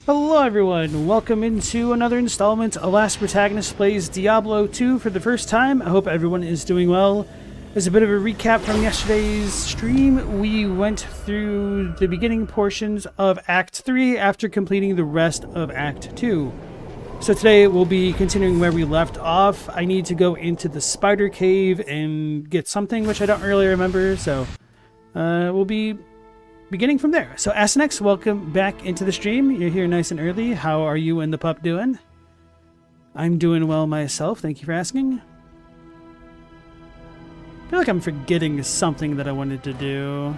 Hello everyone, welcome into another installment of Last Protagonist plays Diablo 2 for the first time. I hope everyone is doing well. As a bit of a recap from yesterday's stream, we went through the beginning portions of Act 3 after completing the rest of Act 2. So today we'll be continuing where we left off. I need to go into the spider cave and get something which I don't really remember, so we'll be beginning from there. So Asenex, welcome back into the stream. You're here nice and early. How are you and the pup doing? I'm doing well myself. Thank you for asking. I feel like I'm forgetting something that I wanted to do.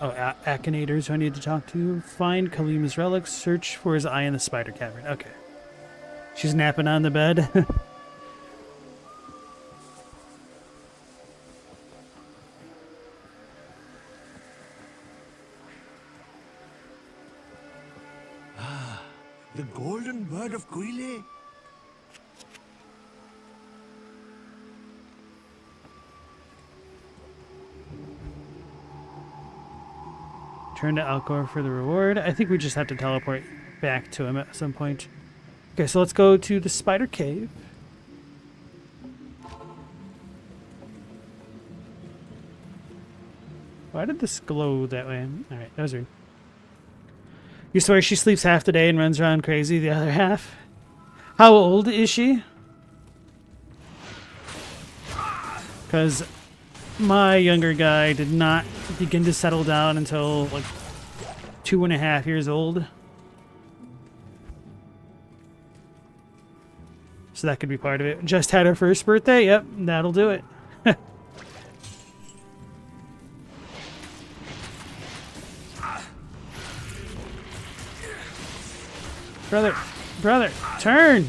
Oh, Achinators who I need to talk to. Find Kalima's relics. Search for his eye in the spider cavern. Okay. She's napping on the bed. The golden bird of Quile? Turn to Alcor for the reward. I think we just have to teleport back to him at some point. Okay, so let's go to the spider cave. Why did this glow that way? Alright, that was weird. You swear she sleeps half the day and runs around crazy the other half? How old is she? Because my younger guy did not begin to settle down until like 2.5 years old. So that could be part of it. Just had her first birthday? Yep, that'll do it. Brother, turn!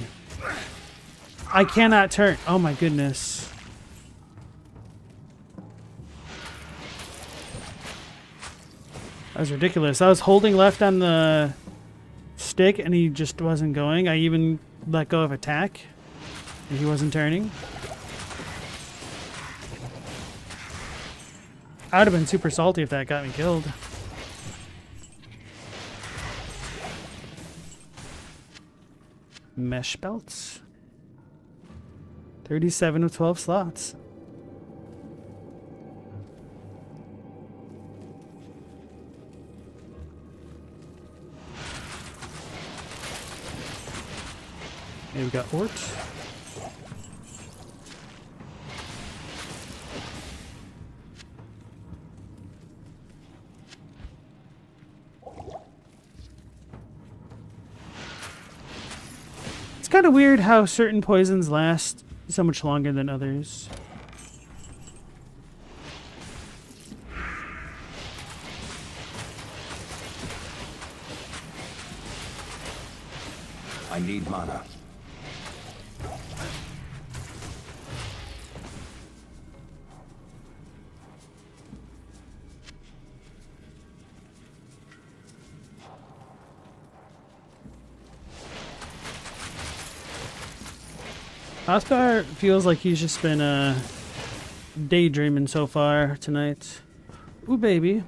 I cannot turn. Oh my goodness. That was ridiculous. I was holding left on the stick and he just wasn't going. I even let go of attack and he wasn't turning. I would have been super salty if that got me killed. Mesh belts. 37 of 12 slots. Okay, we got Ort. It's kind of weird how certain poisons last so much longer than others. I need mana. Oscar feels like he's just been daydreaming so far tonight. Ooh, baby.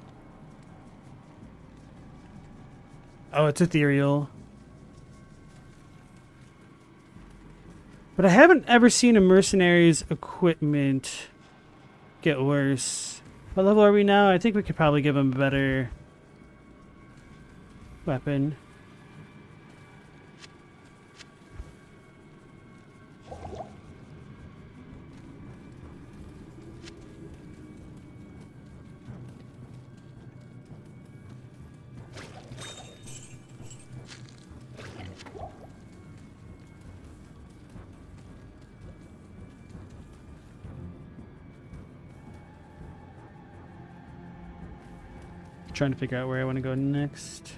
Oh, it's ethereal. But I haven't ever seen a mercenary's equipment get worse. What level are we now? I think we could probably give him a better weapon. Trying to figure out where I want to go next.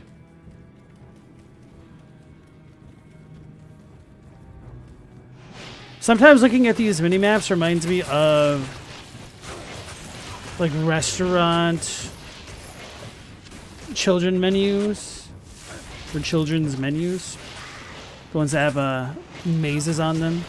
Sometimes looking at these mini-maps reminds me of like restaurant children menus or children's menus. The ones that have mazes on them.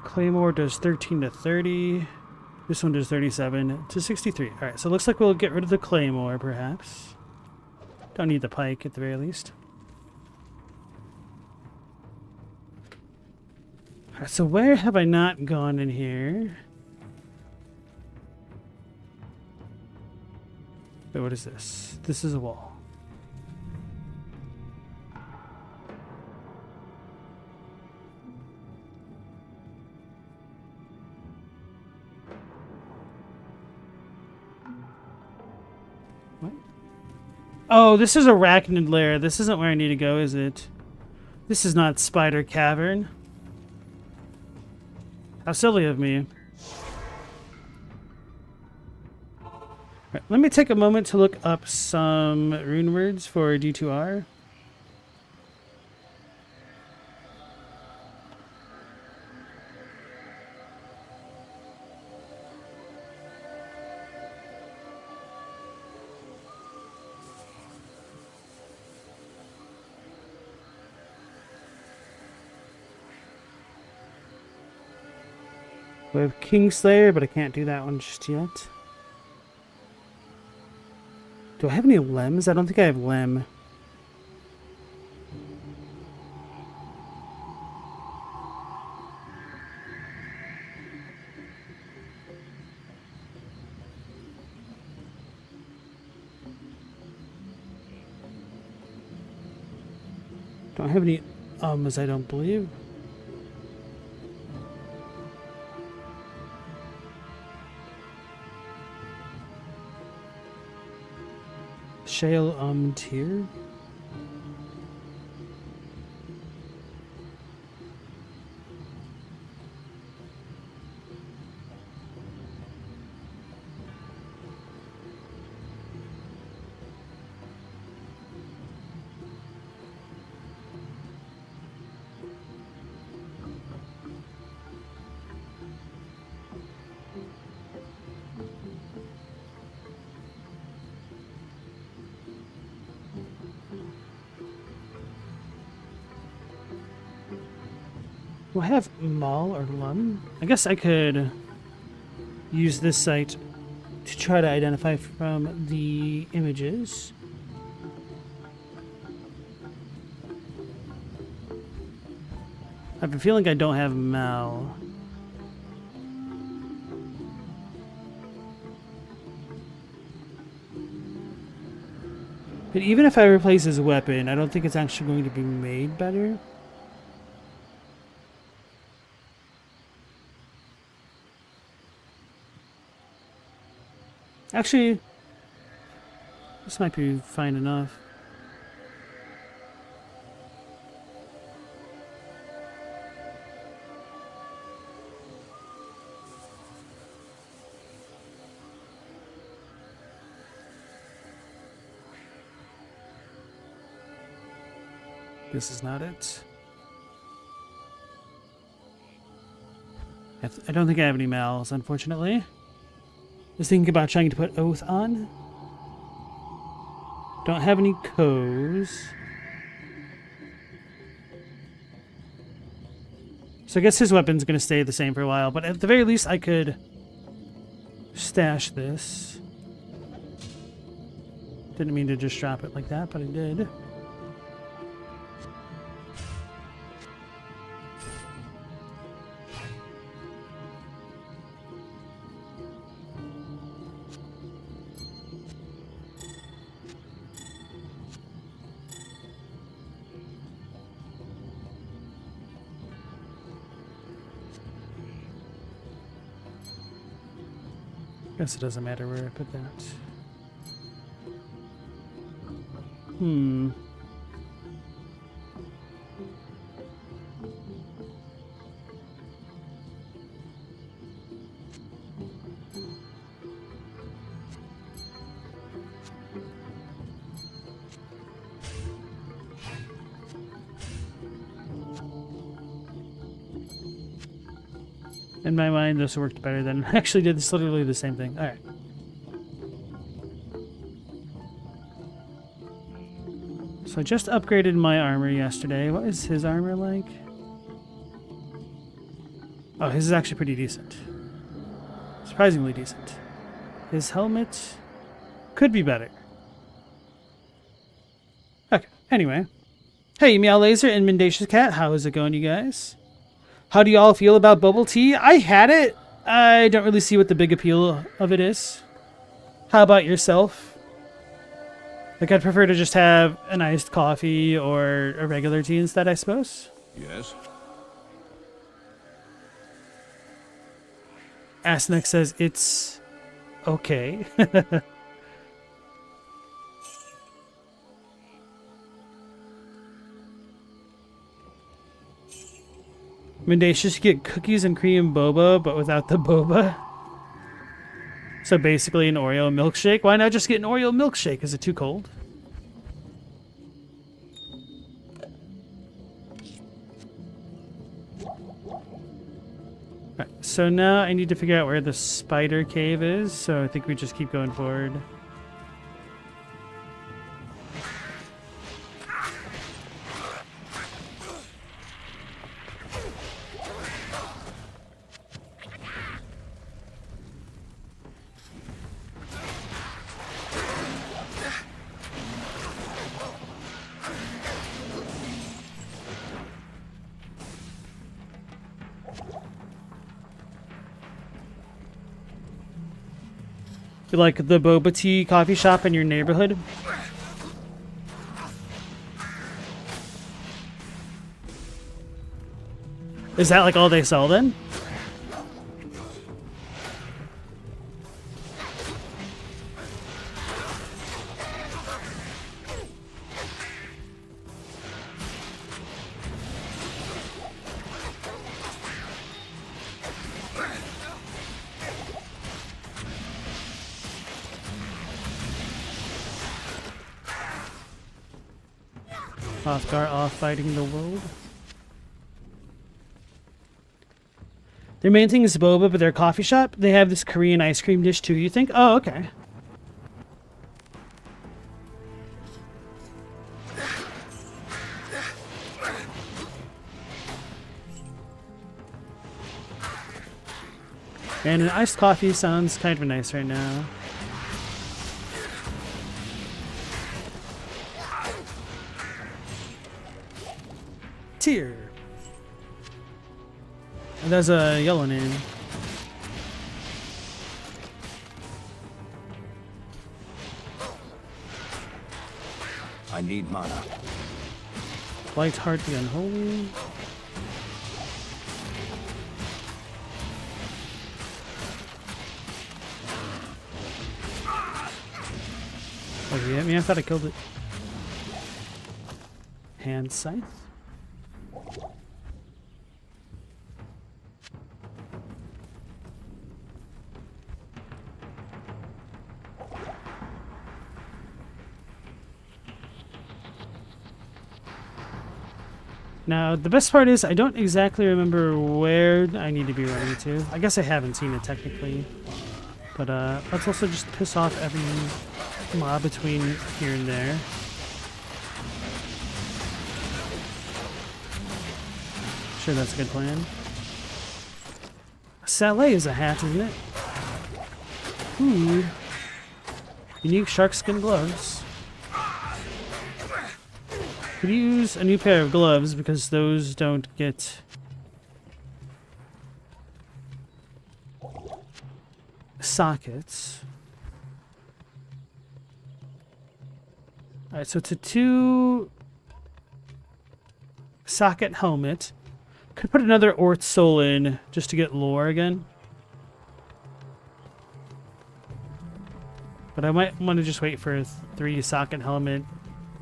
Claymore does 13 to 30. This one does 37 to 63. Alright, so it looks like we'll get rid of the Claymore, perhaps. Don't need the pike, at the very least. Alright, so where have I not gone in here? Wait, what is this? This is a wall. What? Oh, this is Arachnid Lair. This isn't where I need to go, is it? This is not Spider Cavern. How silly of me. Right, let me take a moment to look up some rune words for D2R. We have Kingslayer, but I can't do that one just yet. Do I have any lems? I don't think I have lem. Don't have any ums, I don't believe. Shale tier. Do I have Mal or Lum? I guess I could use this site to try to identify from the images. I have a feeling I don't have Mal. But even if I replace his weapon, I don't think it's actually going to be made better. Actually, this might be fine enough. This is not it. I don't think I have any mals, unfortunately. Was thinking about trying to put Oath on. Don't have any Co's. So I guess his weapon's going to stay the same for a while, but at the very least I could stash this. Didn't mean to just drop it like that, but I did. Guess it doesn't matter where I put that. In my mind, this worked better than I actually did. This literally the same thing. All right. So I just upgraded my armor yesterday. What is his armor like? Oh, his is actually pretty decent. Surprisingly decent. His helmet could be better. Okay, anyway. Hey, Meow Laser and Mendacious Cat, how is it going, you guys? How do y'all feel about bubble tea? I had it. I don't really see what the big appeal of it is. How about yourself? Like, I'd prefer to just have an iced coffee or a regular tea instead, I suppose. Yes? Asnek says it's okay. Mendacious, you get cookies and cream boba, but without the boba. So basically an Oreo milkshake. Why not just get an Oreo milkshake? Is it too cold? Alright, so now I need to figure out where the spider cave is, so I think we just keep going forward. You like the boba tea coffee shop in your neighborhood? Is that like all they sell then? Othgar off fighting the world. Their main thing is boba, but their coffee shop, they have this Korean ice cream dish too, you think? Oh, okay. And an iced coffee sounds kind of nice right now. Tier. There's a yellow name. I need mana. Light Heart the Unholy. Oh, yeah, I thought I killed it. Hand Scythe. Now, the best part is I don't exactly remember where I need to be running to. I guess I haven't seen it technically. But let's also just piss off every mob between here and there. Sure, that's a good plan. Saleh is a hat, isn't it? Ooh. Unique sharkskin gloves. Could use a new pair of gloves because those don't get sockets. Alright, so it's a 2 socket helmet. Could put another Ort Soul in just to get lore again. But I might want to just wait for a 3 socket helmet.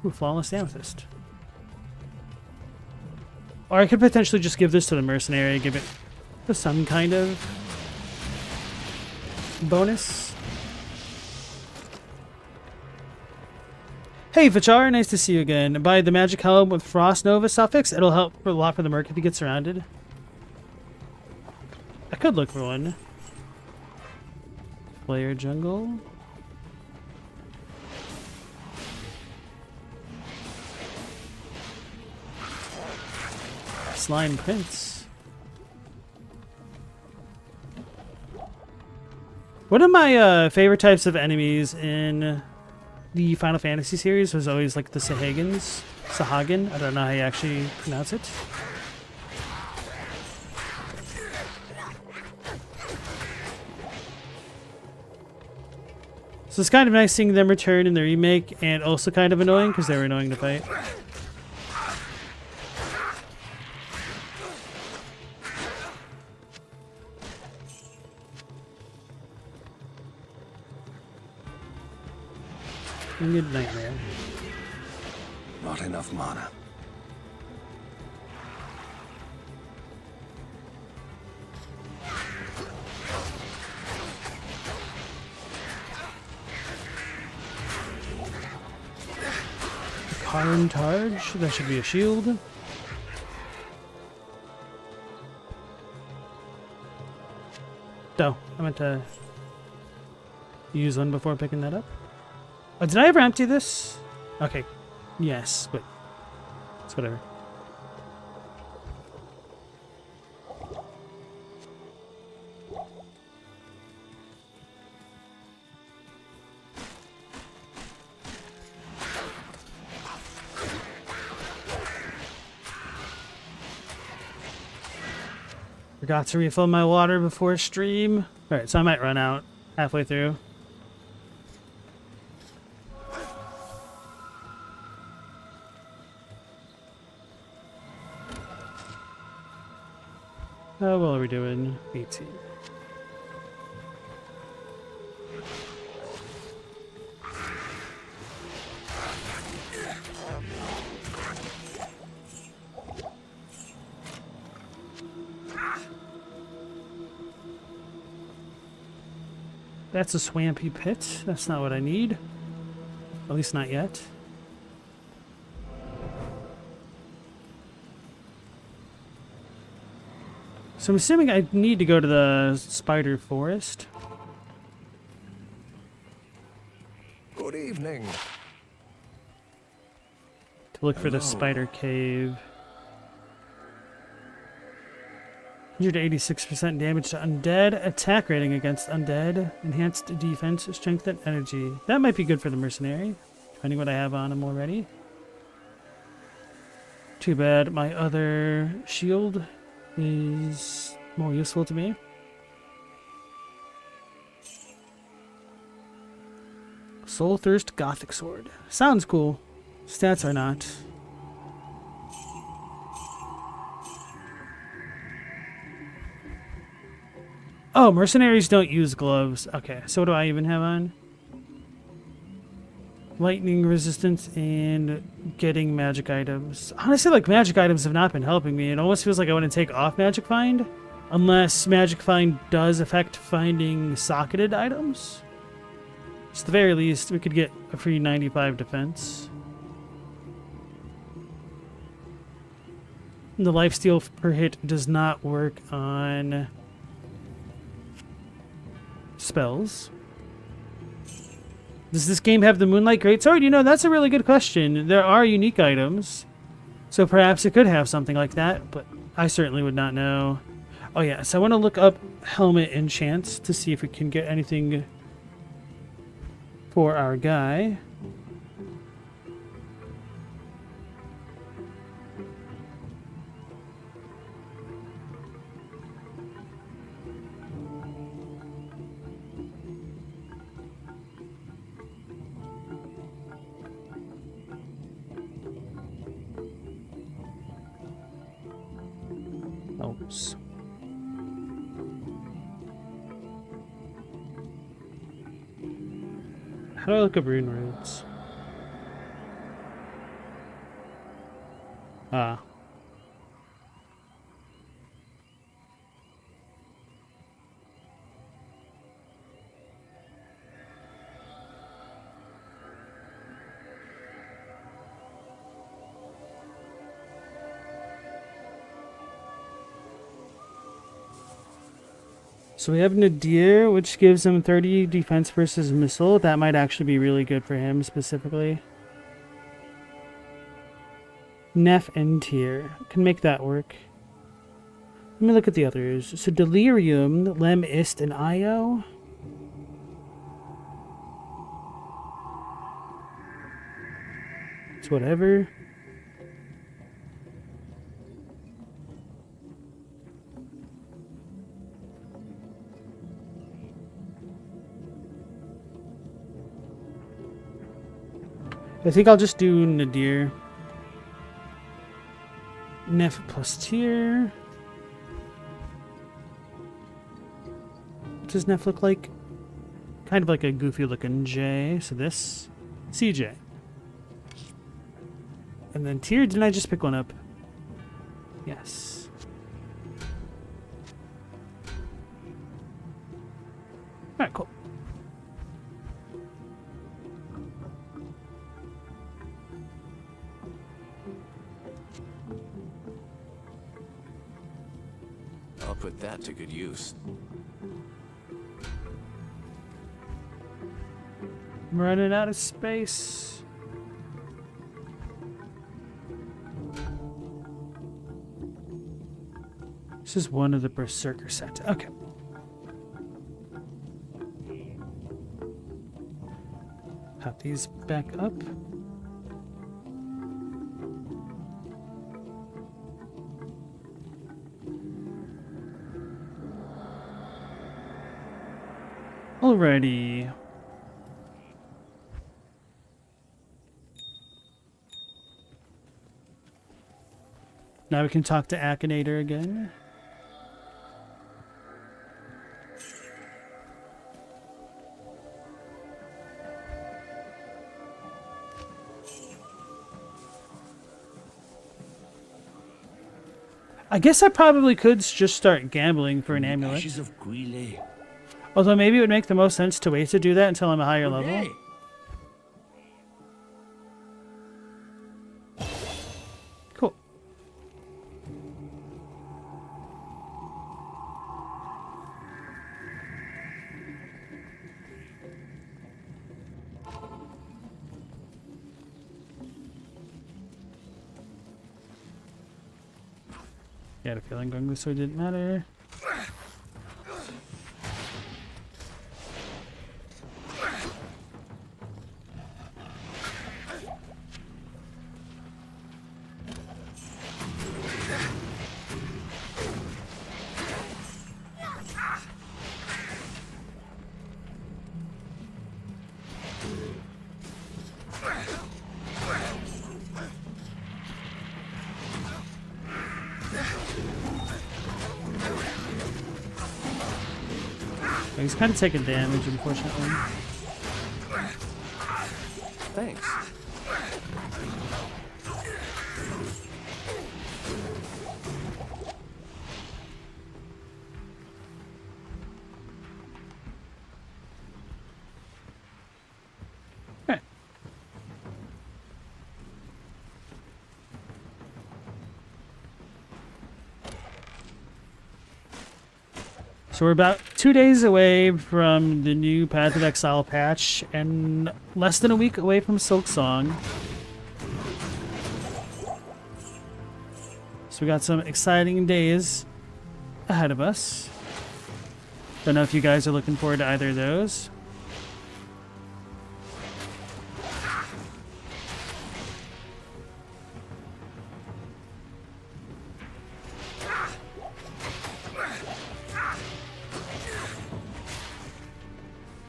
Ooh, Flawless Amethyst. Or I could potentially just give this to the mercenary, give it some kind of bonus. Hey Vichar, nice to see you again. Buy the magic helm with Frost Nova suffix. It'll help a lot for the merc if he gets surrounded. I could look for one. Player jungle. Slime Prince. One of my favorite types of enemies in the Final Fantasy series was always like the Sahagins. Sahagin, I don't know how you actually pronounce it. So it's kind of nice seeing them return in the remake, and also kind of annoying because they were annoying to fight. Good nightmare. Not enough mana. Karn Targe, that should be a shield. Oh, I meant to use one before picking that up. Oh, did I ever empty this? Okay. Yes, but it's whatever. Forgot to refill my water before stream. Alright, so I might run out halfway through. How well are we doing? 18. That's a swampy pit. That's not what I need. At least not yet. So I'm assuming I need to go to the spider forest. Good evening. To look for the Hello. spider cave. 186% damage to undead. Attack rating against undead. Enhanced defense. Strength and energy. That might be good for the mercenary. Depending what I have on him already. Too bad my other shield is more useful to me. Soul Thirst Gothic Sword. Sounds cool. Stats are not. Oh, mercenaries don't use gloves. Okay, so what do I even have on? Lightning resistance and getting magic items. Honestly, like, magic items have not been helping me. It almost feels like I want to take off Magic Find. Unless Magic Find does affect finding socketed items. So at the very least, we could get a free 95 defense. The lifesteal per hit does not work on spells. Does this game have the Moonlight Greatsword? You know, that's a really good question. There are unique items, so perhaps it could have something like that, but I certainly would not know. Oh yeah, so I want to look up helmet enchants to see if we can get anything for our guy. Oops. How do I look up rune roots? Ah. So we have Nadir, which gives him 30 defense versus missile. That might actually be really good for him specifically. Neff and Tier. Can make that work. Let me look at the others. So Delirium, Lem, Ist, and Io. It's whatever. I think I'll just do Nadir. Nef plus tier. What does Nef look like? Kind of like a goofy looking J. So this, CJ. And then tier, didn't I just pick one up? Yes. Alright, cool. I'll put that to good use. I'm running out of space. This is one of the Berserker set. Okay. Pop these back up. Alrighty. Now we can talk to Akinator again. I guess I probably could just start gambling for an amulet. Ashes of Guile. Although maybe it would make the most sense to wait to do that until I'm a higher level. Hey. Cool. I had a feeling going this way didn't matter. He's kind of taking damage, unfortunately. Thanks. Okay. So we're about 2 days away from the new Path of Exile patch and less than a week away from Silk Song. So we got some exciting days ahead of us. Don't know if you guys are looking forward to either of those.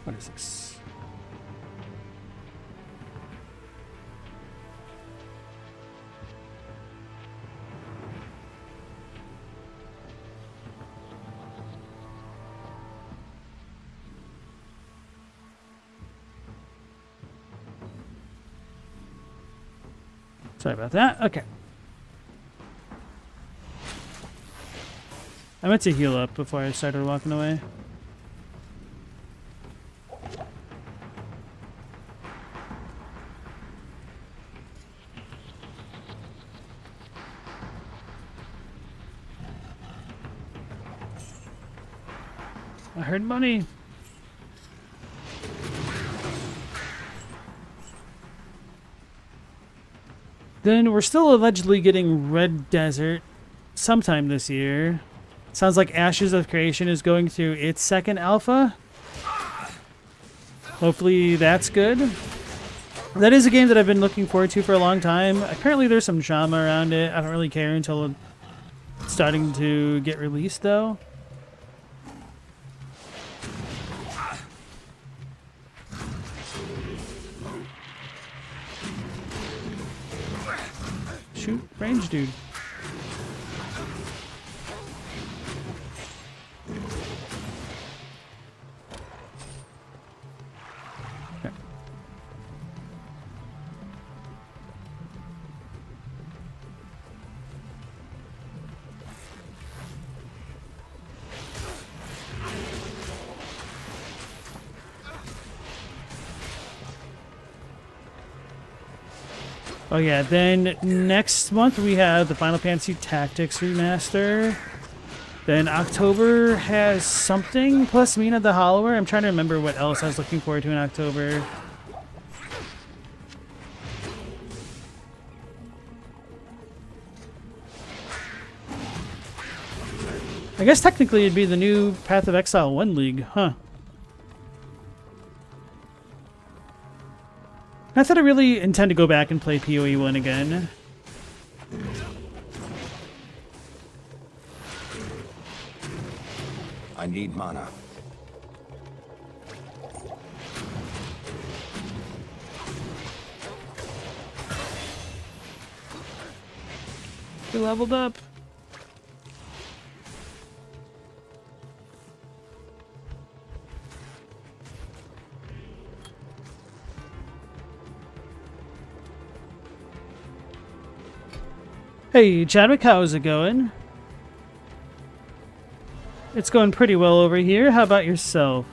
What is this? Sorry about that. Okay. I meant to heal up before I started walking away. I heard money. Then we're still allegedly getting Red Desert sometime this year. Sounds like Ashes of Creation is going through its second alpha. Hopefully that's good. That is a game that I've been looking forward to for a long time. Apparently there's some drama around it. I don't really care until it's starting to get released, though. Shoot, range dude. Okay. Oh yeah, then next month we have the Final Fantasy Tactics Remaster. Then October has something plus Mina the Hollower. I'm trying to remember what else I was looking forward to in October. I guess technically it'd be the new Path of Exile 1 League, huh? Not that I really intend to go back and play PoE 1 again. I need mana. We leveled up. Hey, Chadwick, how's it going? It's going pretty well over here. How about yourself?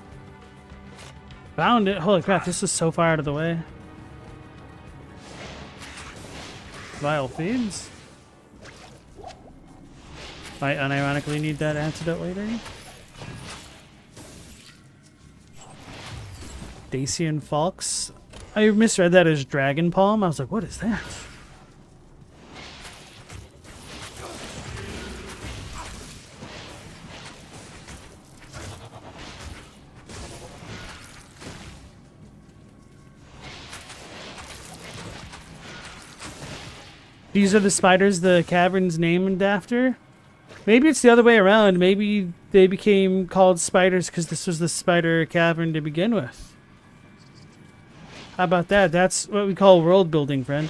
Found it. Holy crap, this is so far out of the way. Vile Fiends. Might unironically need that antidote later. Dacian Falks. I misread that as Dragon Palm. I was like, what is that? These are the spiders the cavern's named after? Maybe it's the other way around. Maybe they became called spiders because this was the spider cavern to begin with. How about that? That's what we call world building, friend.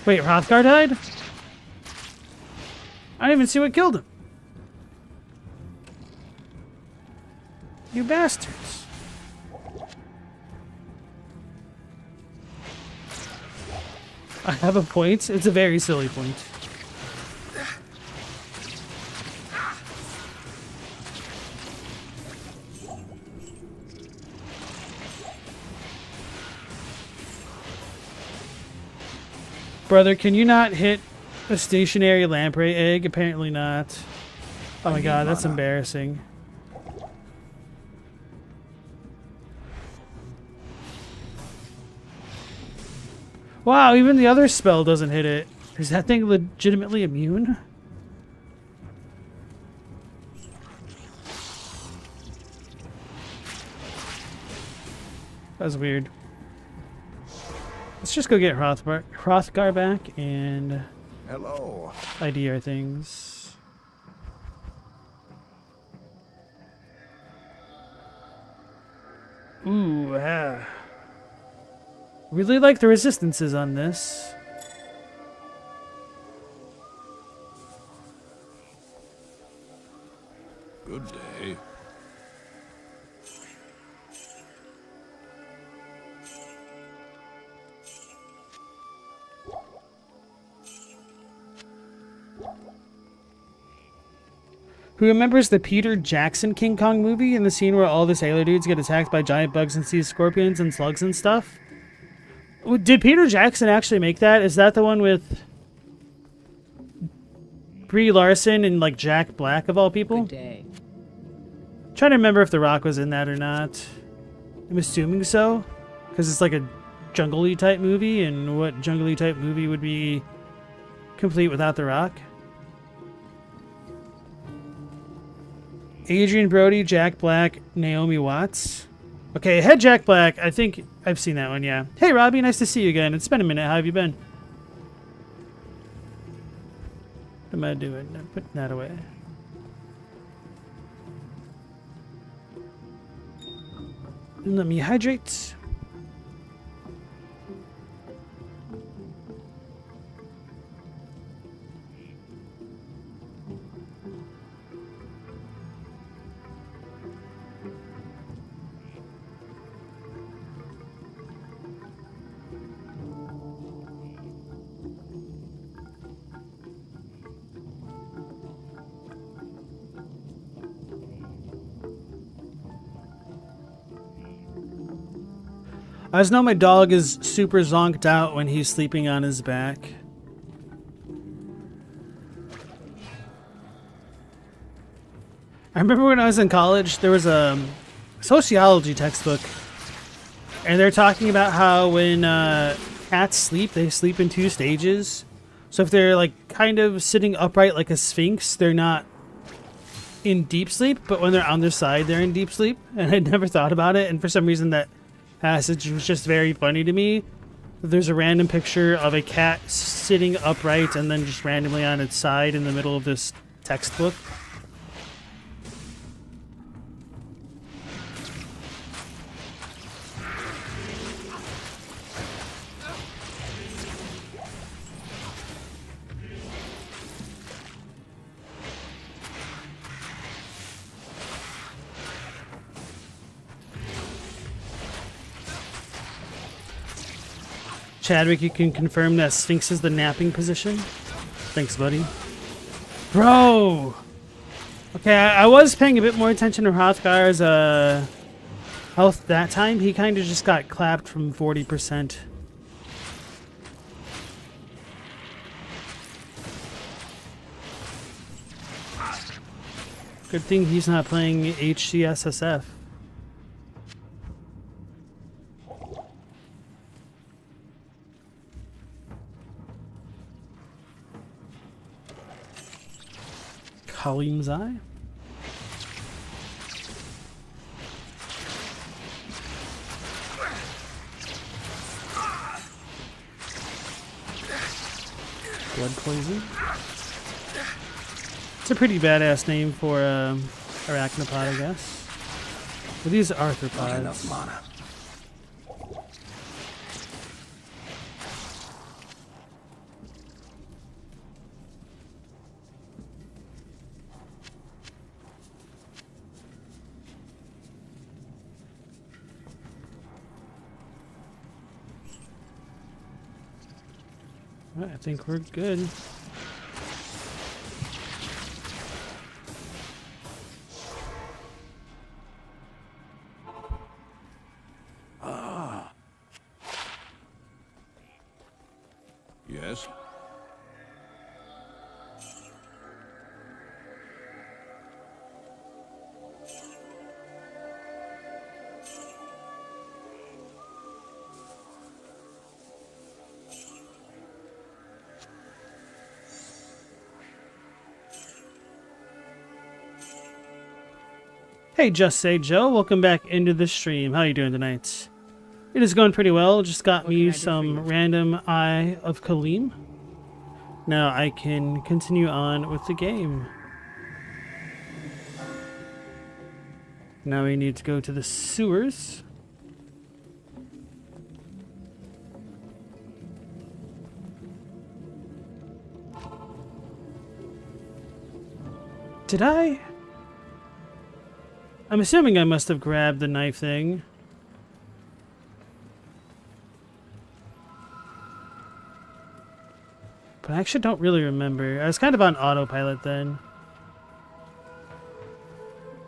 Wait, Hrothgar died? I didn't even see what killed him. You bastards. I have a point. It's a very silly point. Brother, can you not hit a stationary lamprey egg? Apparently not. Oh my god, that's embarrassing. Wow, even the other spell doesn't hit it. Is that thing legitimately immune? That's weird. Let's just go get Hrothgar back and Hello. ID our things. Ooh, ah. Really like the resistances on this. Good day. Who remembers the Peter Jackson King Kong movie and the scene where all the sailor dudes get attacked by giant bugs and sea scorpions and slugs and stuff? Did Peter Jackson actually make that? Is that the one with Brie Larson and like Jack Black of all people? Good day. Trying to remember if The Rock was in that or not. I'm assuming so, because it's like a jungle-y type movie, and what jungle-y type movie would be complete without the rock. Adrian Brody, Jack Black, Naomi Watts. Okay, Head Jack Black. I think I've seen that one, yeah. Hey, Robbie, nice to see you again. It's been a minute. How have you been? What am I doing? I'm putting that away. And let me hydrate. I just know my dog is super zonked out when he's sleeping on his back. I remember when I was in college, there was a sociology textbook, and they're talking about how when cats sleep, they sleep in 2 stages. So if they're like kind of sitting upright like a sphinx, they're not in deep sleep, but when they're on their side, they're in deep sleep. And I'd never thought about it, and for some reason that passage was just very funny to me. There's a random picture of a cat sitting upright and then just randomly on its side in the middle of this textbook. Chadwick, you can confirm that Sphinx is the napping position? Thanks, buddy. Bro! Okay, I was paying a bit more attention to Hrothgar's health that time. He kind of just got clapped from 40%. Good thing he's not playing HCSSF. Halim's Eye. Blood poison. It's a pretty badass name for arachnopod, I guess. But these are arthropods. Not enough mana. I think we're good. Yes? Hey, Just Say Joe, welcome back into the stream. How are you doing tonight? It is going pretty well. Just got me some random Eye of Khalim. Now I can continue on with the game. Now we need to go to the sewers. Did I? I'm assuming I must have grabbed the knife thing. But I actually don't really remember. I was kind of on autopilot then.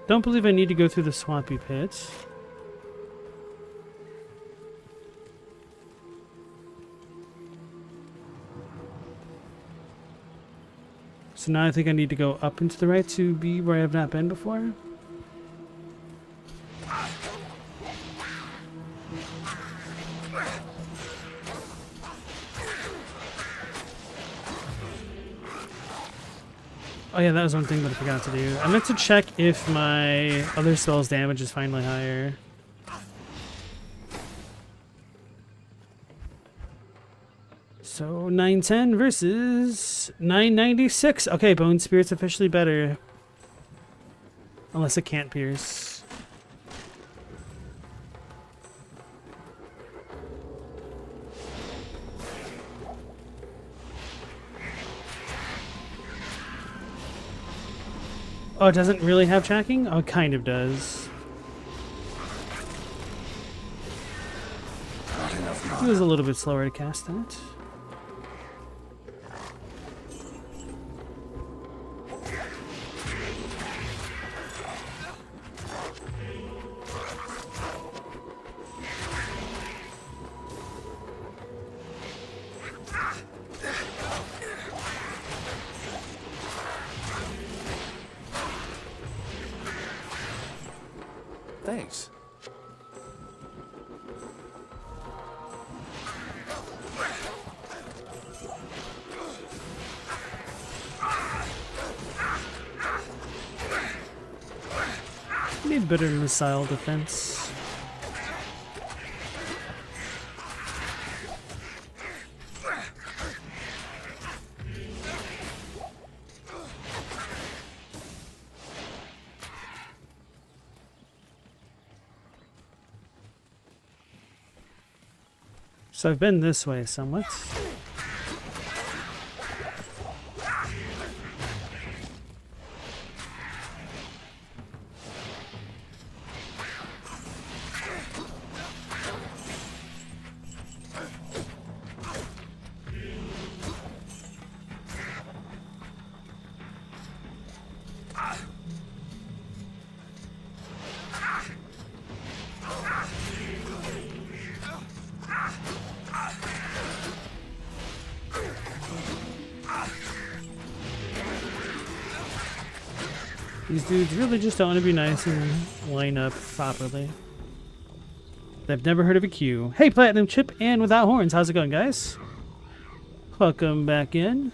Don't believe I need to go through the swampy pits. So now I think I need to go up into the right to be where I have not been before. Oh yeah, that was one thing that I forgot to do. I meant to check if my other spell's damage is finally higher. So 910 versus 996. Okay, Bone Spirit's officially better. Unless it can't pierce. Oh, it doesn't really have tracking? Oh, it kind of does. Not enough It mana. was a little bit slower to cast that. Thanks. Need better missile defense. So I've been this way somewhat. These dudes really just don't want to be nice and line up properly. They've never heard of a Q. Hey, Platinum Chip and Without Horns. How's it going, guys? Welcome back in.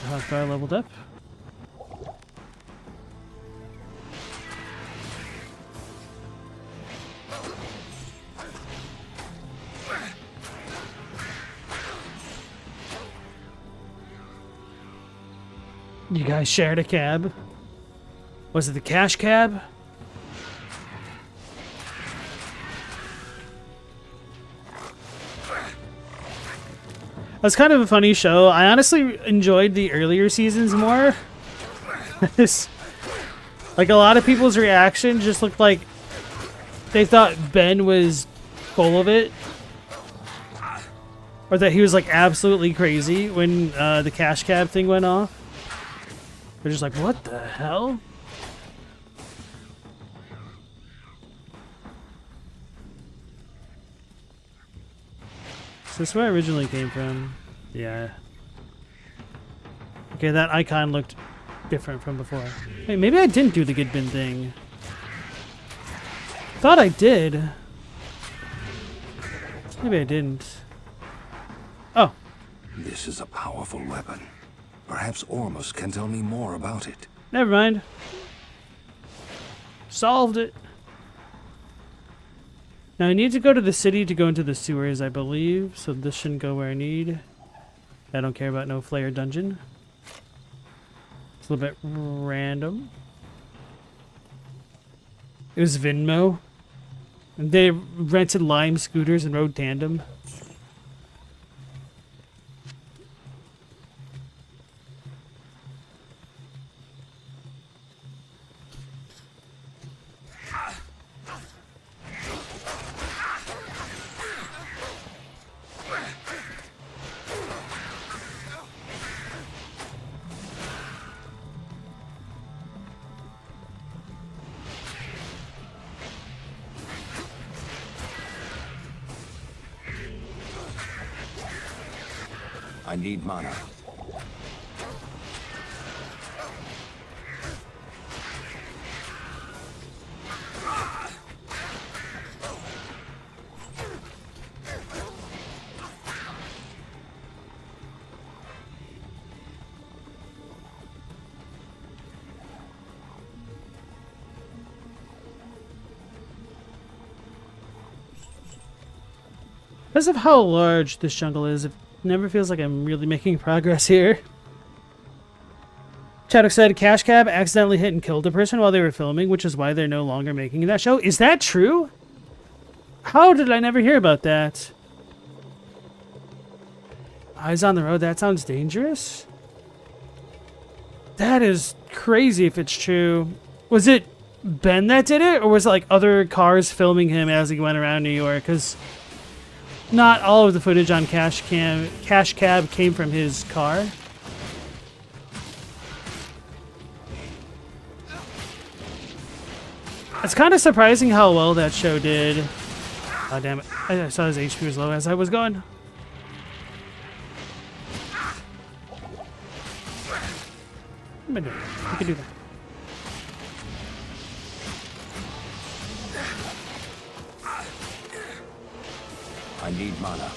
Hawkfire leveled up. You guys shared a cab? Was it the cash cab? That's kind of a funny show. I honestly enjoyed the earlier seasons more. Like, a lot of people's reaction just looked like they thought Ben was full of it. Or that he was, like, absolutely crazy when the cash cab thing went off. They're just like, what the hell? Is this where I originally came from? Yeah. Okay, that icon looked different from before. Wait, maybe I didn't do the good bin thing. Thought I did. Maybe I didn't. Oh. This is a powerful weapon. Perhaps Ormus can tell me more about it. Never mind. Solved it. Now I need to go to the city to go into the sewers, I believe. So this shouldn't go where I need. I don't care about no Flare dungeon. It's a little bit random. It was Venmo. And they rented Lime scooters and rode tandem. need mana. Because of how large this jungle is, it never feels like I'm really making progress here. Chaddock said Cash Cab accidentally hit and killed a person while they were filming, which is why they're no longer making that show. Is that true? How did I never hear about that? Eyes on the road, that sounds dangerous. That is crazy if it's true. Was it Ben that did it, or was it like other cars filming him as he went around New York? Because not all of the footage on Cash Cab came from his car. It's kind of surprising how well that show did. Oh, damn it. I saw his HP was low as I was going. What am I doing? I can do that. I need mana.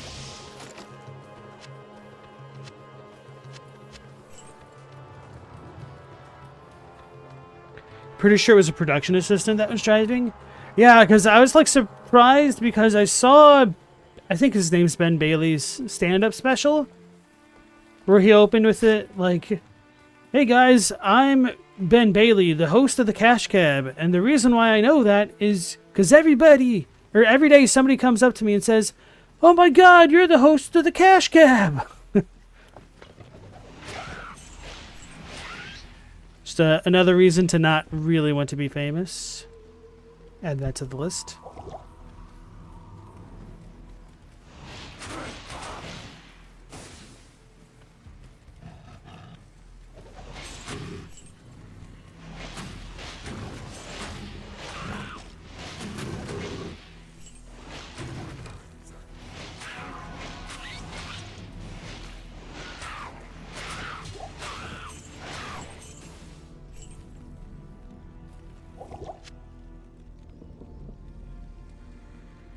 Pretty sure it was a production assistant that was driving. Yeah, because I was like surprised because I saw, I think his name's Ben Bailey's stand-up special, where he opened with it like, "Hey guys, I'm Ben Bailey, the host of the Cash Cab, and the reason why I know that is because every day somebody comes up to me and says, 'Oh my God, you're the host of the Cash Cab.'" Just another reason to not really want to be famous. Add that to the list.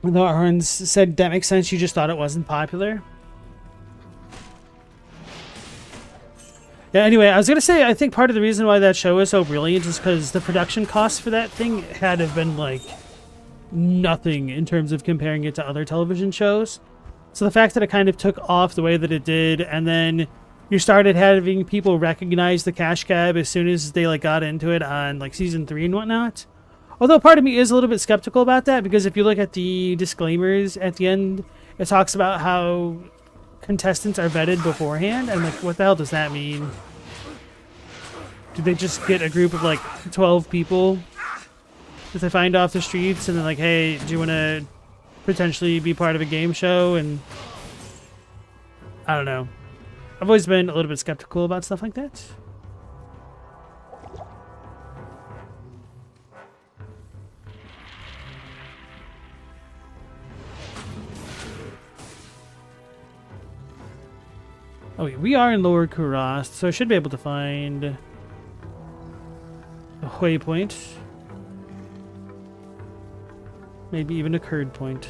Though Arns said that makes sense, you just thought it wasn't popular. Yeah, anyway, I was going to say, I think part of the reason why that show is so brilliant is because the production costs for that thing had to have been, like, nothing in terms of comparing it to other television shows. So the fact that it kind of took off the way that it did, and then you started having people recognize the Cash Cab as soon as they, like, got into it on, like, season 3 and whatnot. Although part of me is a little bit skeptical about that, because if you look at the disclaimers at the end, it talks about how contestants are vetted beforehand, and like, what the hell does that mean? Do they just get a group of like 12 people that they find off the streets and then like, hey, do you want to potentially be part of a game show? And I don't know. I've always been a little bit skeptical about stuff like that. Oh, we are in Lower Kurast, so I should be able to find a waypoint. Maybe even a curd point.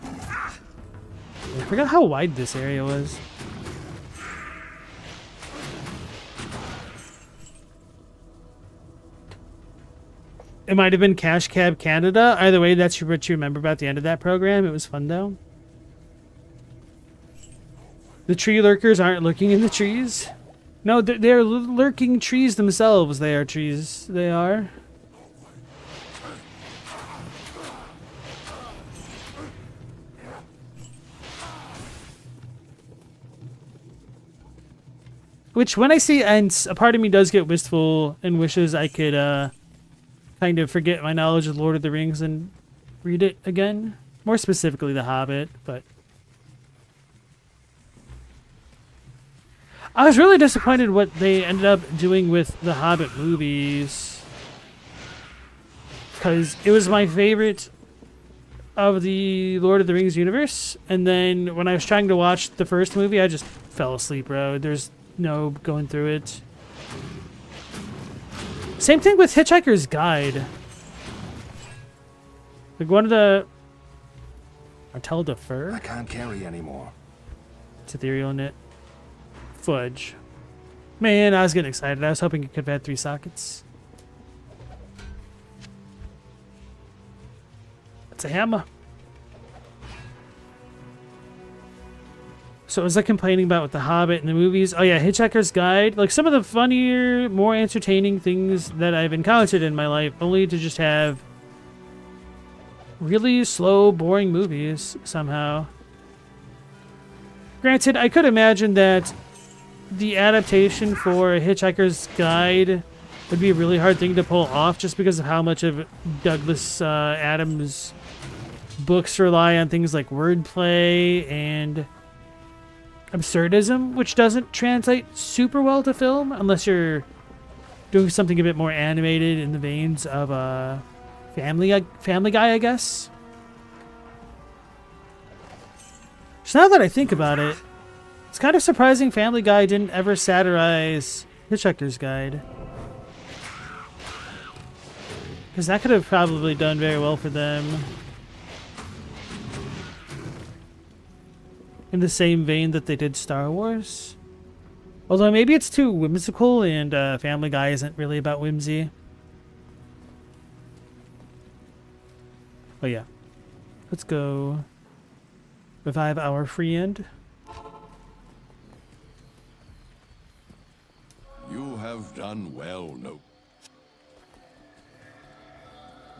I forgot how wide this area was. It might have been Cash Cab Canada. Either way, that's what you remember about the end of that program. It was fun, though. The tree lurkers aren't lurking in the trees. No, they're lurking trees themselves. They are trees. They are. Which, when I see Ents, a part of me does get wistful and wishes I could, kind of forget my knowledge of Lord of the Rings and read it again. More specifically, The Hobbit, but I was really disappointed what they ended up doing with the Hobbit movies. because it was my favorite of the Lord of the Rings universe. And then when I was trying to watch the first movie, I just fell asleep, bro. There's no going through it. Same thing with Hitchhiker's Guide. Like one of the... Martel de Fur? I can't carry anymore. It's ethereal in it. Fudge. Man, I was getting excited. I was hoping it could have had 3 sockets. It's a hammer. So was I complaining about with The Hobbit and the movies? Oh yeah, Hitchhiker's Guide. Like some of the funnier, more entertaining things that I've encountered in my life, only to just have really slow, boring movies somehow. Granted, I could imagine that the adaptation for Hitchhiker's Guide would be a really hard thing to pull off just because of how much of Douglas Adams' books rely on things like wordplay and absurdism, which doesn't translate super well to film unless you're doing something a bit more animated in the veins of Family Guy, I guess. So now that I think about it, it's kind of surprising Family Guy didn't ever satirize Hitchhiker's Guide. Because that could have probably done very well for them. In the same vein that they did Star Wars. Although maybe it's too whimsical and Family Guy isn't really about whimsy. But yeah. Let's go revive our friend. You have done well, no.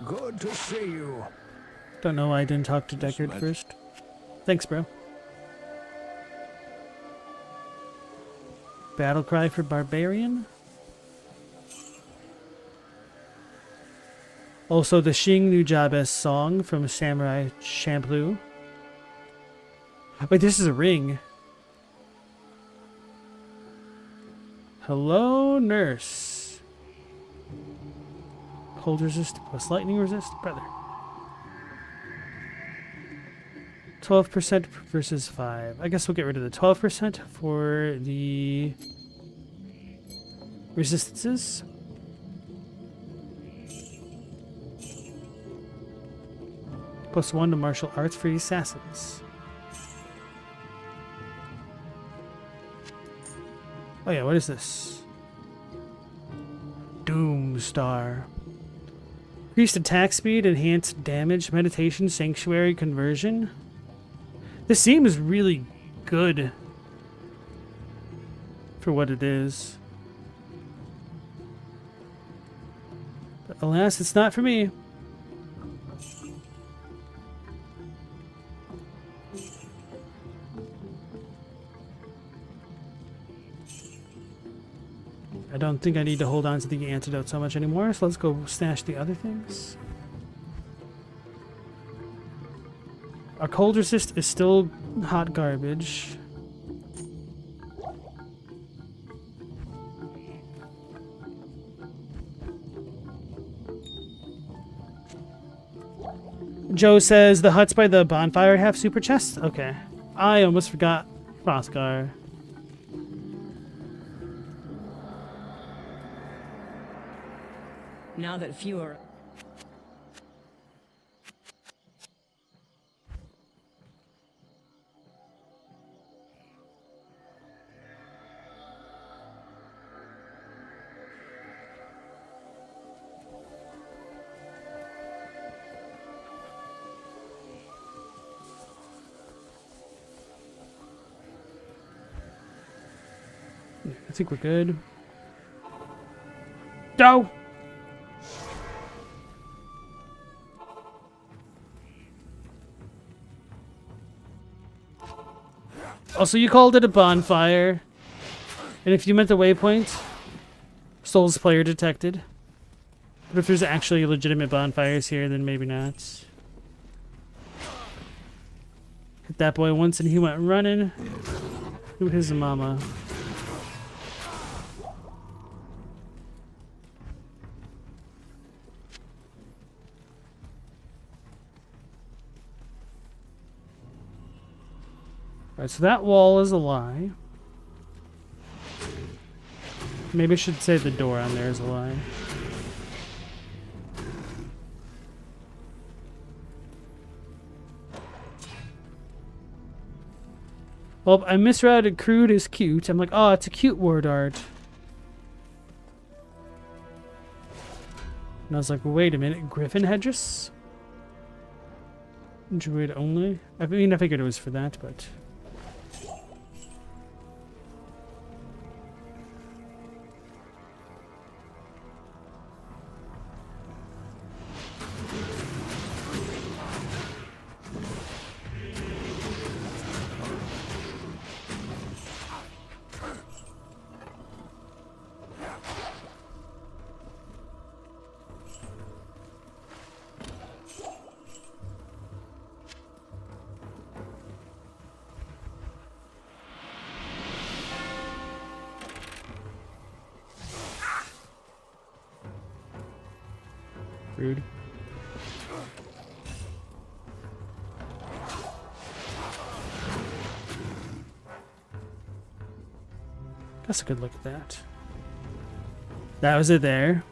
Good to see you. Don't know why I didn't talk to Deckard first. Thanks, bro. Battle cry for Barbarian. Also the Xing Nujabes song from Samurai Champloo. Wait, this is a ring. Hello, nurse. Cold resist plus lightning resist, brother. 12% versus 5. I guess we'll get rid of the 12% for the resistances. +1 to martial arts for assassins. Oh yeah, what is this? Doom Star. Increased attack speed, enhanced damage, meditation, sanctuary, conversion. This seems really good for what it is. But alas, it's not for me. I don't think I need to hold on to the antidote so much anymore, so let's go stash the other things. Our cold resist is still hot garbage. Joe says the huts by the bonfire have super chests? Okay. I almost forgot Frostgar. Now that fewer... I think we're good. Go! Also, you called it a bonfire. And if you meant the waypoint, Souls player detected. But if there's actually legitimate bonfires here, then maybe not. Hit that boy once and he went running. Who his mama? Alright, so that wall is a lie. Maybe I should say the door on there is a lie. Well, I misrouted crude as cute. I'm like, oh, it's a cute word art. And I was like, wait a minute, Griffin Hedges? Druid only? I mean, I figured it was for that, but... Rude. That's a good look at that. That was it there.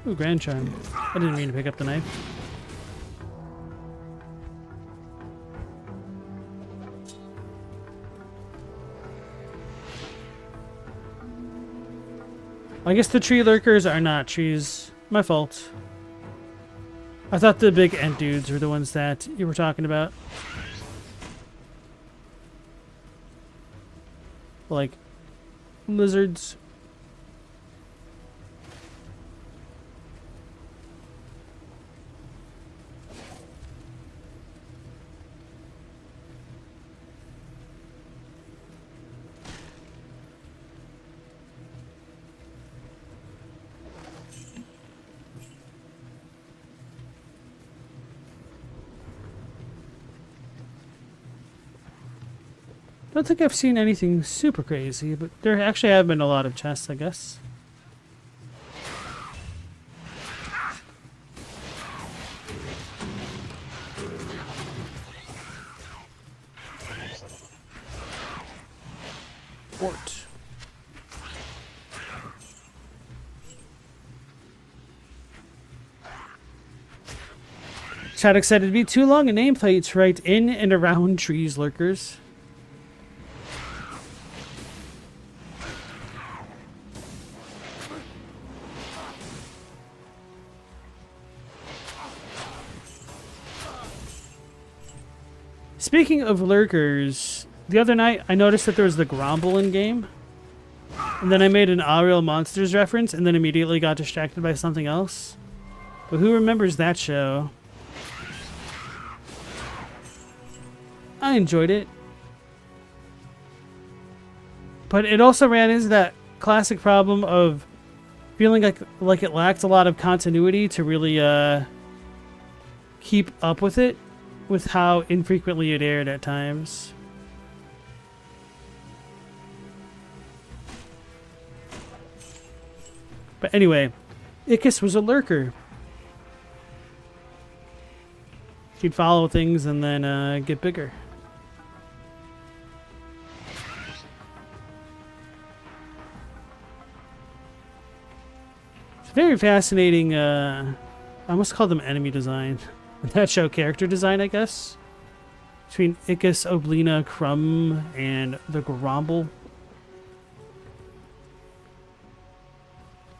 Ooh, Grand Charm. I didn't mean to pick up the knife. I guess the tree lurkers are not trees. My fault. I thought the big ant dudes were the ones that you were talking about. Like lizards. I don't think I've seen anything super crazy, but there actually have been a lot of chests, I guess. Fort. Chaddock said it'd be too long a nameplate to write in and around trees lurkers. Speaking of lurkers, the other night I noticed that there was the Gromble in game. And then I made an All Real Monsters reference and then immediately got distracted by something else. But who remembers that show? I enjoyed it. But it also ran into that classic problem of feeling like it lacked a lot of continuity to really keep up with it. With how infrequently it aired at times. But anyway, Ickis was a lurker. He'd follow things and then get bigger. It's very fascinating, I almost call them enemy design. That show character design, I guess. Between Ickis, Oblina, Crumb, and the Gromble.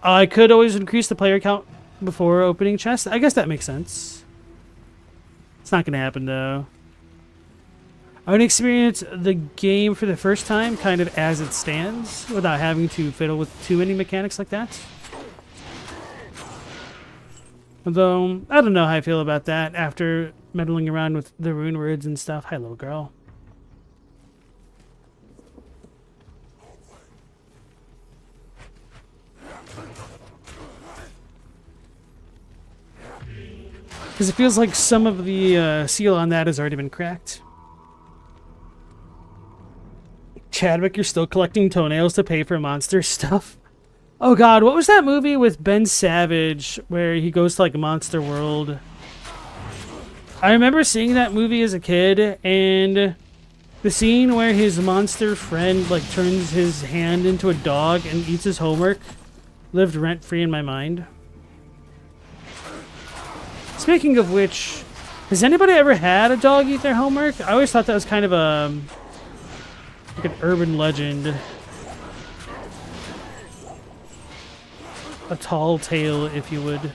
I could always increase the player count before opening chests. I guess that makes sense. It's not going to happen, though. I would experience the game for the first time kind of as it stands, without having to fiddle with too many mechanics like that. Although, I don't know how I feel about that after meddling around with the rune words and stuff. Hi, little girl. Because it feels like some of the seal on that has already been cracked. Chadwick, you're still collecting toenails to pay for monster stuff? Oh god, what was that movie with Ben Savage where he goes to like Monster World? I remember seeing that movie as a kid, and the scene where his monster friend like turns his hand into a dog and eats his homework lived rent-free in my mind. Speaking of which, has anybody ever had a dog eat their homework? I always thought that was kind of like an urban legend. A tall tale, if you would.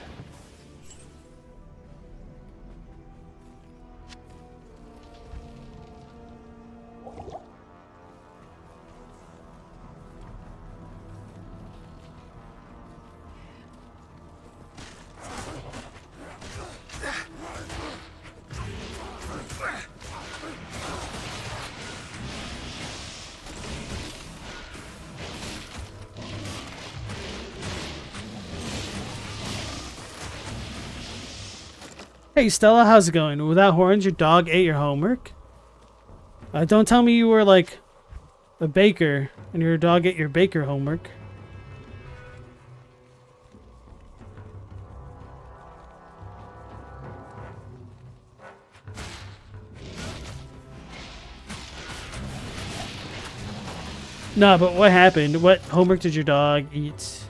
Hey Stella, how's it going? Without horns, your dog ate your homework? Don't tell me you were like a baker and your dog ate your baker homework. No, but what happened? What homework did your dog eat?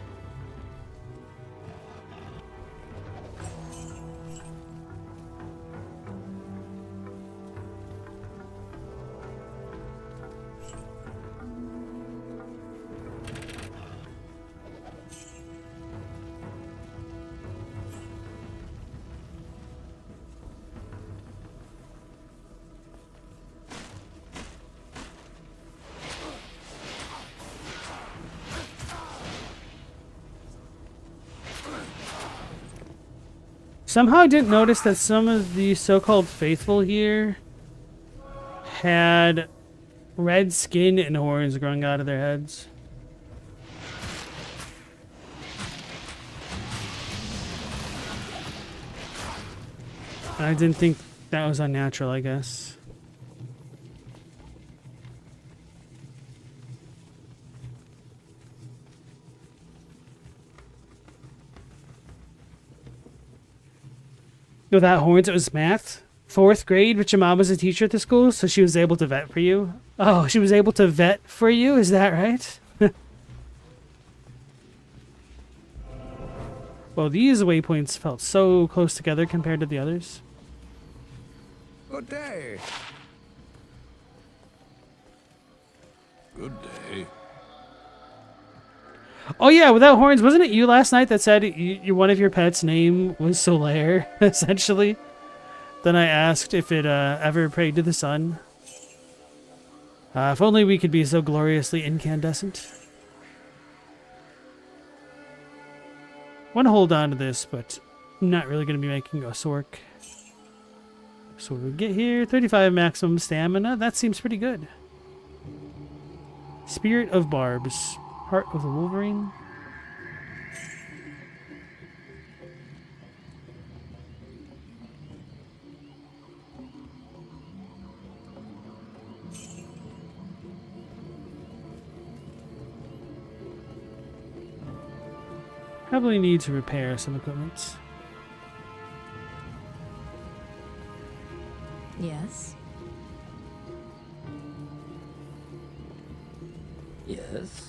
Somehow I didn't notice that some of the so-called faithful here had red skin and horns growing out of their heads. I didn't think that was unnatural, I guess. Without horns, it was math. 4th grade, but your mom was a teacher at the school, so she was able to vet for you. Oh, she was able to vet for you? Is that right? Well, these waypoints felt so close together compared to the others. Good day. Good day. Oh yeah, without horns, wasn't it you last night that said one of your pets' name was Solaire, essentially? Then I asked if it ever prayed to the sun. If only we could be so gloriously incandescent. Want to hold on to this, but I'm not really going to be making us work. So we'll get here, 35 maximum stamina. That seems pretty good. Spirit of Barbs. Heart of the Wolverine. Probably need to repair some equipment. Yes. Yes.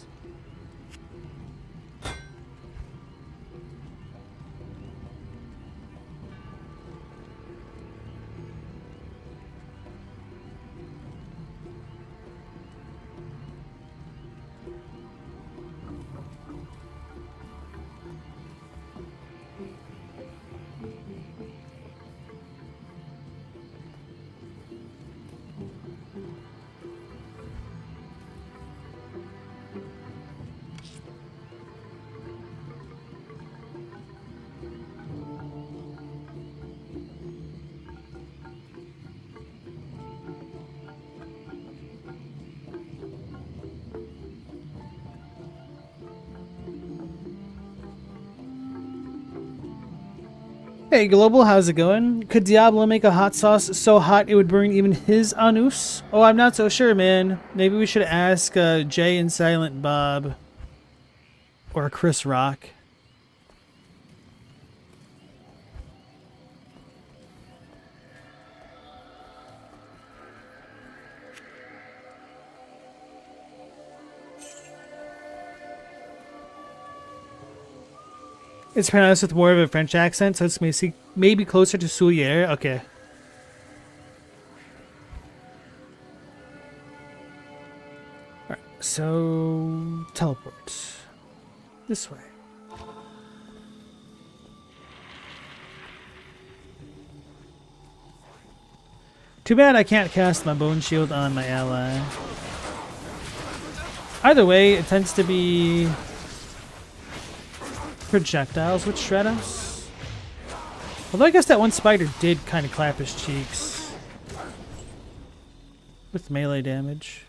Hey Global, how's it going? Could Diablo make a hot sauce so hot it would burn even his anus? Oh, I'm not so sure, man. Maybe we should ask Jay and Silent Bob. Or Chris Rock. It's pronounced with more of a French accent, so it's maybe closer to Soulier. Okay. Alright, so teleport. This way. Too bad I can't cast my Bone Shield on my ally. Either way, it tends to be projectiles which shred us. Although I guess that one spider did kind of clap his cheeks with melee damage.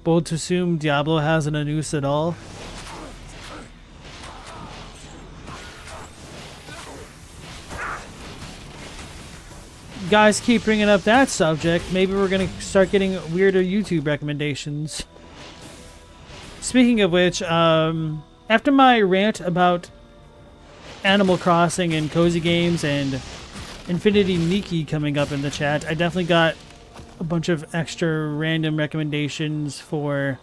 Bold to assume Diablo hasn't a noose at all. Guys keep bringing up that subject. Maybe we're gonna start getting weirder YouTube recommendations. Speaking of which, after my rant about Animal Crossing and cozy games and Infinity Nikki coming up in the chat, I definitely got a bunch of extra random recommendations for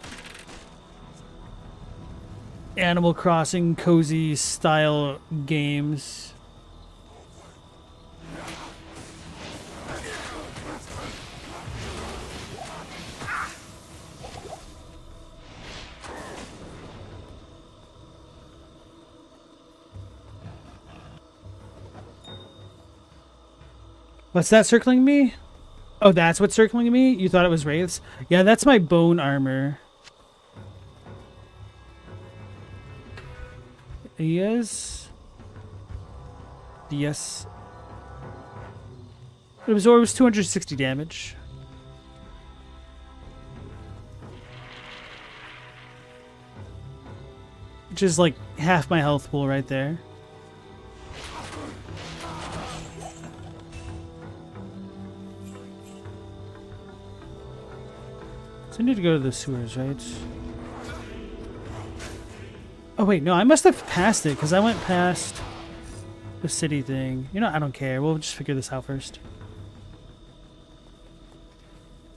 Animal Crossing cozy style games. What's that circling me? Oh, that's what's circling me? You thought it was wraiths? Yeah, that's my bone armor. Yes. Yes. It was 260 damage. Which is like half my health pool right there. So I need to go to the sewers, right? Oh wait, no, I must have passed it because I went past the city thing. You know, I don't care. We'll just figure this out first.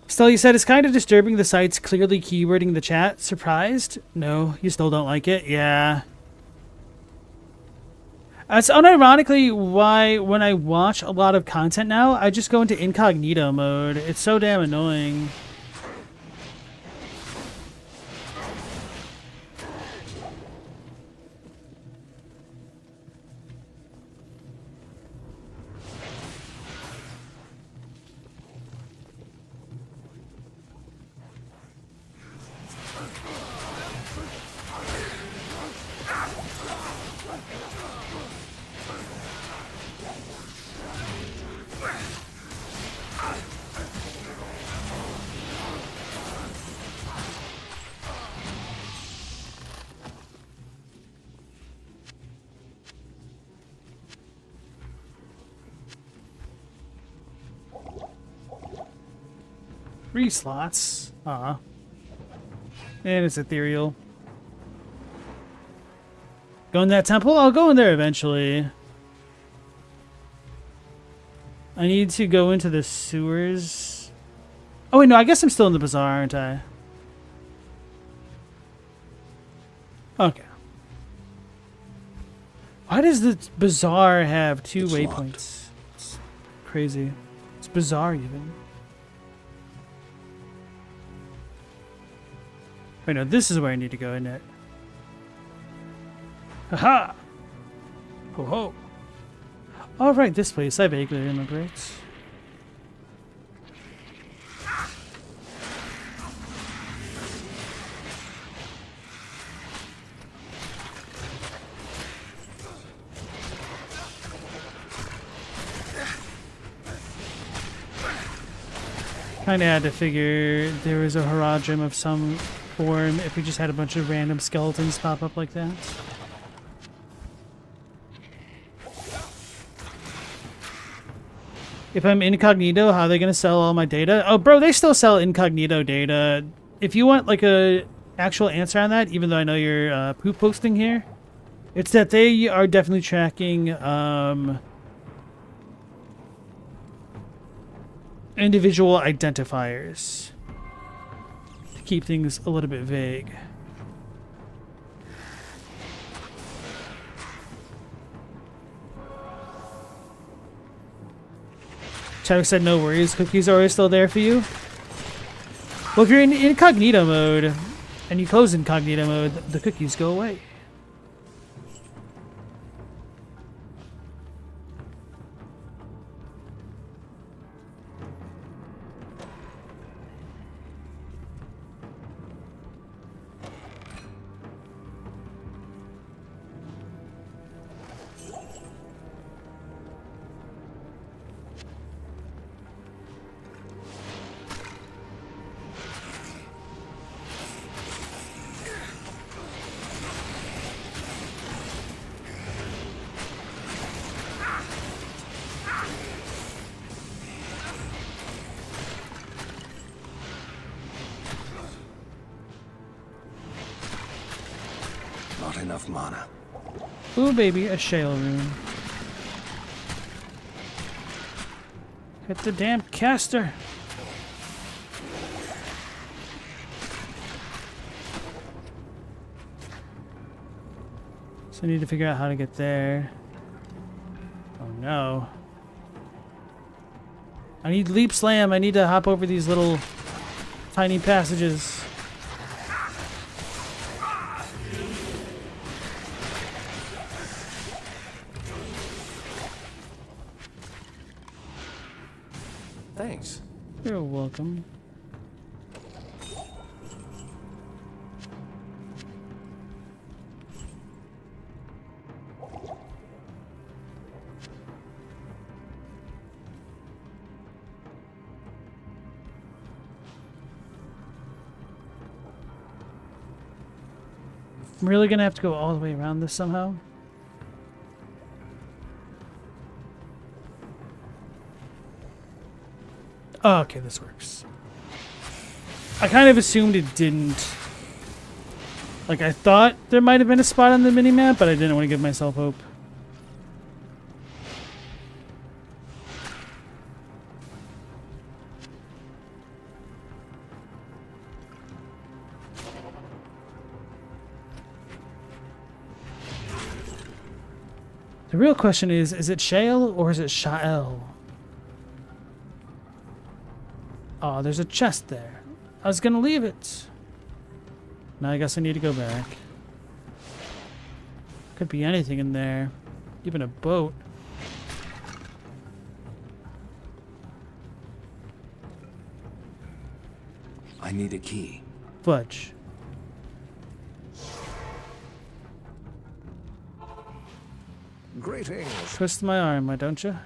Still, you said it's kind of disturbing the site's clearly keywording the chat. Surprised? No, you still don't like it? Yeah. That's unironically why when I watch a lot of content now, I just go into incognito mode. It's so damn annoying. Three slots. And it's ethereal. Go in that temple? I'll go in there eventually. I need to go into the sewers. Oh wait, no, I guess I'm still in the bazaar, aren't I? Okay. Why does the bazaar have two waypoints? It's crazy. It's bizarre even. Wait, no, this is where I need to go, isn't it? Haha! Ho ho! All right, this place. I vaguely remember it. Kinda had to figure there was a Haradrim of some form if we just had a bunch of random skeletons pop up like that. If I'm incognito, how are they gonna sell all my data? Oh, bro, they still sell incognito data. If you want like a actual answer on that, even though I know you're poop posting here, it's that they are definitely tracking individual identifiers to keep things a little bit vague. Chadwick said no worries, cookies are always still there for you. Well, if you're in incognito mode and you close incognito mode, the cookies go away. Not enough mana. Ooh, baby, a shale rune. Hit the damn caster. So I need to figure out how to get there. Oh no. I need leap slam. I need to hop over these little tiny passages. Thanks. You're welcome. I'm really gonna have to go all the way around this somehow. Oh, okay, this works. I kind of assumed it didn't. Like, I thought there might have been a spot on the minimap, but I didn't want to give myself hope. The real question is it shale or is it sha'el? Oh, there's a chest there. I was gonna leave it. Now I guess I need to go back. Could be anything in there. Even a boat. I need a key. Fudge. Greetings. Twist my arm, why don't you?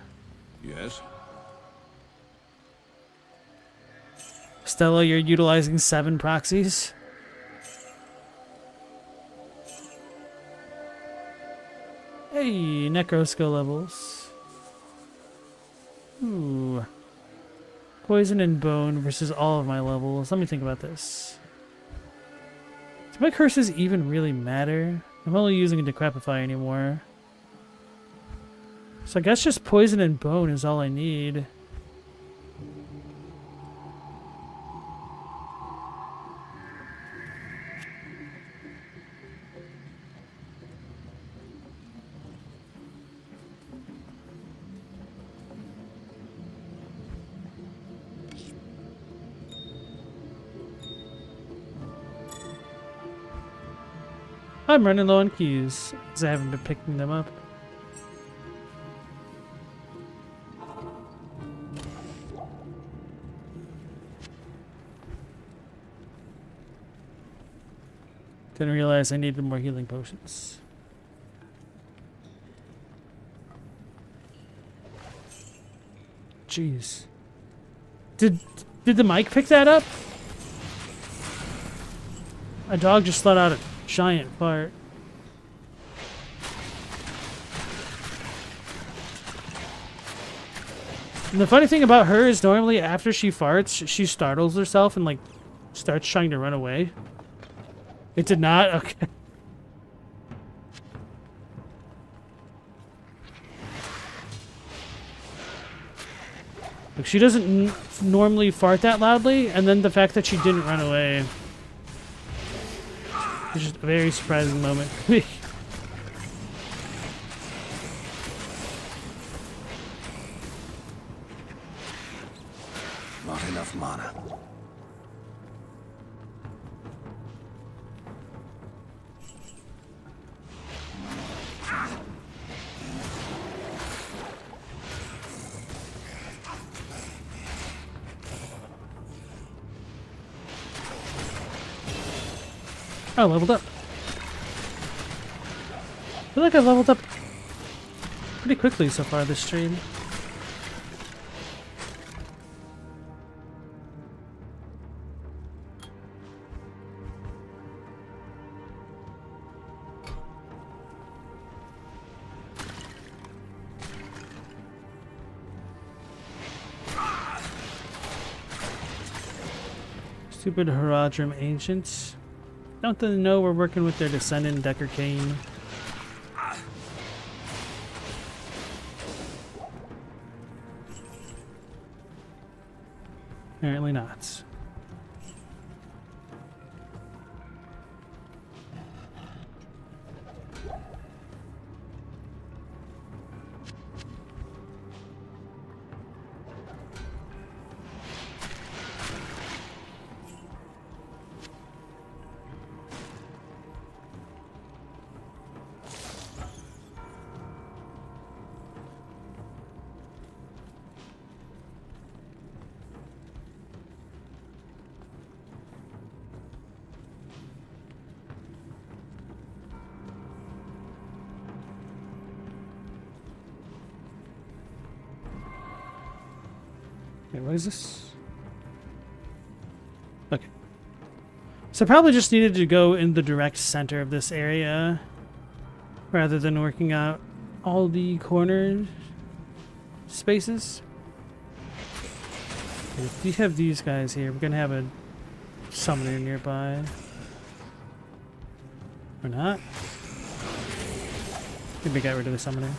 Yes? Stella, you're utilizing 7 proxies. Hey, necro skill levels. Ooh. Poison and bone versus all of my levels. Let me think about this. Do my curses even really matter? I'm only using a Decrepify anymore. So I guess just poison and bone is all I need. I'm running low on keys, because I haven't been picking them up. Didn't realize I needed more healing potions. Jeez. Did the mic pick that up? A dog just let out a giant fart. And the funny thing about her is normally after she farts, she startles herself and like starts trying to run away. It did not? Okay. Like, she doesn't normally fart that loudly, and then the fact that she didn't run away is just a very surprising moment for me. Not enough mana. Oh, leveled up. I feel like I've leveled up pretty quickly so far this stream. Stupid Haradrim Ancients. Don't they know we're working with their descendant, Decker Kane? Apparently not. Wait, what is this? Okay. So I probably just needed to go in the direct center of this area rather than working out all the corner spaces. If we have these guys here, we're gonna have a summoner nearby. Or not. Maybe got rid of the summoner.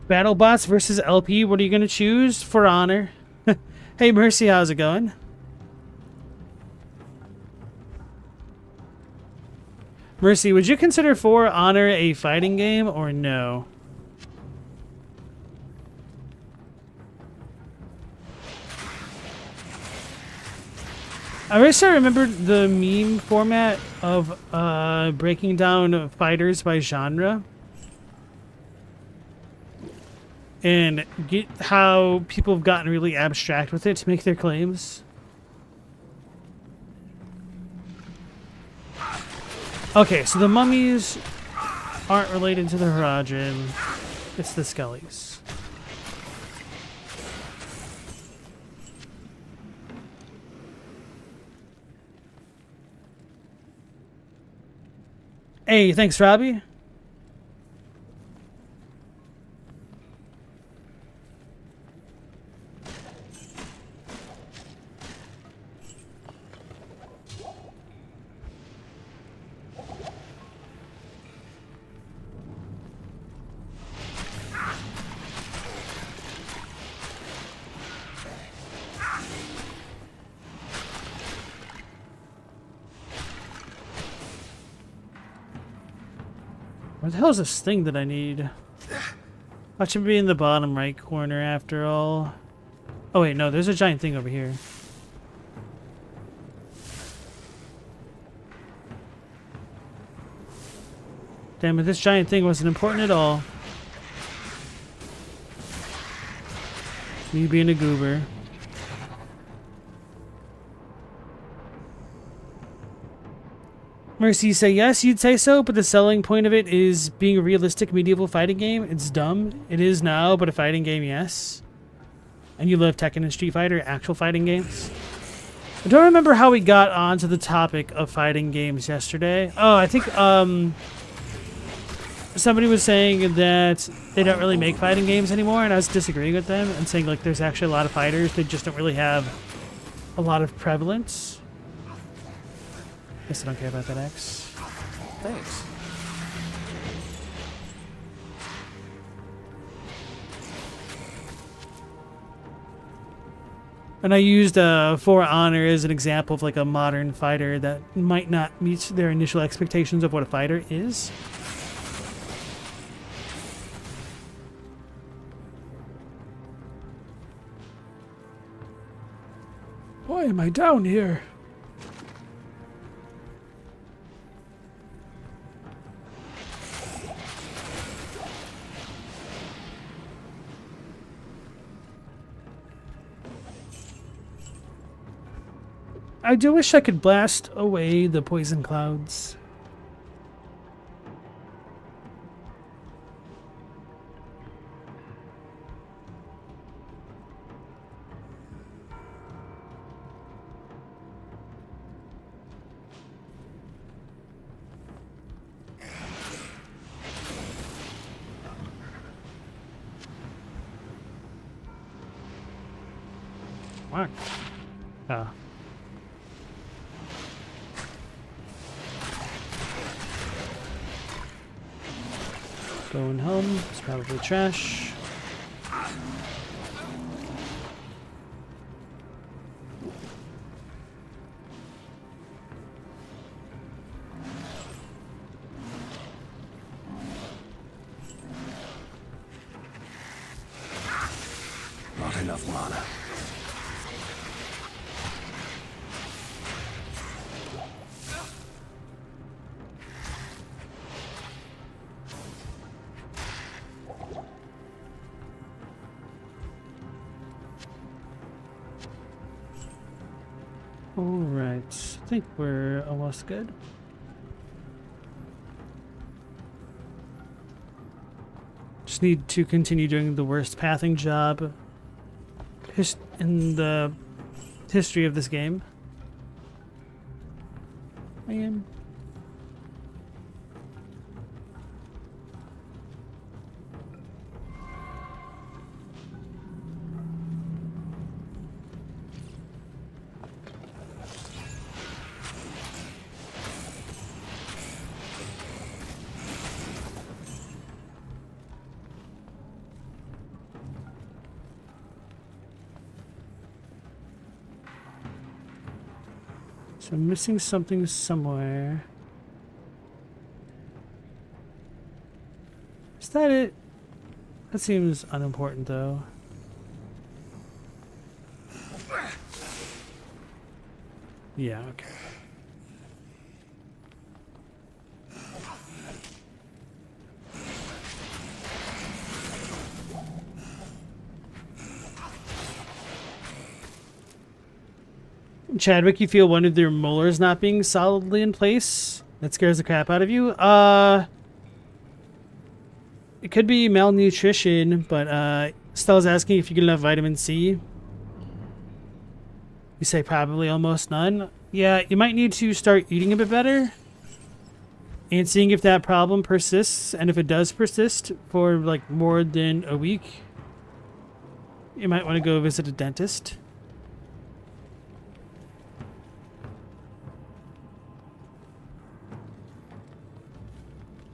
BattleBots versus LP. What are you going to choose? For honor. Hey, Mercy, how's it going? Mercy, would you consider For Honor a fighting game or no? I wish I remembered the meme format of breaking down fighters by genre. And get how people have gotten really abstract with it to make their claims. Okay, so the mummies aren't related to the Haradrim. It's the Skellies. Hey, thanks, Robbie. Where the hell is this thing that I need? I should be in the bottom right corner after all. Oh wait, no, there's a giant thing over here. Damn it, this giant thing wasn't important at all. Me being a goober. Mercy, say yes, you'd say so, but the selling point of it is being a realistic medieval fighting game. It's dumb. It is now, but a fighting game, yes. And you love Tekken and Street Fighter, actual fighting games. I don't remember how we got onto the topic of fighting games yesterday. Oh, I think somebody was saying that they don't really make fighting games anymore, and I was disagreeing with them and saying like there's actually a lot of fighters. They just don't really have a lot of prevalence. Guess I don't care about that X. Thanks. And I used For Honor as an example of like a modern fighter that might not meet their initial expectations of what a fighter is. Why am I down here? I do wish I could blast away the poison clouds. What? Oh. Going home. It's probably trash. Not enough mana. Alright, I think we're almost good. Just need to continue doing the worst pathing job in the history of this game. I am. So I'm missing something somewhere. Is that it? That seems unimportant though. Yeah, okay. Chadwick, you feel one of their molars not being solidly in place? That scares the crap out of you? It could be malnutrition, but Stella's asking if you get enough vitamin C. You say probably almost none. Yeah, you might need to start eating a bit better and seeing if that problem persists, and if it does persist for like more than a week, you might want to go visit a dentist.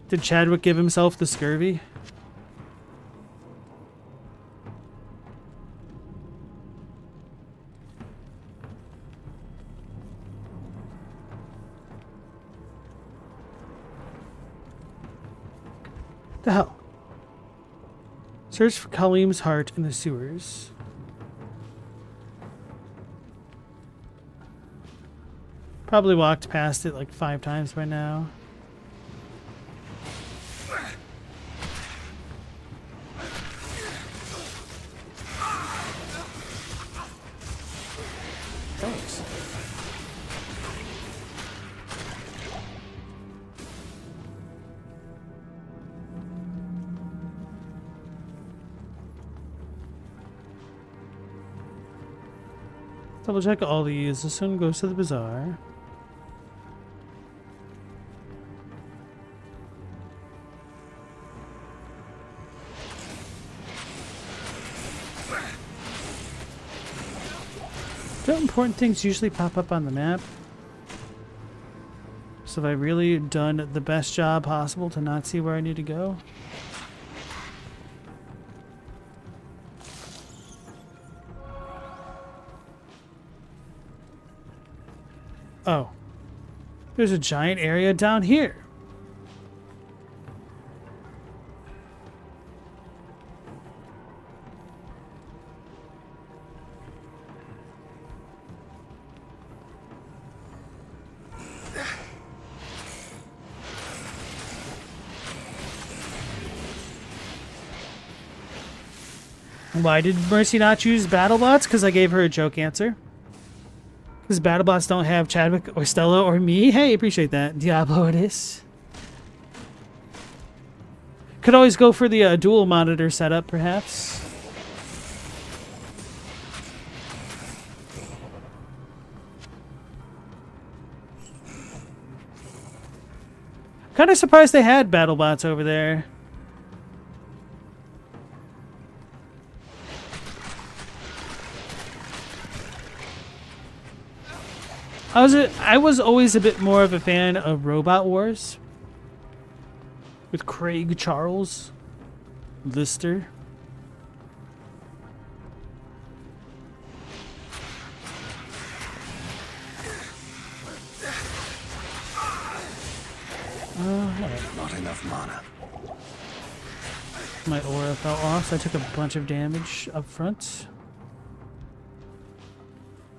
Did Chadwick give himself the scurvy? The hell? Search for Kaleem's heart in the sewers. Probably walked past it like 5 times by now. Thanks. Double check all these. This one goes to the bazaar. Don't important things usually pop up on the map? So have I really done the best job possible to not see where I need to go? Oh. There's a giant area down here. Why did Mercy not choose BattleBots? Because I gave her a joke answer. Because BattleBots don't have Chadwick or Stella or me. Hey, appreciate that. Diablo it is. Could always go for the dual monitor setup, perhaps. Kind of surprised they had BattleBots over there. I was always a bit more of a fan of Robot Wars with Craig Charles Lister. Not enough mana. My aura fell off, so I took a bunch of damage up front.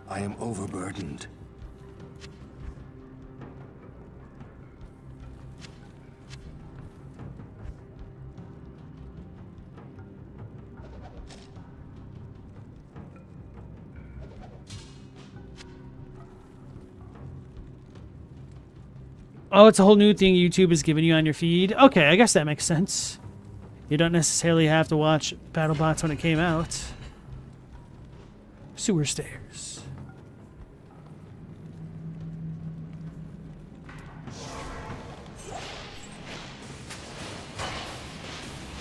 I am overburdened. Oh, it's a whole new thing YouTube is giving you on your feed. Okay, I guess that makes sense. You don't necessarily have to watch BattleBots when it came out. Sewer stairs.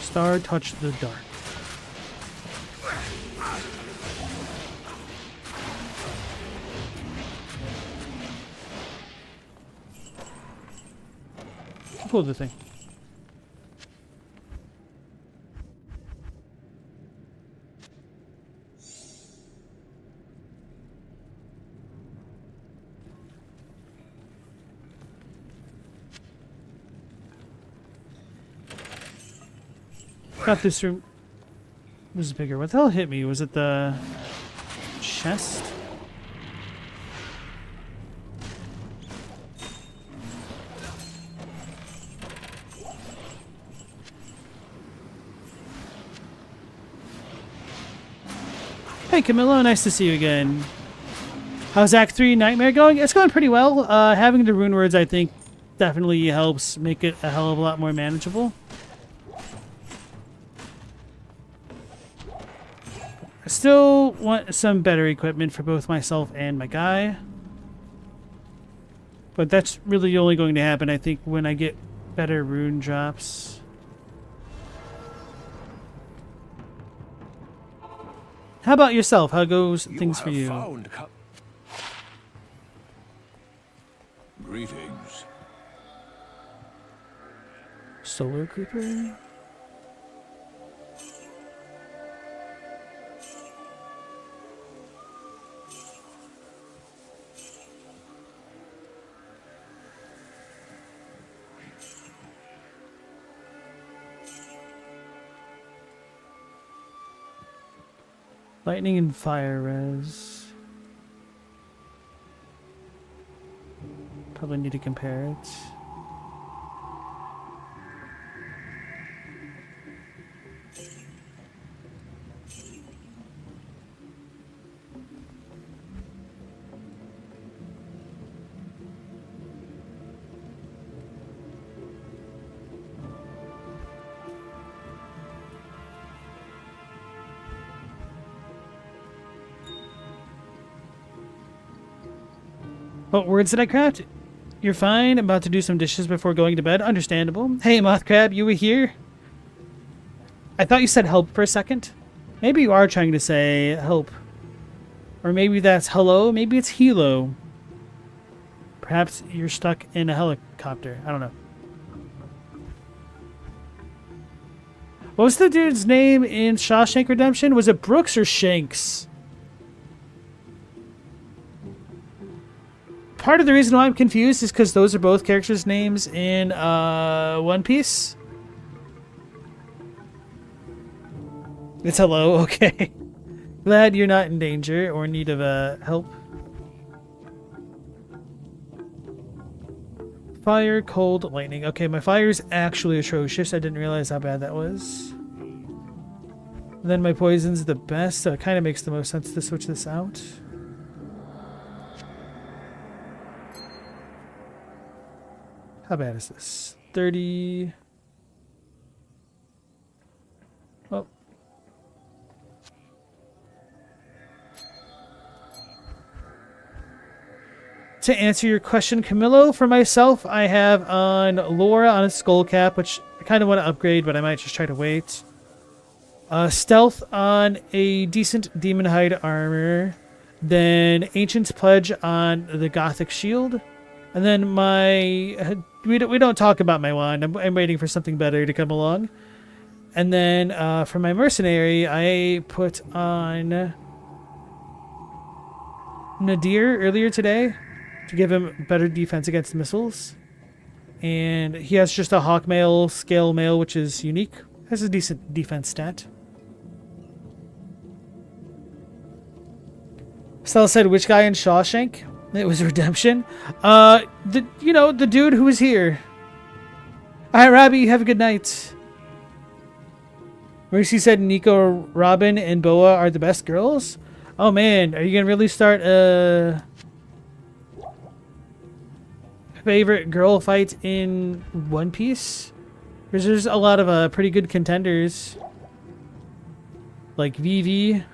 Star touch the dark. Pull the thing. Got this room. This is bigger. What the hell hit me? Was it the chest? Hey Camillo, nice to see you again. How's Act 3 Nightmare going? It's going pretty well. Having the rune words, I think, definitely helps make it a hell of a lot more manageable. I still want some better equipment for both myself and my guy. But that's really only going to happen, I think, when I get better rune drops. How about yourself? How goes things for you? Greetings. Solar Creeper? Lightning and fire res. Probably need to compare it. What words did I craft? You're fine. I'm about to do some dishes before going to bed. Understandable. Hey, Moth Crab, you were here? I thought you said help for a second. Maybe you are trying to say help. Or maybe that's hello. Maybe it's helo. Perhaps you're stuck in a helicopter. I don't know. What was the dude's name in Shawshank Redemption? Was it Brooks or Shanks? Part of the reason why I'm confused is because those are both characters' names in One Piece. It's hello, okay. Glad you're not in danger or in need of help. Fire, cold, lightning. Okay, my fire's actually atrocious. I didn't realize how bad that was. And then my poison's the best, so it kind of makes the most sense to switch this out. How bad is this? 30... Oh. To answer your question, Camillo, for myself, I have on Laura on a skull cap, which I kind of want to upgrade, but I might just try to wait. Stealth on a decent demon hide armor. Then Ancient's Pledge on the Gothic shield. And then my... We don't talk about my wand. I'm waiting for something better to come along. And then for my mercenary, I put on Nadir earlier today to give him better defense against missiles. And he has just a hawk mail, scale mail, which is unique. Has a decent defense stat. Stella said, which guy in Shawshank? It was Redemption. The dude who was here. Alright, Robbie, have a good night. Mercy said Nico, Robin, and Boa are the best girls. Oh man, are you gonna really start favorite girl fight in One Piece? Because there's a lot of pretty good contenders. Like Vivi,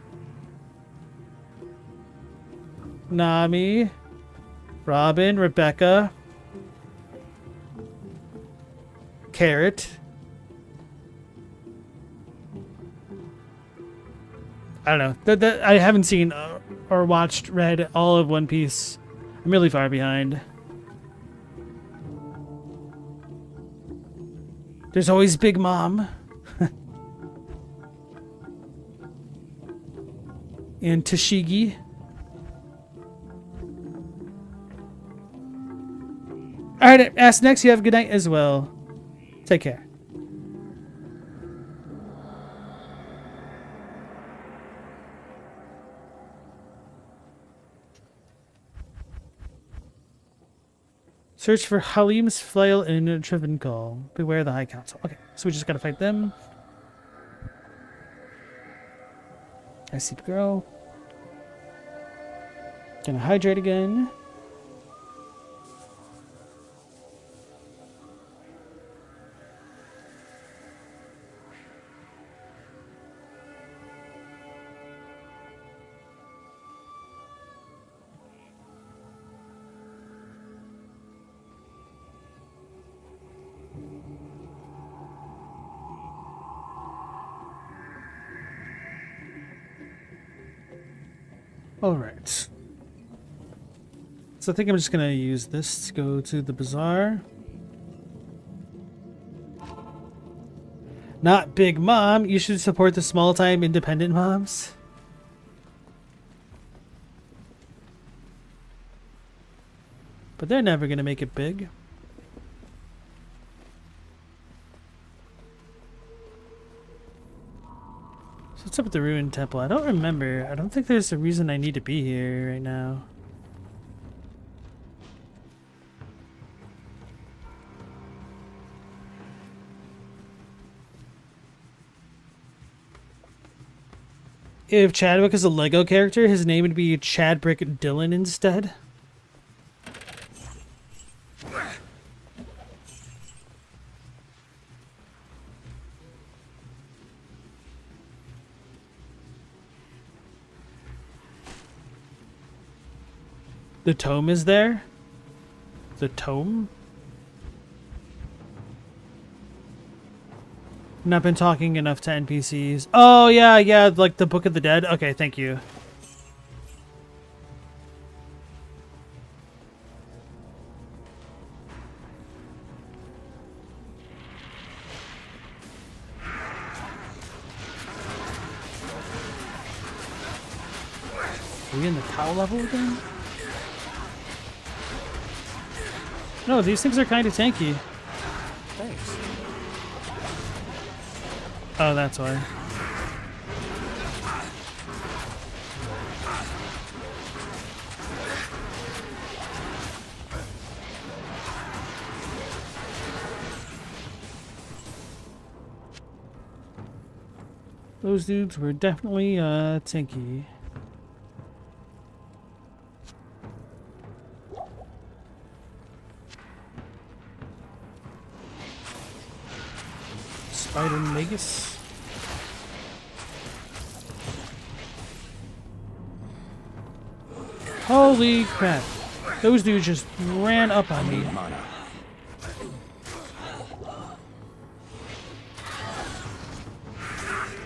Nami, Robin, Rebecca, Carrot. I don't know. I haven't seen or read all of One Piece. I'm really far behind. There's always Big Mom. And Tashigi. Alright, Ask Next, you have a good night as well. Take care. Search for Halim's flail in Trivencall. Beware the High Council. Okay, so we just gotta fight them. I see the girl. Gonna hydrate again. Alright. So I think I'm just gonna use this to go to the bazaar. Not Big Mom. You should support the small-time independent moms. But they're never gonna make it big. What's up with the ruined temple? I don't remember. I don't think there's a reason I need to be here right now. If Chadwick is a Lego character, his name would be Chadbrick Dillon instead. The tome is there? The tome? Not been talking enough to NPCs. Oh, yeah, yeah, like the Book of the Dead. Okay, thank you. Are we in the cow level again? No, these things are kind of tanky. Thanks. Oh, that's why. Those dudes were definitely tanky. Spider Magus. Holy crap. Those dudes just ran up on me.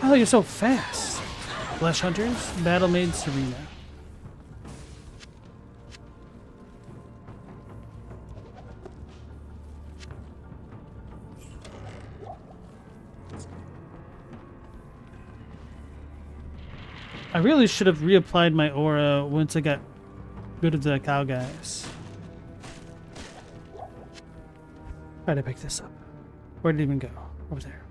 Oh, you're so fast. Flesh Hunters, Battle Maid Serena. I really should have reapplied my aura once I got rid of the cow guys. Try to pick this up. Where did it even go? Over there.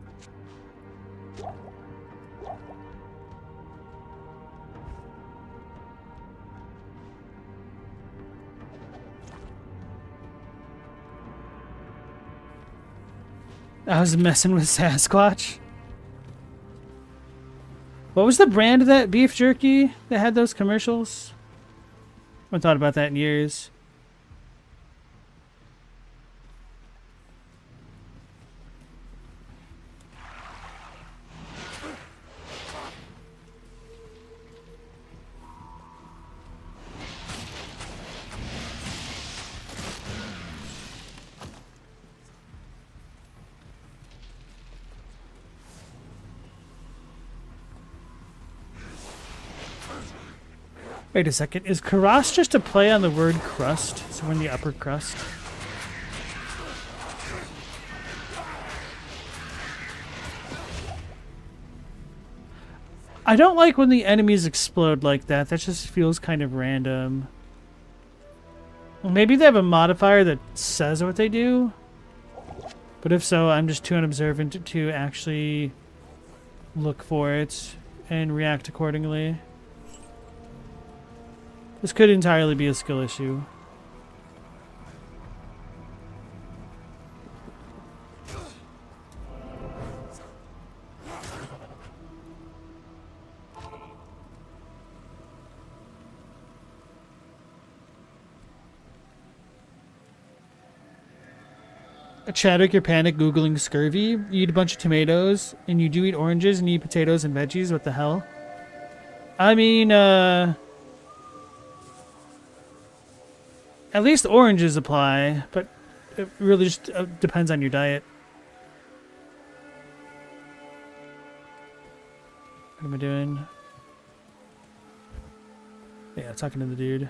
I was messing with Sasquatch. What was the brand of that beef jerky that had those commercials? I haven't thought about that in years. Wait a second, is Karas just a play on the word crust? So we're in the upper crust? I don't like when the enemies explode like that. That just feels kind of random. Well, maybe they have a modifier that says what they do. But if so, I'm just too unobservant to actually look for it and react accordingly. This could entirely be a skill issue. Chadwick, you're panic Googling scurvy. You eat a bunch of tomatoes, and you do eat oranges, and you eat potatoes and veggies. What the hell? I mean, at least oranges apply, but it really just depends on your diet. What am I doing? Yeah, talking to the dude.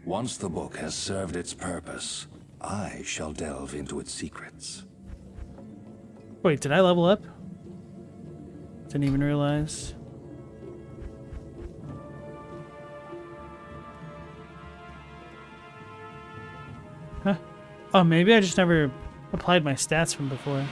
Once the book has served its purpose, I shall delve into its secrets. Wait, did I level up? Didn't even realize. Huh. Oh, maybe I just never applied my stats from before.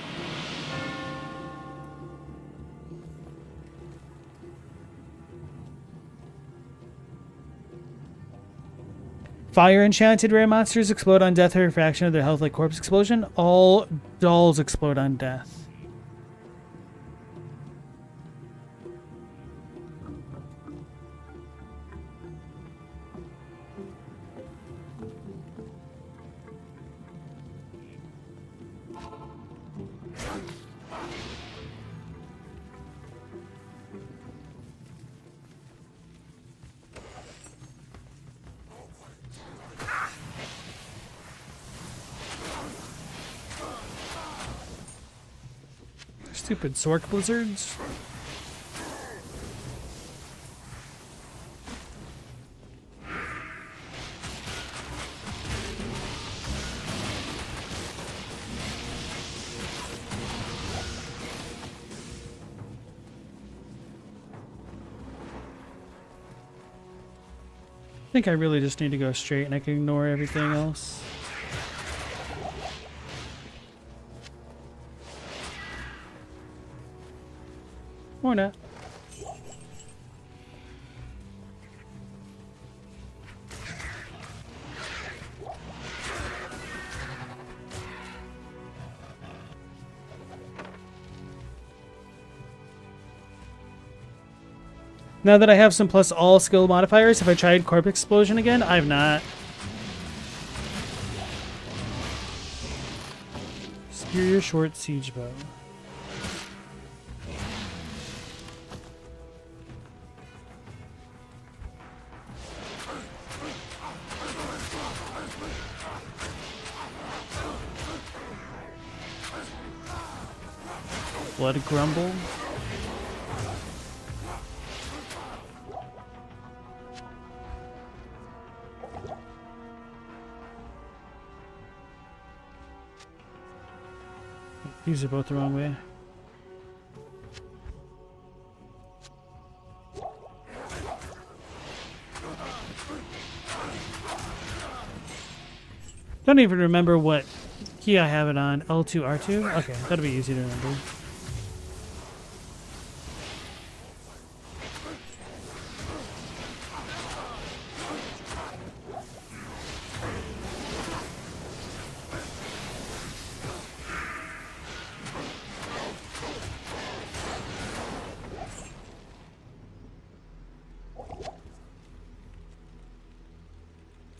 Fire enchanted rare monsters explode on death or a fraction of their health like corpse explosion. All dolls explode on death. Stupid Sork blizzards. I think I really just need to go straight and I can ignore everything else. Or not. Now that I have some plus all skill modifiers, have I tried Corp Explosion again? I've not. Superior Short Siege Bow. Blood Grumble. These are both the wrong way. Don't even remember what key I have it on. L2, R2? Okay, that'll be easy to remember.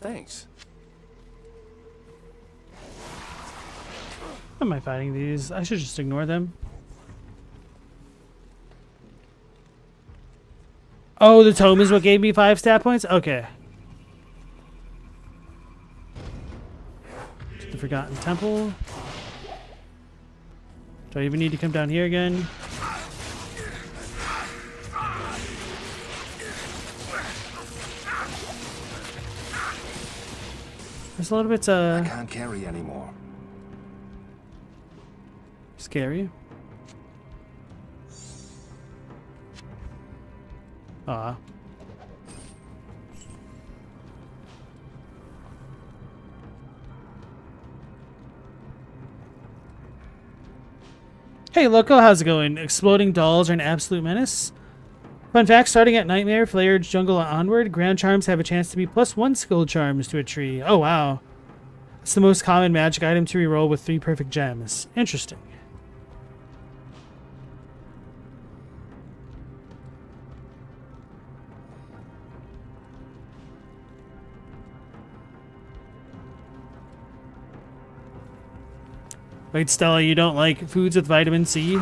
Thanks. Why am I fighting these? I should just ignore them. Oh, the tome is what gave me 5 stat points? Okay. To the Forgotten Temple. Do I even need to come down here again? It's a little bit I can't carry anymore. scary. Ah. Hey Loco, how's it going? Exploding dolls are an absolute menace. Fun fact, starting at Nightmare, Flared, Jungle, and onward, ground charms have a chance to be +1 skill charms to a tree. Oh wow. It's the most common magic item to reroll with 3 perfect gems. Interesting. Wait, Stella, you don't like foods with vitamin C?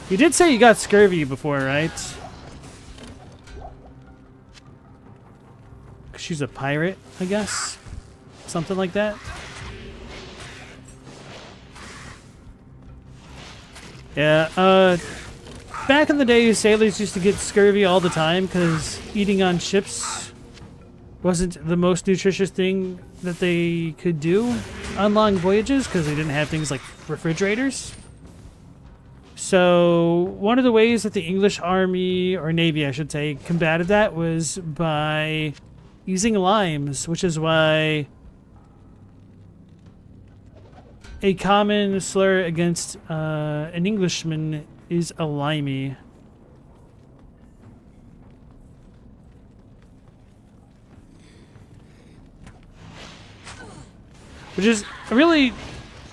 You did say you got scurvy before, right? She's a pirate, I guess? Something like that? Yeah, back in the day, sailors used to get scurvy all the time because eating on ships wasn't the most nutritious thing that they could do on long voyages because they didn't have things like refrigerators. So one of the ways that the English Army, or Navy I should say, combated that was by using limes, which is why a common slur against an Englishman is a limey. Which is a really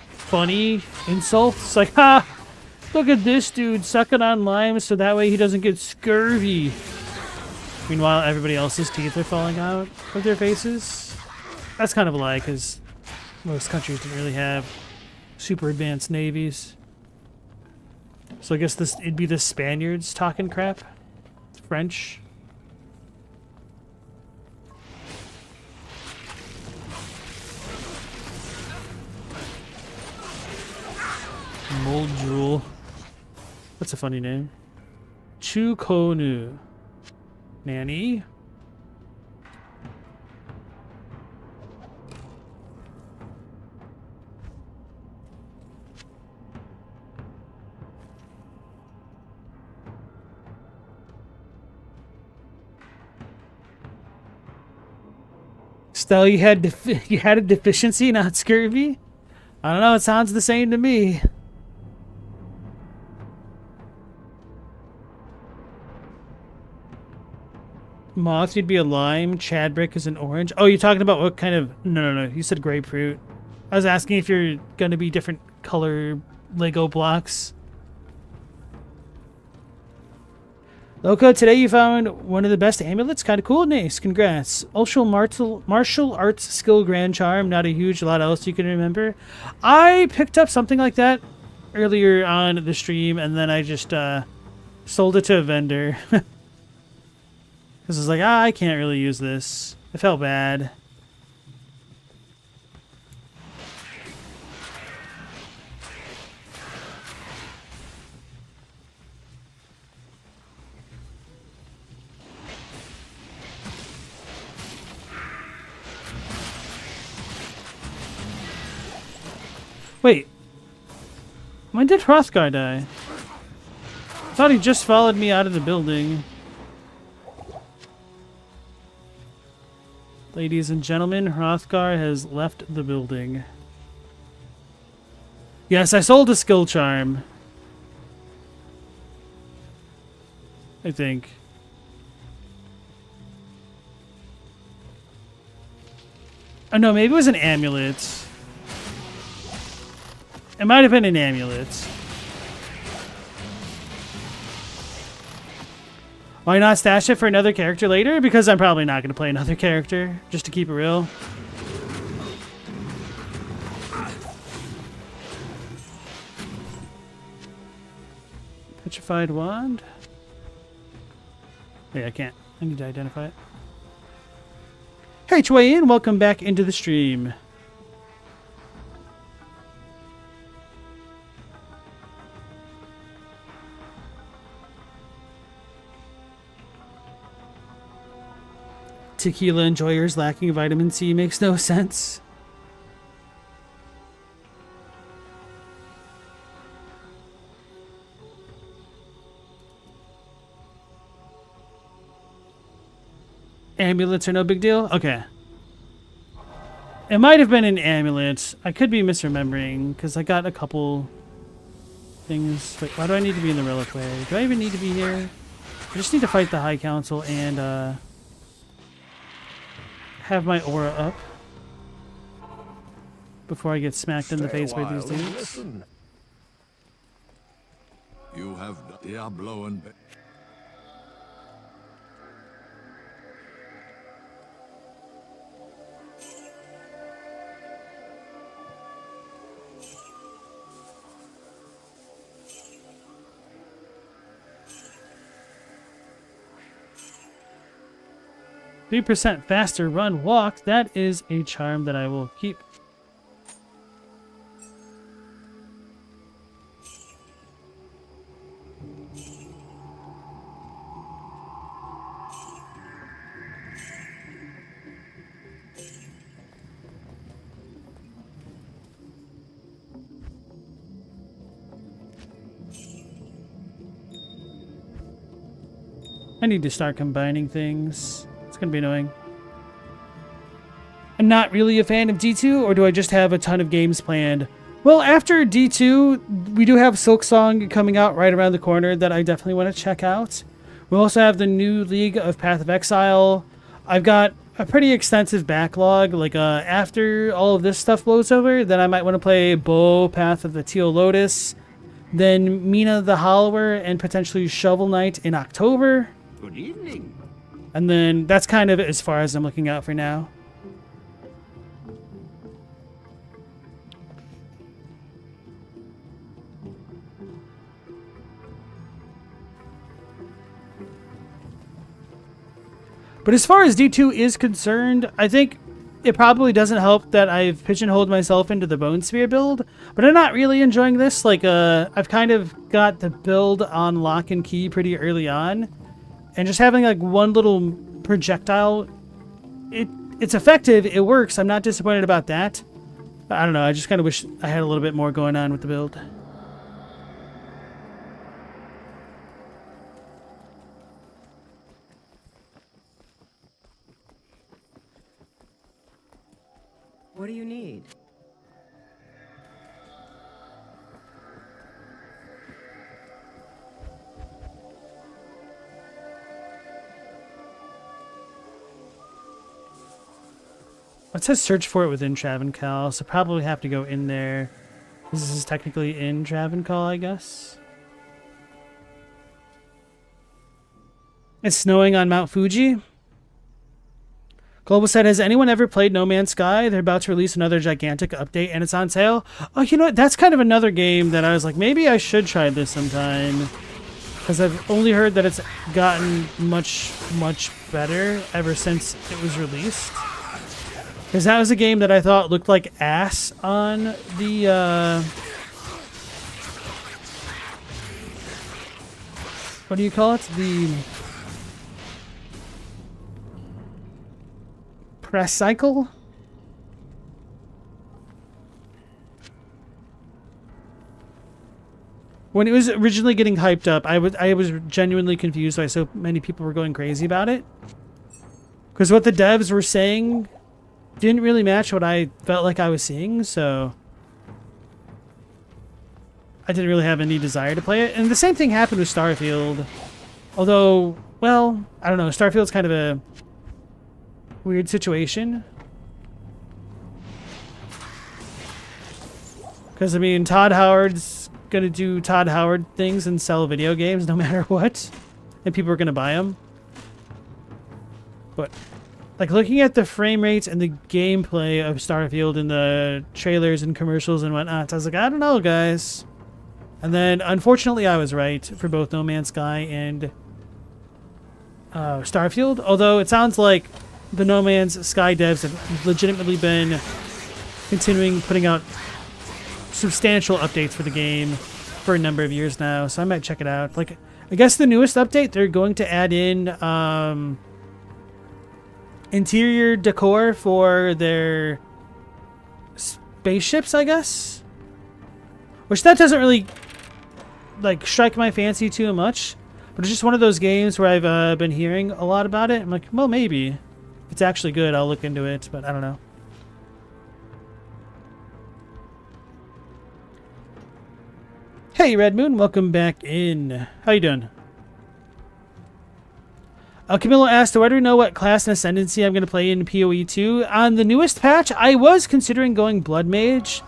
funny insult. It's like, ha! Look at this dude sucking on lime so that way he doesn't get scurvy. Meanwhile, everybody else's teeth are falling out of their faces. That's kind of a lie, because most countries didn't really have super advanced navies. So I guess it'd be the Spaniards talking crap. French. Mold drool. That's a funny name. Chukonu. Nanny. Stell, you had a deficiency, not scurvy? I don't know, it sounds the same to me. Moth, you'd be a lime. Chadbrick is an orange. Oh, you're talking about what kind of... No. You said grapefruit. I was asking if you're going to be different color Lego blocks. Loco, today you found one of the best amulets. Kind of cool. Nice. Congrats. Martial arts skill grand charm. Not a huge lot else you can remember. I picked up something like that earlier on the stream, and then I just sold it to a vendor. Because I was like, I can't really use this. I felt bad. Wait. When did Hrothgar die? I thought he just followed me out of the building. Ladies and gentlemen, Hrothgar has left the building. Yes, I sold a skill charm. I think. Oh no, maybe it was an amulet. It might have been an amulet. Why not stash it for another character later? Because I'm probably not going to play another character, just to keep it real. Petrified wand? Wait, I can't. I need to identify it. Hey, Chwayin, welcome back into the stream. Tequila enjoyers lacking vitamin C makes no sense. Amulets are no big deal? Okay. It might have been an amulet. I could be misremembering because I got a couple things. Wait, why do I need to be in the reliquary? Do I even need to be here? I just need to fight the High Council and have my aura up before I get smacked in the face by these dudes. Listen. You have Diablo and... 3% faster run walk. That is a charm that I will keep. I need to start combining things. It's going to be annoying. I'm not really a fan of D2, or do I just have a ton of games planned? Well, after D2, we do have Silksong coming out right around the corner that I definitely want to check out. We also have the new League of Path of Exile. I've got a pretty extensive backlog. Like, after all of this stuff blows over, then I might want to play Bow, Path of the Teal Lotus, then Mina the Hollower, and potentially Shovel Knight in October. Good evening. And then that's kind of as far as I'm looking out for now. But as far as D2 is concerned, I think it probably doesn't help that I've pigeonholed myself into the Bone Spear build, but I'm not really enjoying this. Like, I've kind of got the build on lock and key pretty early on, and just having like one little projectile, it's effective, it works. I'm not disappointed about that. But I don't know, I just kind of wish I had a little bit more going on with the build. What do you need? It says search for it within Travancal, so probably have to go in there. This is technically in Travancal, I guess. It's snowing on Mount Fuji. Global said, has anyone ever played No Man's Sky? They're about to release another gigantic update and it's on sale. Oh, you know what? That's kind of another game that I was like, maybe I should try this sometime. Because I've only heard that it's gotten much, much better ever since it was released. Because that was a game that I thought looked like ass on the, what do you call it? The press cycle? When it was originally getting hyped up, I was genuinely confused why so many people were going crazy about it. Because what the devs were saying didn't really match what I felt like I was seeing, so I didn't really have any desire to play it. And the same thing happened with Starfield. Although, well, I don't know, Starfield's kind of a weird situation. Because, I mean, Todd Howard's gonna do Todd Howard things and sell video games no matter what. And people are gonna buy them. But, like, looking at the frame rates and the gameplay of Starfield in the trailers and commercials and whatnot, I was like, I don't know, guys. And then, unfortunately, I was right for both No Man's Sky and Starfield. Although, it sounds like the No Man's Sky devs have legitimately been continuing putting out substantial updates for the game for a number of years now, so I might check it out. Like, I guess the newest update, they're going to add in interior decor for their spaceships, I guess? Which that doesn't really, like, strike my fancy too much, but it's just one of those games where I've been hearing a lot about it. I'm like, well, maybe. If it's actually good, I'll look into it, but I don't know. Hey, Red Moon, welcome back in. How you doing? Camilo asked, do I know what class and ascendancy I'm going to play in PoE 2? On the newest patch, I was considering going Blood Mage,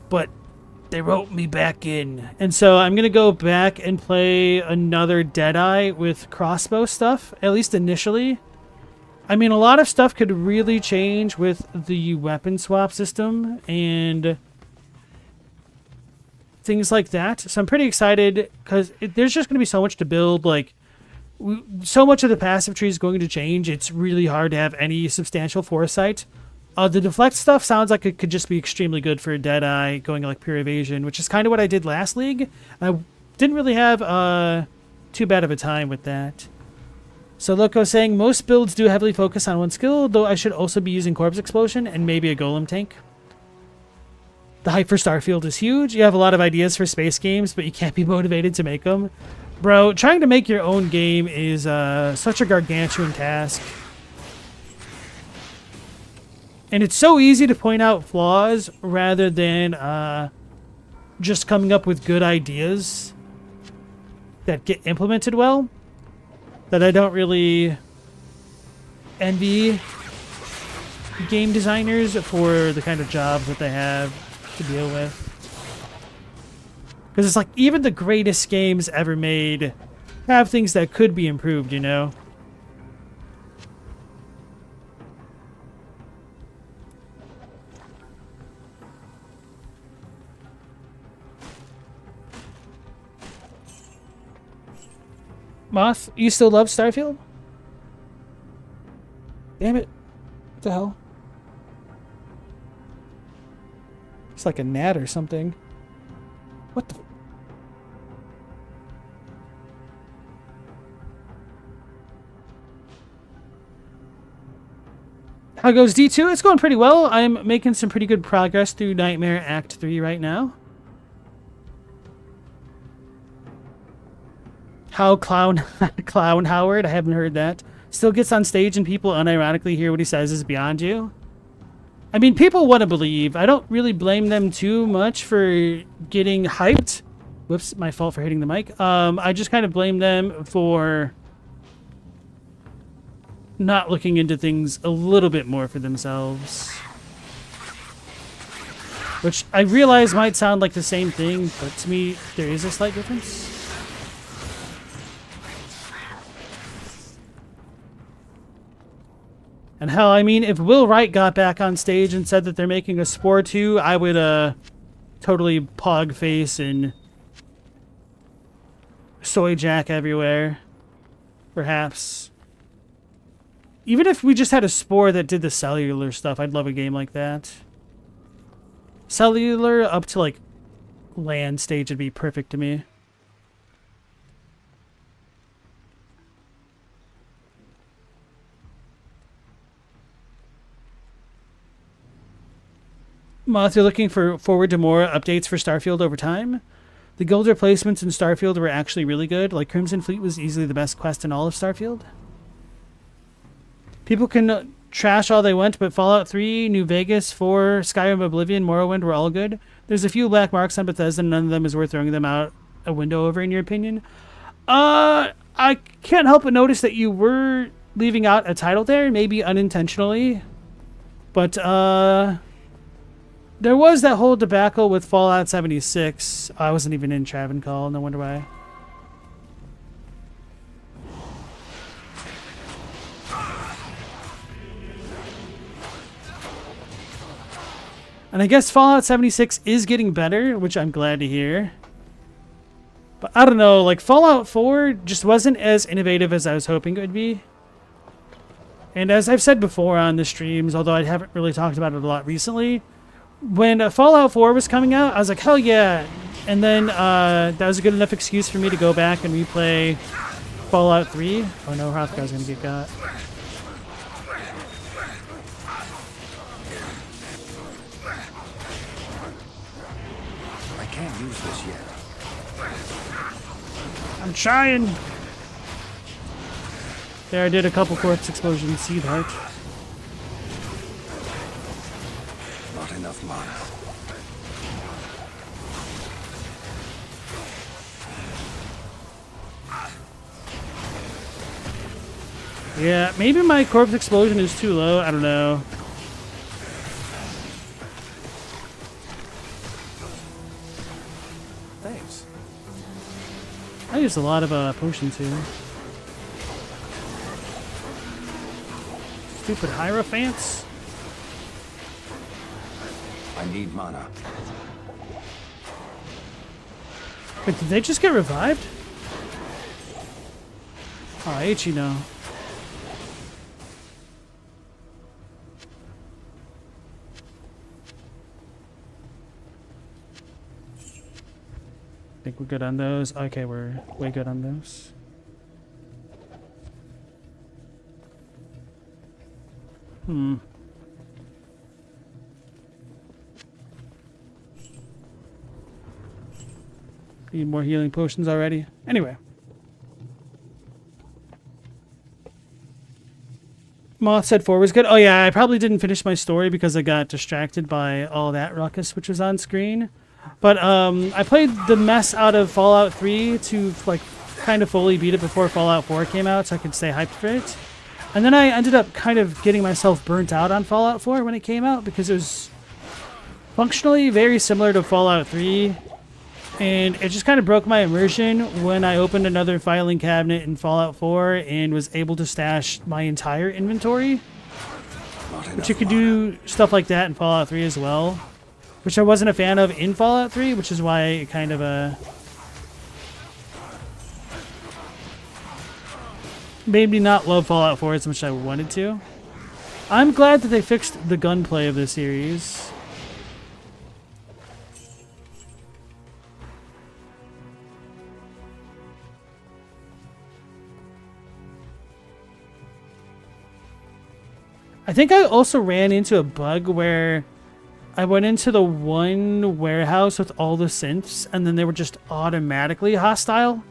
but they wrote me back in. And so I'm going to go back and play another Deadeye with crossbow stuff, at least initially. I mean, a lot of stuff could really change with the weapon swap system and things like that. So I'm pretty excited because there's just going to be so much to build. Like, so much of the passive tree is going to change. It's really hard to have any substantial foresight. The deflect stuff sounds like it could just be extremely good for Deadeye going like pure evasion, which is kind of what I did last league. I didn't really have too bad of a time with that. So Loco saying most builds do heavily focus on one skill, though I should also be using Corpse Explosion and maybe a Golem tank. The hype for Starfield is huge. You have a lot of ideas for space games, but you can't be motivated to make them. Bro, trying to make your own game is such a gargantuan task. And it's so easy to point out flaws rather than just coming up with good ideas that get implemented well, that I don't really envy game designers for the kind of jobs that they have to deal with. Because it's like, even the greatest games ever made have things that could be improved, you know? Moth, you still love Starfield? Damn it. What the hell? It's like a gnat or something. What the... How goes D2? It's going pretty well. I'm making some pretty good progress through Nightmare Act 3 right now. How Clown Howard, I haven't heard that, still gets on stage and people unironically hear what he says is beyond you. I mean, people want to believe. I don't really blame them too much for getting hyped. Whoops, my fault for hitting the mic. I just kind of blame them for not looking into things a little bit more for themselves. Which I realize might sound like the same thing, but to me, there is a slight difference. And hell, I mean, if Will Wright got back on stage and said that they're making a Spore 2, I would totally pog face and soy jack everywhere. Perhaps. Even if we just had a Spore that did the cellular stuff, I'd love a game like that. Cellular up to like land stage would be perfect to me. Moth, you're looking forward to more updates for Starfield over time? The guild replacements in Starfield were actually really good. Like Crimson Fleet was easily the best quest in all of Starfield. People can trash all they want, but Fallout 3, New Vegas, 4, Skyrim, Oblivion, Morrowind were all good. There's a few black marks on Bethesda, and none of them is worth throwing them out a window over, in your opinion. I can't help but notice that you were leaving out a title there, maybe unintentionally. But, there was that whole debacle with Fallout 76. I wasn't even in Travancore, no wonder why. And I guess Fallout 76 is getting better, which I'm glad to hear. But I don't know, like Fallout 4 just wasn't as innovative as I was hoping it would be. And as I've said before on the streams, although I haven't really talked about it a lot recently, when Fallout 4 was coming out, I was like, hell yeah. And then that was a good enough excuse for me to go back and replay Fallout 3. Oh no, Hrothgar's gonna get got. I can't use this yet. I'm trying. There, I did a couple corpse explosions. Seed heart. Not enough mana. Yeah, maybe my corpse explosion is too low. I don't know. Thanks. I used a lot of potions here. Stupid Hierophants. I need mana. Wait, did they just get revived? Oh, I hate you now. I think we're good on those. Okay, we're way good on those. Need more healing potions already. Anyway. Moth said 4 was good. Oh yeah, I probably didn't finish my story because I got distracted by all that ruckus which was on screen. But I played the mess out of Fallout 3 to like kind of fully beat it before Fallout 4 came out so I could stay hyped for it. And then I ended up kind of getting myself burnt out on Fallout 4 when it came out because it was functionally very similar to Fallout 3. And it just kind of broke my immersion when I opened another filing cabinet in Fallout 4 and was able to stash my entire inventory. But you could do stuff like that in Fallout 3 as well, which I wasn't a fan of in Fallout 3, which is why it kind of made me not love Fallout 4 as much as I wanted to. I'm glad that they fixed the gunplay of the series. I think I also ran into a bug where I went into the one warehouse with all the synths, and then they were just automatically hostile.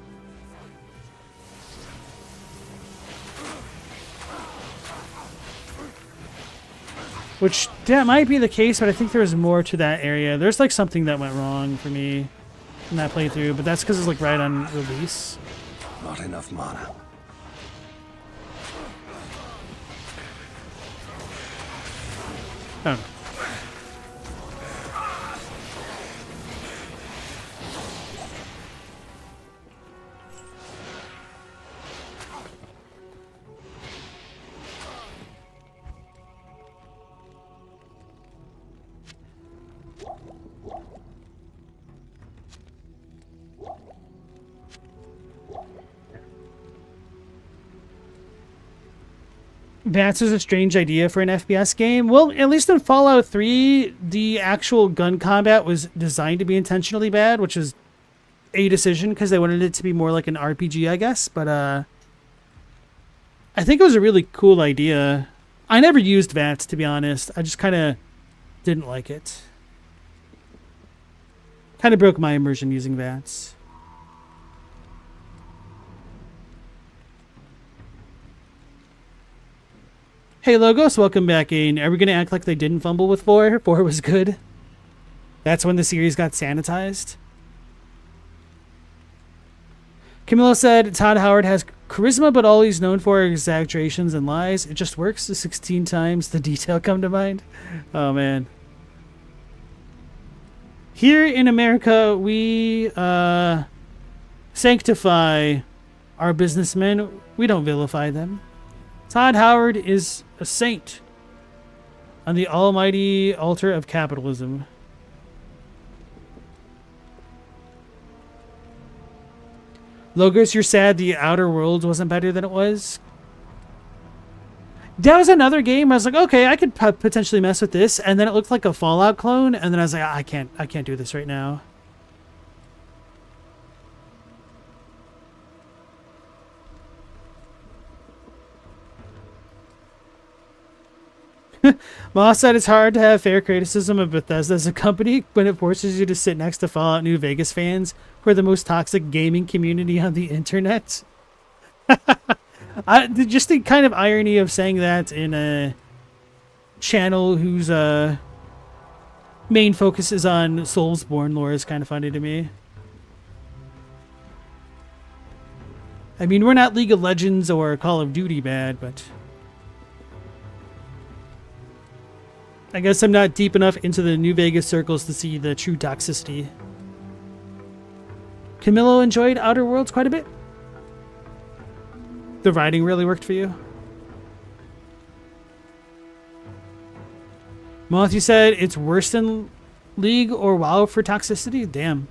Which, that might be the case, but I think there was more to that area. There's like something that went wrong for me in that playthrough, but that's because it's like right on release. Not enough mana. I don't know. VATS is a strange idea for an FPS game. Well, at least in Fallout 3, the actual gun combat was designed to be intentionally bad, which is a decision because they wanted it to be more like an RPG, I guess. But I think it was a really cool idea. I never used VATS, to be honest. I just kind of didn't like it. Kind of broke my immersion using VATS. Hey Logos, welcome back in. Are we going to act like they didn't fumble with 4? 4 was good. That's when the series got sanitized. Camilo said Todd Howard has charisma, but all he's known for are exaggerations and lies. It just works. 16 times the detail come to mind. Oh man. Here in America, we sanctify our businessmen. We don't vilify them. Todd Howard is a saint on the almighty altar of capitalism. Logos, you're sad the Outer Worlds wasn't better than it was? That was another game. I was like, okay, I could potentially mess with this, and then it looked like a Fallout clone, and then I was like, I can't do this right now. Moss said it's hard to have fair criticism of Bethesda as a company when it forces you to sit next to Fallout New Vegas fans who are the most toxic gaming community on the internet. Just the kind of irony of saying that in a channel whose main focus is on Soulsborne lore is kind of funny to me. I mean, we're not League of Legends or Call of Duty bad, but I guess I'm not deep enough into the New Vegas circles to see the true toxicity. Camilo enjoyed Outer Worlds quite a bit. The writing really worked for you. Moth, you said it's worse than League or WoW for toxicity? Damn.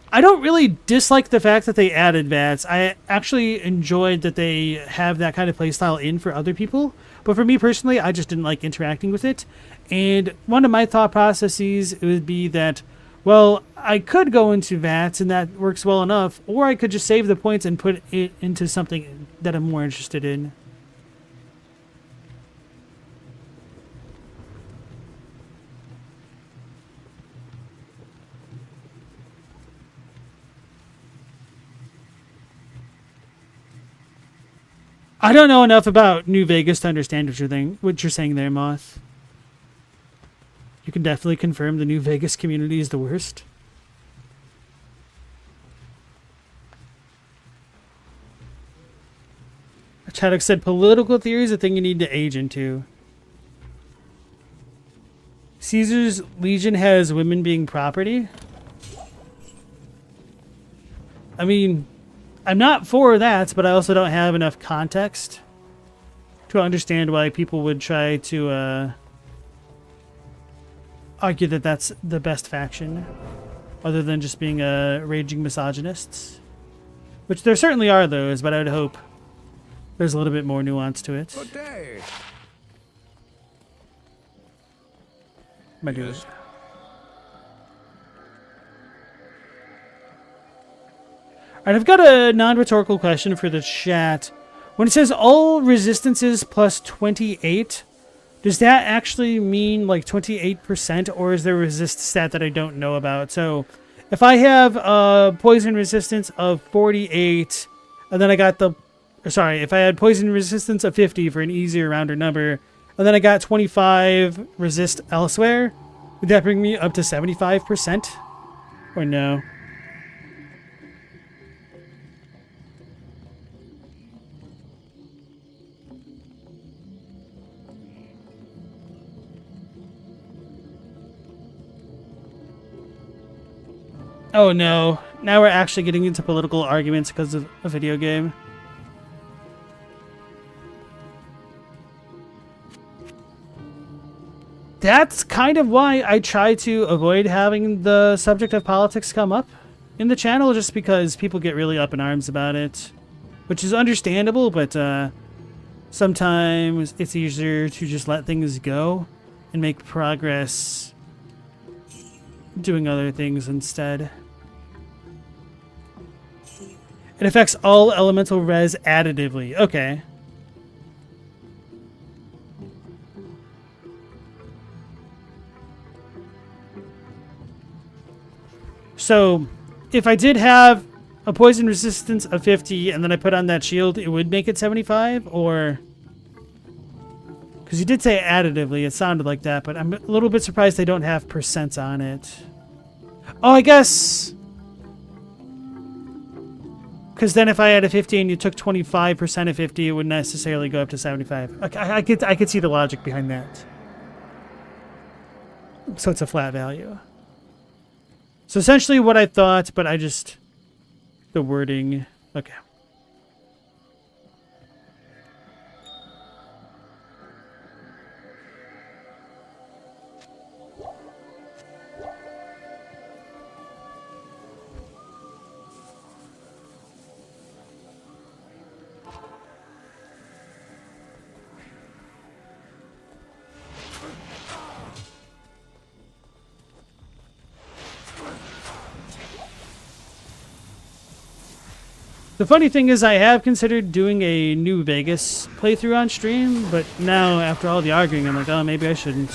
I don't really dislike the fact that they added VATS. I actually enjoyed that they have that kind of playstyle in for other people. But for me personally, I just didn't like interacting with it. And one of my thought processes would be that, well, I could go into VATS and that works well enough, or I could just save the points and put it into something that I'm more interested in. I don't know enough about New Vegas to understand what you're saying there, Moth. You can definitely confirm the New Vegas community is the worst. Chaddock said political theory is a thing you need to age into. Caesar's Legion has women being property. I mean, I'm not for that, but I also don't have enough context to understand why people would try to argue that that's the best faction, other than just being raging misogynists. Which there certainly are those, but I would hope there's a little bit more nuance to it. Good day. Might do it. Alright, I've got a non-rhetorical question for the chat. When it says all resistances plus 28, does that actually mean like 28%, or is there a resist stat that I don't know about? So if I have a poison resistance of 48, and then I got if I had poison resistance of 50 for an easier rounder number, and then I got 25 resist elsewhere, would that bring me up to 75%? Or no? Oh no, now we're actually getting into political arguments because of a video game. That's kind of why I try to avoid having the subject of politics come up in the channel, just because people get really up in arms about it, which is understandable, but sometimes it's easier to just let things go and make progress doing other things instead. It affects all elemental res additively. Okay. So, if I did have a poison resistance of 50 and then I put on that shield, it would make it 75? Or... because you did say additively, it sounded like that, but I'm a little bit surprised they don't have percents on it. Oh, I guess... because then if I had a 50 and you took 25% of 50, it wouldn't necessarily go up to 75. I could see the logic behind that. So it's a flat value. So essentially what I thought, but I just... the wording... okay. The funny thing is I have considered doing a New Vegas playthrough on stream, but now after all the arguing I'm like, oh, maybe I shouldn't.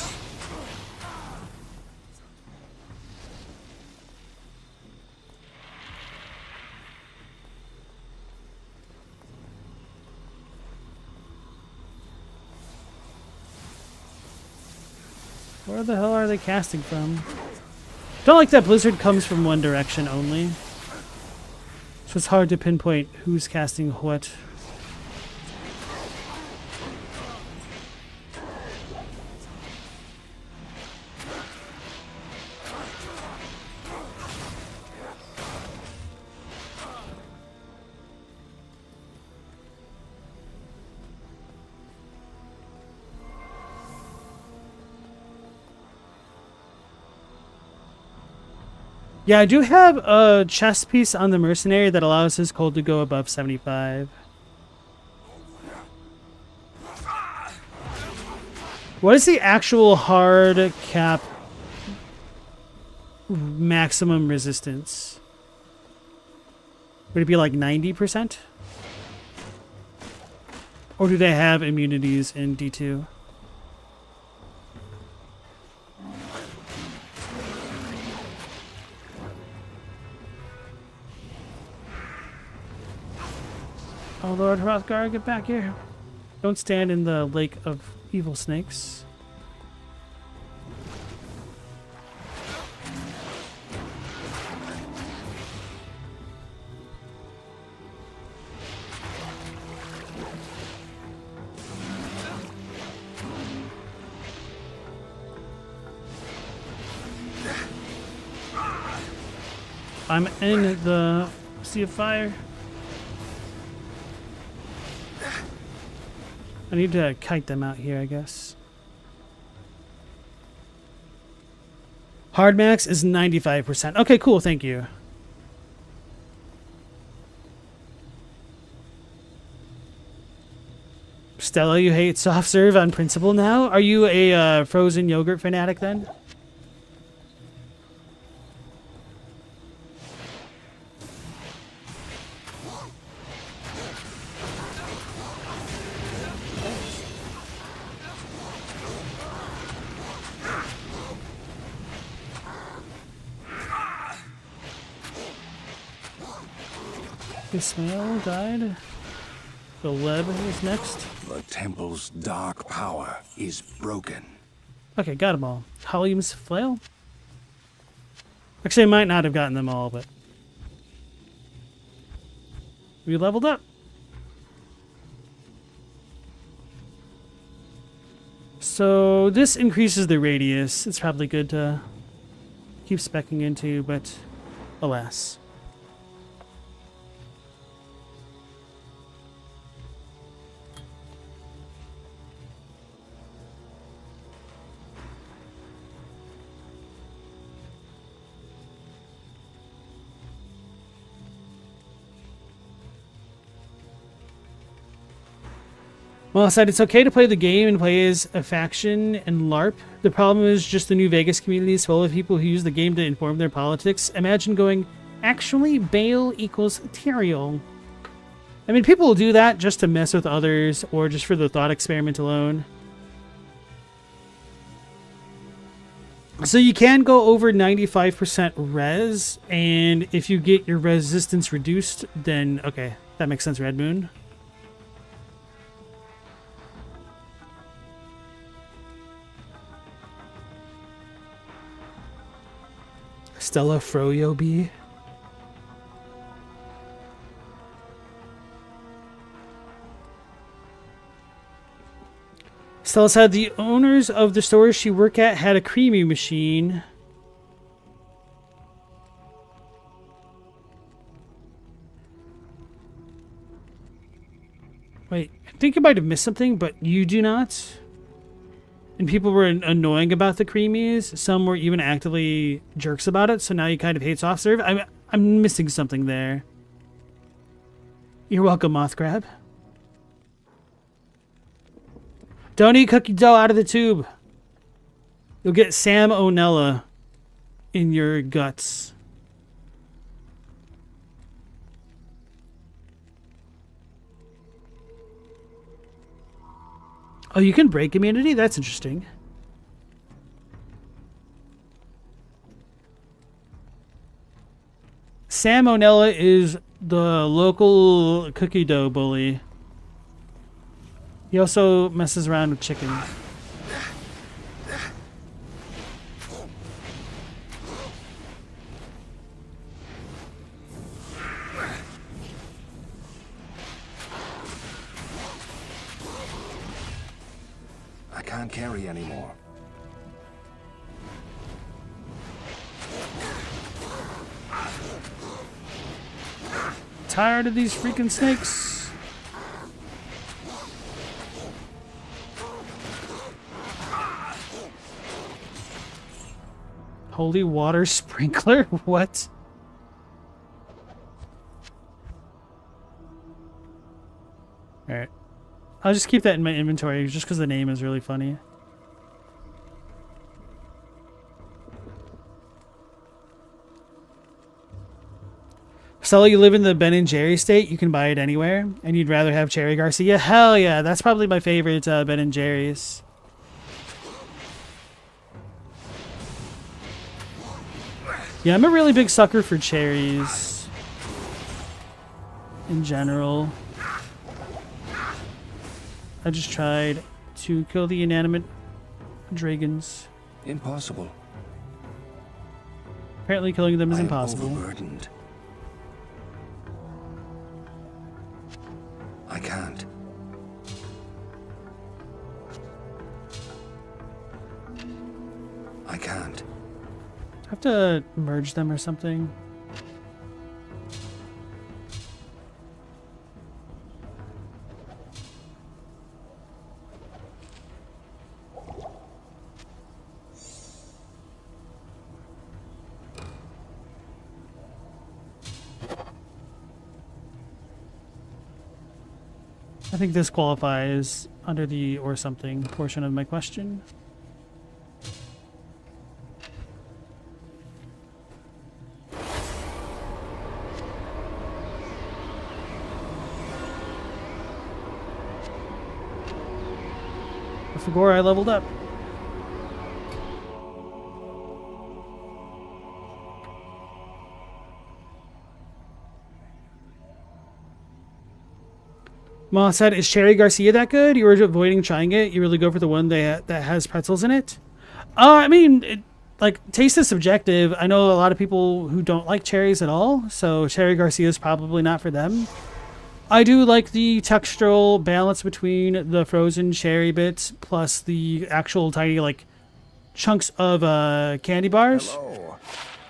Where the hell are they casting from? Don't like that Blizzard comes from one direction only. So it's hard to pinpoint who's casting what. Yeah, I do have a chest piece on the mercenary that allows his cold to go above 75. What is the actual hard cap maximum resistance? Would it be like 90%? Or do they have immunities in D2? Oh Lord Hrothgar, get back here. Don't stand in the lake of evil snakes. I'm in the sea of fire. I need to kite them out here, I guess. Hard max is 95%. Okay, cool, thank you. Stella, you hate soft serve on principle now? Are you a frozen yogurt fanatic then? Ismail died. The Leb is next. The temple's dark power is broken. Okay, got them all. Halim's Flail? Actually, I might not have gotten them all, but... we leveled up. So, this increases the radius. It's probably good to keep speccing into, but alas. Well, I said it's okay to play the game and play as a faction and LARP. The problem is just the New Vegas community is full of people who use the game to inform their politics. Imagine going, actually, Bale equals Tyrael. I mean, people will do that just to mess with others or just for the thought experiment alone. So you can go over 95% res, and if you get your resistance reduced, then, okay, that makes sense, Red Moon. Stella Froyo B. Stella said the owners of the stores she worked at had a creamy machine. Wait, I think you might have missed something, but you do not. And people were annoying about the creamies. Some were even actively jerks about it, so now you kind of hate soft serve. I'm missing something there. You're welcome, Moth Crab. Don't eat cookie dough out of the tube. You'll get Sam O'Nella in your guts. Oh, you can break immunity? That's interesting. Sam O'Nella is the local cookie dough bully. He also messes around with chicken. I can't carry anymore. Tired of these freaking snakes. Holy water sprinkler? What? Alright. I'll just keep that in my inventory just because the name is really funny. So you live in the Ben and Jerry state, you can buy it anywhere, and you'd rather have Cherry Garcia? Hell yeah, that's probably my favorite Ben and Jerry's. Yeah, I'm a really big sucker for cherries in general. I just tried to kill the inanimate dragons. Impossible. Apparently killing them is I am impossible. overburdened. I can't. I can't. I have to merge them or something. I think this qualifies under the or something portion of my question. Fagor, I leveled up. Ma said, is Cherry Garcia that good? You were avoiding trying it. You really go for the one that has pretzels in it? I mean, taste is subjective. I know a lot of people who don't like cherries at all, so Cherry Garcia is probably not for them. I do like the textural balance between the frozen cherry bits plus the actual tiny, like, chunks of candy bars. Hello.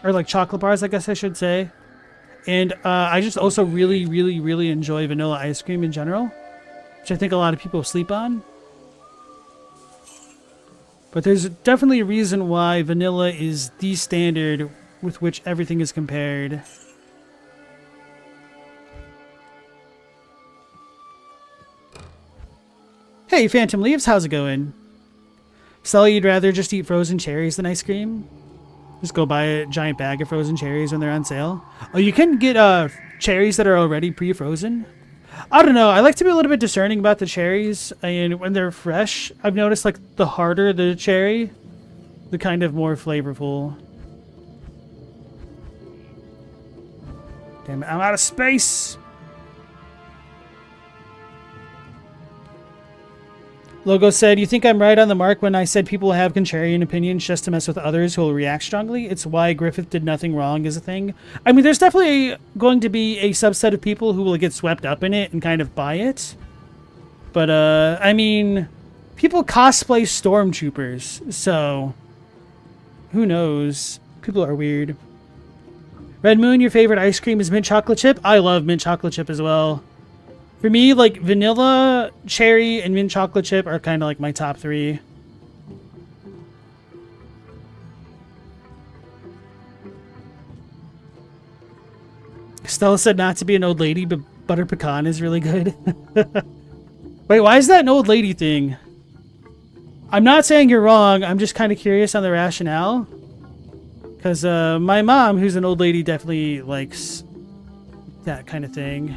Or, like, chocolate bars, I guess I should say. And I just also really, really, really enjoy vanilla ice cream in general, which I think a lot of people sleep on. But there's definitely a reason why vanilla is the standard with which everything is compared. Hey, Phantom Leaves, how's it going? Sully, you'd rather just eat frozen cherries than ice cream? Just go buy a giant bag of frozen cherries when they're on sale. Oh, you can get cherries that are already pre-frozen. I don't know. I like to be a little bit discerning about the cherries. And when they're fresh, I've noticed like the harder the cherry, the kind of more flavorful. Damn it, I'm out of space. Logo said, you think I'm right on the mark when I said people have contrarian opinions just to mess with others who will react strongly? It's why Griffith did nothing wrong is a thing. I mean, there's definitely going to be a subset of people who will get swept up in it and kind of buy it. But, I mean, people cosplay stormtroopers, so who knows? People are weird. Red Moon, your favorite ice cream is mint chocolate chip? I love mint chocolate chip as well. For me, like, vanilla, cherry, and mint chocolate chip are kind of like my top three. Stella said not to be an old lady, but butter pecan is really good. Wait, why is that an old lady thing? I'm not saying you're wrong. I'm just kind of curious on the rationale. Because my mom, who's an old lady, definitely likes that kind of thing.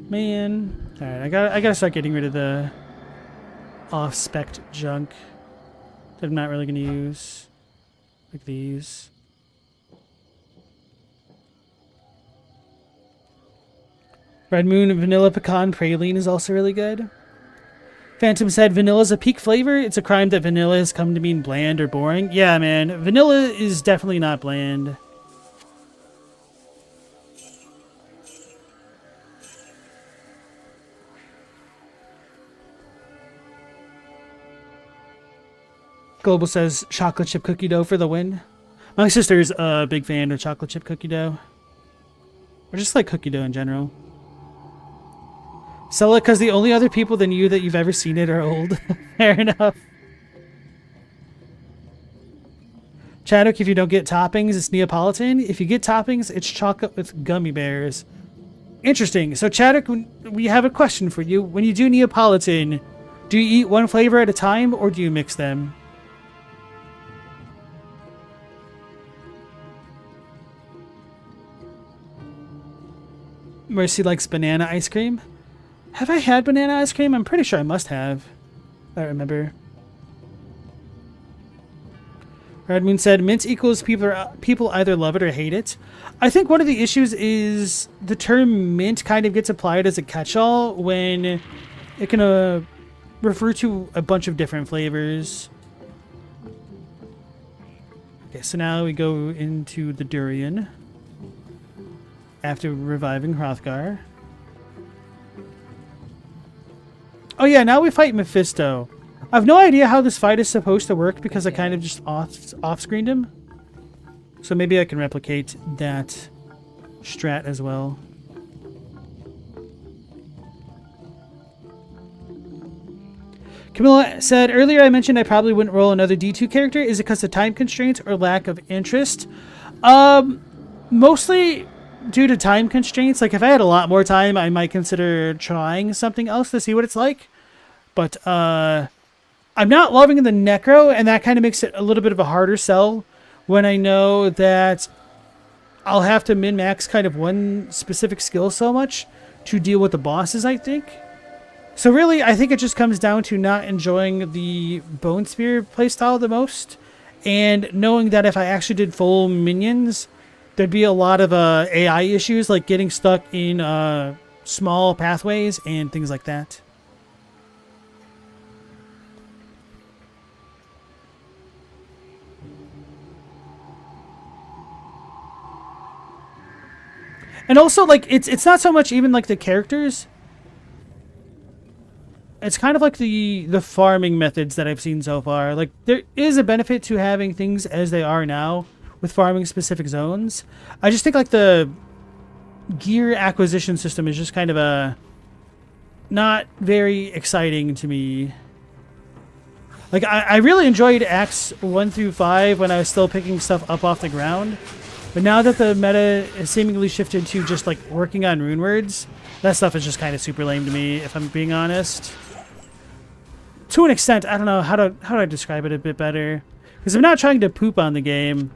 Man. Alright, I gotta start getting rid of the off-spec junk that I'm not really gonna use. Like these. Red Moon Vanilla Pecan Praline is also really good. Phantom said vanilla's a peak flavor. It's a crime that vanilla has come to mean bland or boring. Yeah, man. Vanilla is definitely not bland. Global says chocolate chip cookie dough for the win. My sister's a big fan of chocolate chip cookie dough. Or just like cookie dough in general. Sell it because the only other people than you that you've ever seen it are old. Fair enough. Chadwick, if you don't get toppings, it's Neapolitan. If you get toppings, it's chocolate with gummy bears. Interesting. So Chadwick, we have a question for you. When you do Neapolitan, do you eat one flavor at a time or do you mix them? Mercy likes banana ice cream. Have I had banana ice cream? I'm pretty sure I must have. I remember. Red Moon said, mint equals people either love it or hate it. I think one of the issues is the term mint kind of gets applied as a catch-all when it can refer to a bunch of different flavors. Okay, so now we go into the durian. After reviving Hrothgar. Oh yeah, now we fight Mephisto. I have no idea how this fight is supposed to work because I kind of just off-screened him. So maybe I can replicate that strat as well. Camilla said, earlier I mentioned I probably wouldn't roll another D2 character. Is it because of time constraints or lack of interest? Mostly due to time constraints. Like if I had a lot more time, I might consider trying something else to see what it's like. But I'm not loving the Necro, and that kind of makes it a little bit of a harder sell when I know that I'll have to min-max kind of one specific skill so much to deal with the bosses, I think. So really, I think it just comes down to not enjoying the Bone Spear playstyle the most, and knowing that if I actually did full minions, there'd be a lot of AI issues, like getting stuck in small pathways and things like that. And also, like, it's not so much even like the characters. It's kind of like the farming methods that I've seen so far. Like, there is a benefit to having things as they are now with farming specific zones. I just think like the gear acquisition system is just kind of a not very exciting to me. Like, I really enjoyed Acts 1 through 5 when I was still picking stuff up off the ground. But now that the meta has seemingly shifted to just like working on rune words, that stuff is just kind of super lame to me, if I'm being honest. To an extent, I don't know how do I describe it a bit better, because I'm not trying to poop on the game.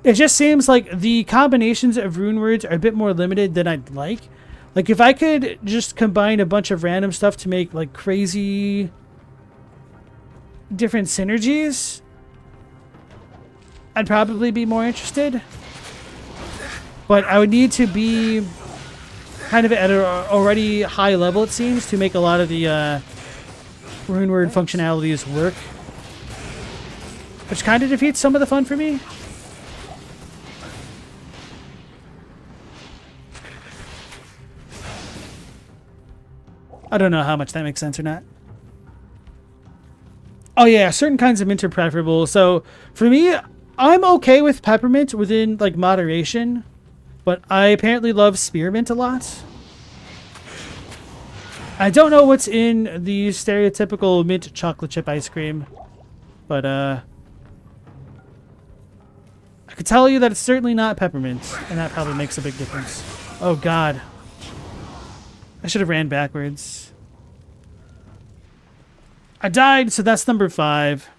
It just seems like the combinations of rune words are a bit more limited than I'd like. Like, if I could just combine a bunch of random stuff to make like crazy different synergies, I'd probably be more interested. But I would need to be kind of at an already high level, it seems, to make a lot of the rune word functionalities work. Which kind of defeats some of the fun for me. I don't know how much that makes sense or not. Oh yeah, certain kinds of mint are preferable. So for me, I'm okay with peppermint within like moderation, but I apparently love spearmint a lot. I don't know what's in the stereotypical mint chocolate chip ice cream, but I could tell you that it's certainly not peppermint, and that probably makes a big difference. Oh god. I should have ran backwards. I died, so that's number 5.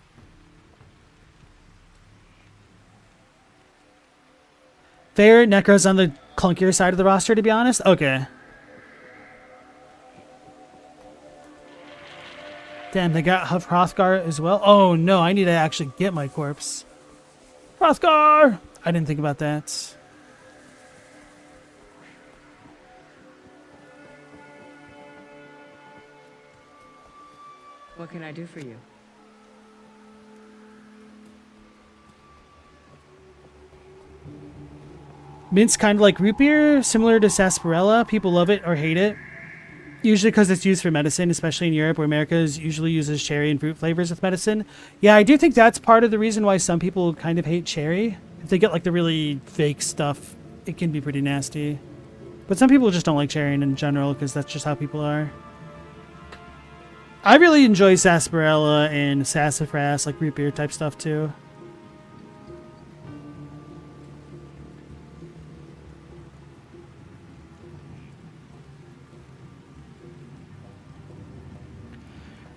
Fair, Necro's on the clunkier side of the roster, to be honest. Okay. Damn, they got Hrothgar as well. Oh no, I need to actually get my corpse. Hrothgar! I didn't think about that. What can I do for you? Mint's kind of like root beer, similar to sarsaparilla. People love it or hate it. Usually because it's used for medicine, especially in Europe, where America usually uses cherry and fruit flavors with medicine. Yeah, I do think that's part of the reason why some people kind of hate cherry. If they get like the really fake stuff, it can be pretty nasty. But some people just don't like cherry in general because that's just how people are. I really enjoy sarsaparilla and sassafras, like root beer type stuff too.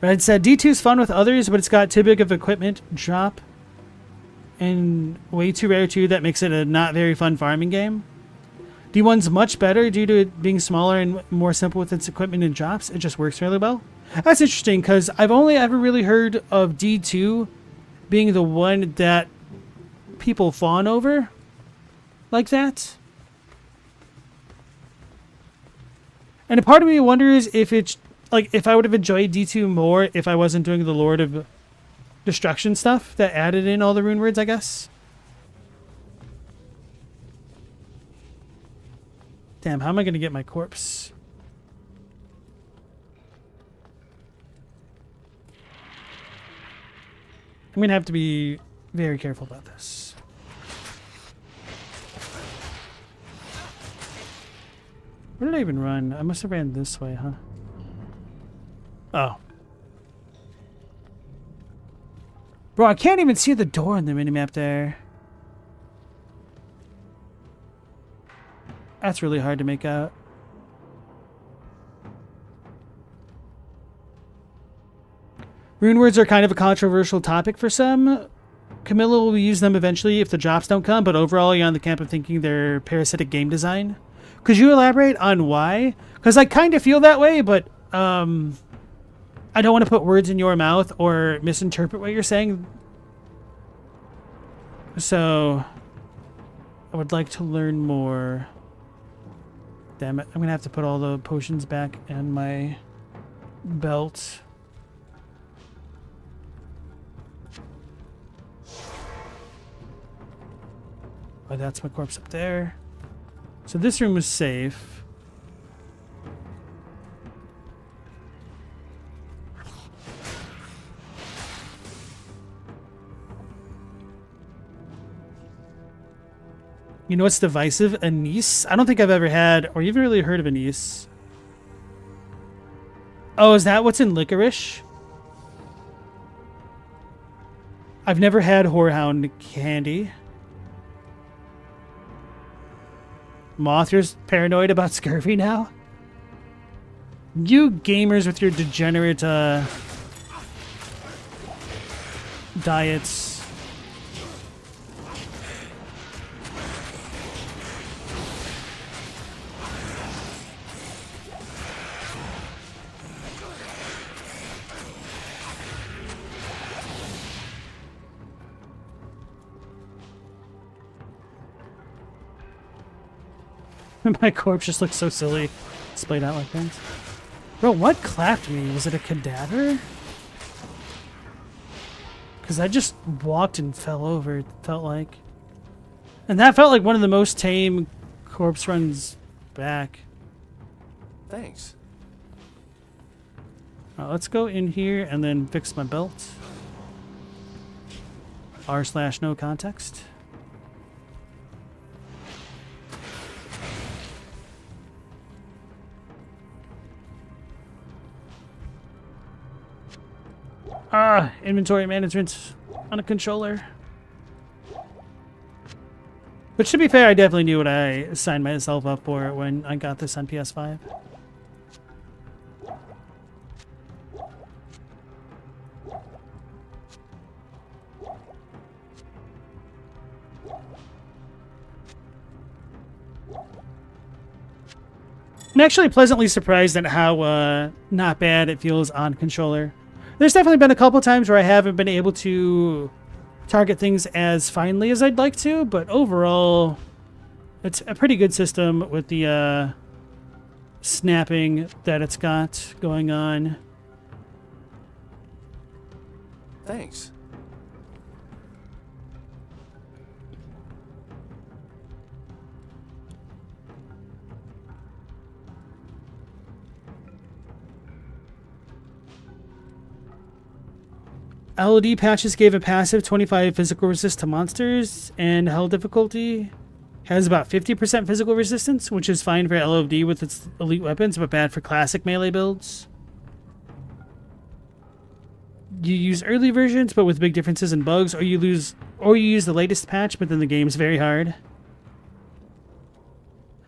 Red said, D2's fun with others, but it's got too big of equipment drop. And way too rare too, that makes it a not very fun farming game. D1's much better due to it being smaller and more simple with its equipment and drops. It just works really well. That's interesting, because I've only ever really heard of D2 being the one that people fawn over like that. And a part of me wonders if it's like, if I would have enjoyed D2 more if I wasn't doing the Lord of Destruction stuff that added in all the rune words, I guess. Damn, how am I going to get my corpse? I'm going to have to be very careful about this. Where did I even run? I must have ran this way, huh? Oh. Bro, I can't even see the door on the minimap there. That's really hard to make out. Rune words are kind of a controversial topic for some. Camilla will use them eventually if the drops don't come, but overall you're on the camp of thinking they're parasitic game design. Could you elaborate on why? Because I kind of feel that way, but I don't want to put words in your mouth or misinterpret what you're saying. So I would like to learn more. Damn it. I'm going to have to put all the potions back in my belt. Oh, that's my corpse up there. So this room is safe. You know what's divisive? Anise? I don't think I've ever had or even really heard of anise. Oh, is that what's in licorice? I've never had whorehound candy. Moth, you're paranoid about scurvy now? You gamers with your degenerate diets. My corpse just looks so silly, splayed out like that. Bro, what clapped me? Was it a cadaver? Because I just walked and fell over, it felt like. And that felt like one of the most tame corpse runs back. Thanks. Let's go in here and then fix my belt. R/no context. Inventory management on a controller. But to be fair, I definitely knew what I signed myself up for when I got this on PS5. I'm actually pleasantly surprised at how not bad it feels on controller. There's definitely been a couple times where I haven't been able to target things as finely as I'd like to, but overall, it's a pretty good system with the snapping that it's got going on. Thanks. LOD patches gave a passive 25 physical resist to monsters, and hell difficulty has about 50% physical resistance, which is fine for LOD with its elite weapons, but bad for classic melee builds. You use early versions, but with big differences in bugs, or you use the latest patch, but then the game's very hard.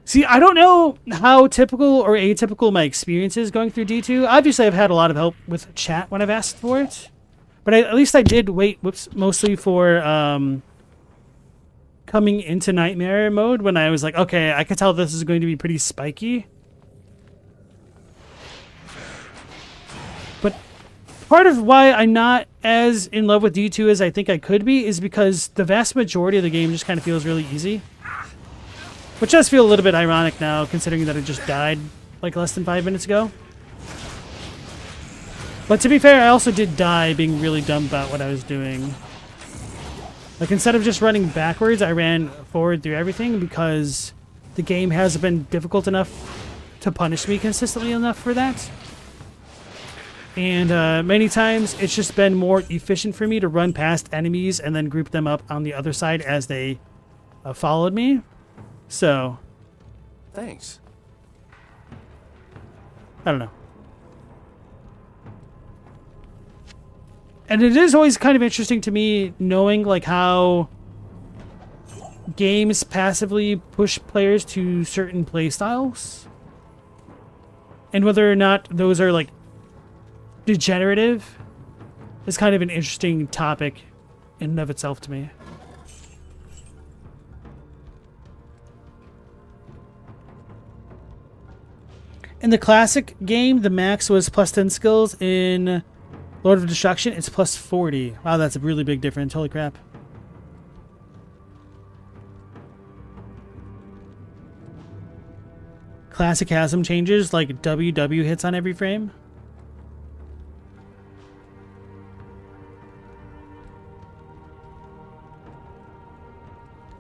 See, I don't know how typical or atypical my experience is going through D2. Obviously, I've had a lot of help with chat when I've asked for it. But at least I did wait, mostly for coming into Nightmare mode when I was like, okay, I could tell this is going to be pretty spiky. But part of why I'm not as in love with D2 as I think I could be is because the vast majority of the game just kind of feels really easy. Which does feel a little bit ironic now, considering that I just died like less than 5 minutes ago. But to be fair, I also did die being really dumb about what I was doing. Like, instead of just running backwards, I ran forward through everything because the game hasn't been difficult enough to punish me consistently enough for that. And many times, it's just been more efficient for me to run past enemies and then group them up on the other side as they followed me. So, Thanks. I don't know. And it is always kind of interesting to me knowing like how games passively push players to certain playstyles. And whether or not those are like degenerative is kind of an interesting topic in and of itself to me. In the classic game, the max was plus 10 skills. In Lord of Destruction, it's plus 40. Wow, that's a really big difference. Holy crap. classic chasm changes, like WW hits on every frame.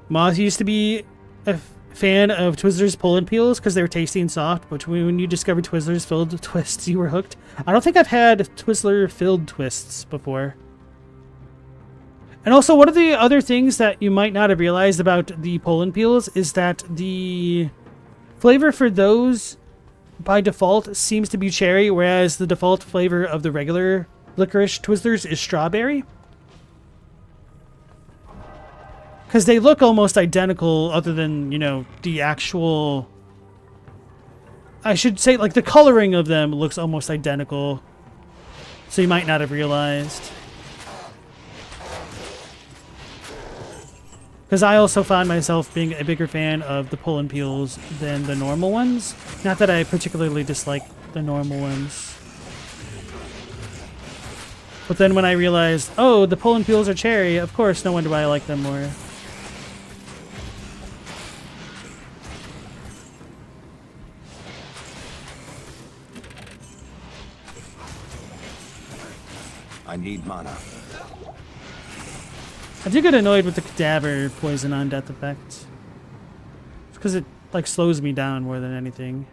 Moth used to be a fan of Twizzlers pull-and peels because they were tasty and soft, but when you discovered Twizzlers filled with twists, you were hooked. I don't think I've had Twizzler filled twists before. And also, one of the other things that you might not have realized about the pull-and peels is that the flavor for those by default seems to be cherry, whereas the default flavor of the regular licorice Twizzlers is strawberry. Because they look almost identical other than, you know, the actual... I should say, like, the coloring of them looks almost identical. So you might not have realized. Because I also found myself being a bigger fan of the pull and peels than the normal ones. Not that I particularly dislike the normal ones. But then when I realized, oh, the pull and peels are cherry, of course, no wonder why I like them more. I need mana. I do get annoyed with the cadaver poison on death effect. It's because it, like, slows me down more than anything.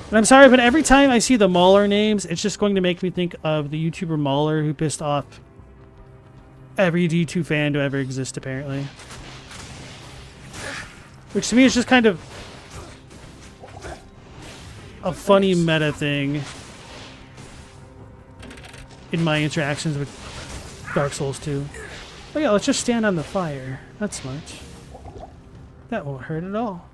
And I'm sorry, but every time I see the Mauler names, it's just going to make me think of the YouTuber Mauler who pissed off every D2 fan to ever exist, apparently. Which to me is just kind of a funny meta thing in my interactions with Dark Souls 2. Oh yeah, let's just stand on the fire. That's smart. That won't hurt at all.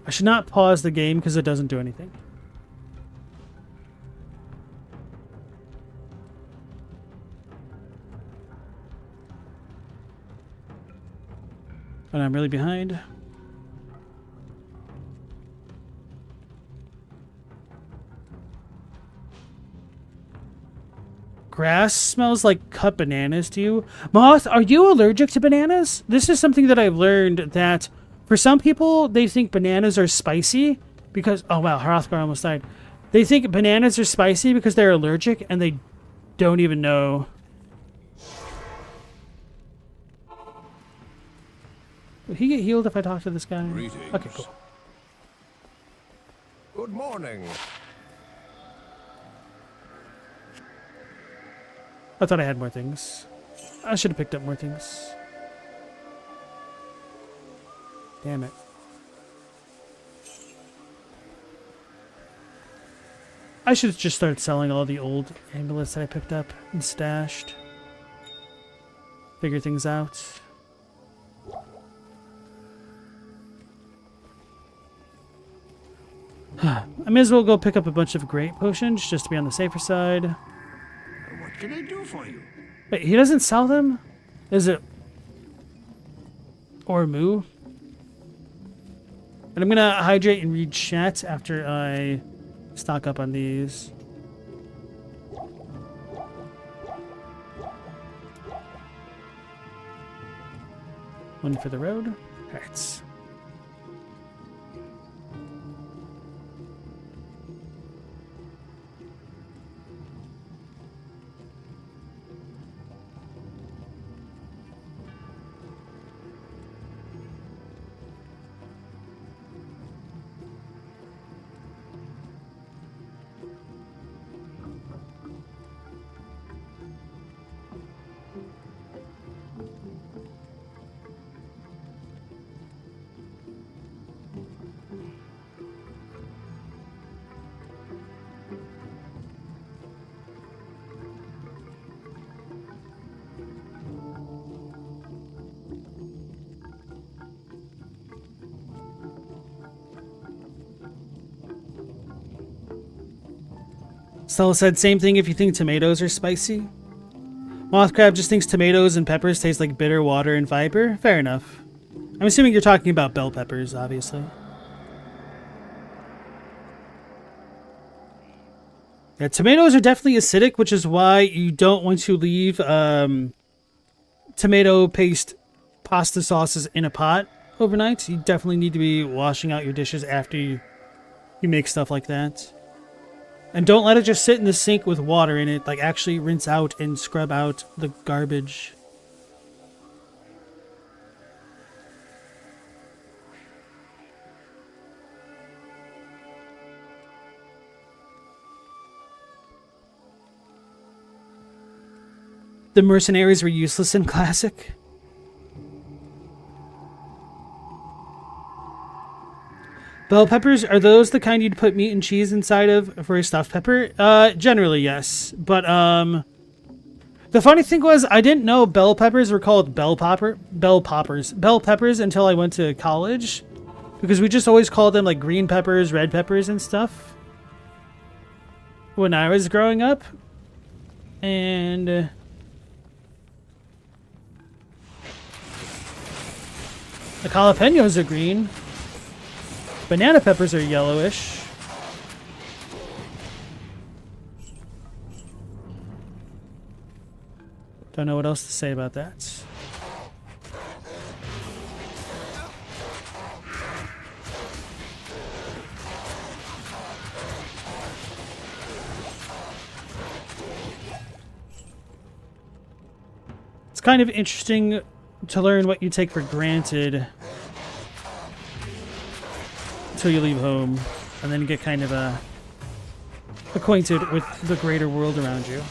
I should not pause the game because it doesn't do anything. And I'm really behind. Grass smells like cut bananas to you. Moth, are you allergic to bananas? This is something that I've learned, that for some people, they think bananas are spicy because... Oh wow, Hrothgar almost died. They think bananas are spicy because they're allergic and they don't even know. Would he get healed if I talk to this guy? Greetings. Okay, cool. Good morning. I thought I had more things. I should have picked up more things. Damn it. I should have just started selling all the old amulets that I picked up and stashed. Figure things out. I may as well go pick up a bunch of great potions just to be on the safer side. What can I do for you? Wait, he doesn't sell them? Is it Ormu? And I'm gonna hydrate and read chat after I stock up on these. One for the road. Alright. Stella said, same thing if you think tomatoes are spicy. Mothcrab just thinks tomatoes and peppers taste like bitter water and fiber. Fair enough. I'm assuming you're talking about bell peppers, obviously. Yeah, tomatoes are definitely acidic, which is why you don't want to leave tomato paste pasta sauces in a pot overnight. You definitely need to be washing out your dishes after you make stuff like that. And don't let it just sit in the sink with water in it. Like, actually rinse out and scrub out the garbage. The mercenaries were useless in Classic. Bell peppers, are those the kind you'd put meat and cheese inside of for a stuffed pepper? Generally, yes. But, the funny thing was, I didn't know bell peppers were called bell peppers until I went to college. Because we just always called them, like, green peppers, red peppers, and stuff. When I was growing up. And... the jalapenos are green. Banana peppers are yellowish. Don't know what else to say about that. It's kind of interesting to learn what you take for granted until you leave home, and then you get kind of acquainted with the greater world around you.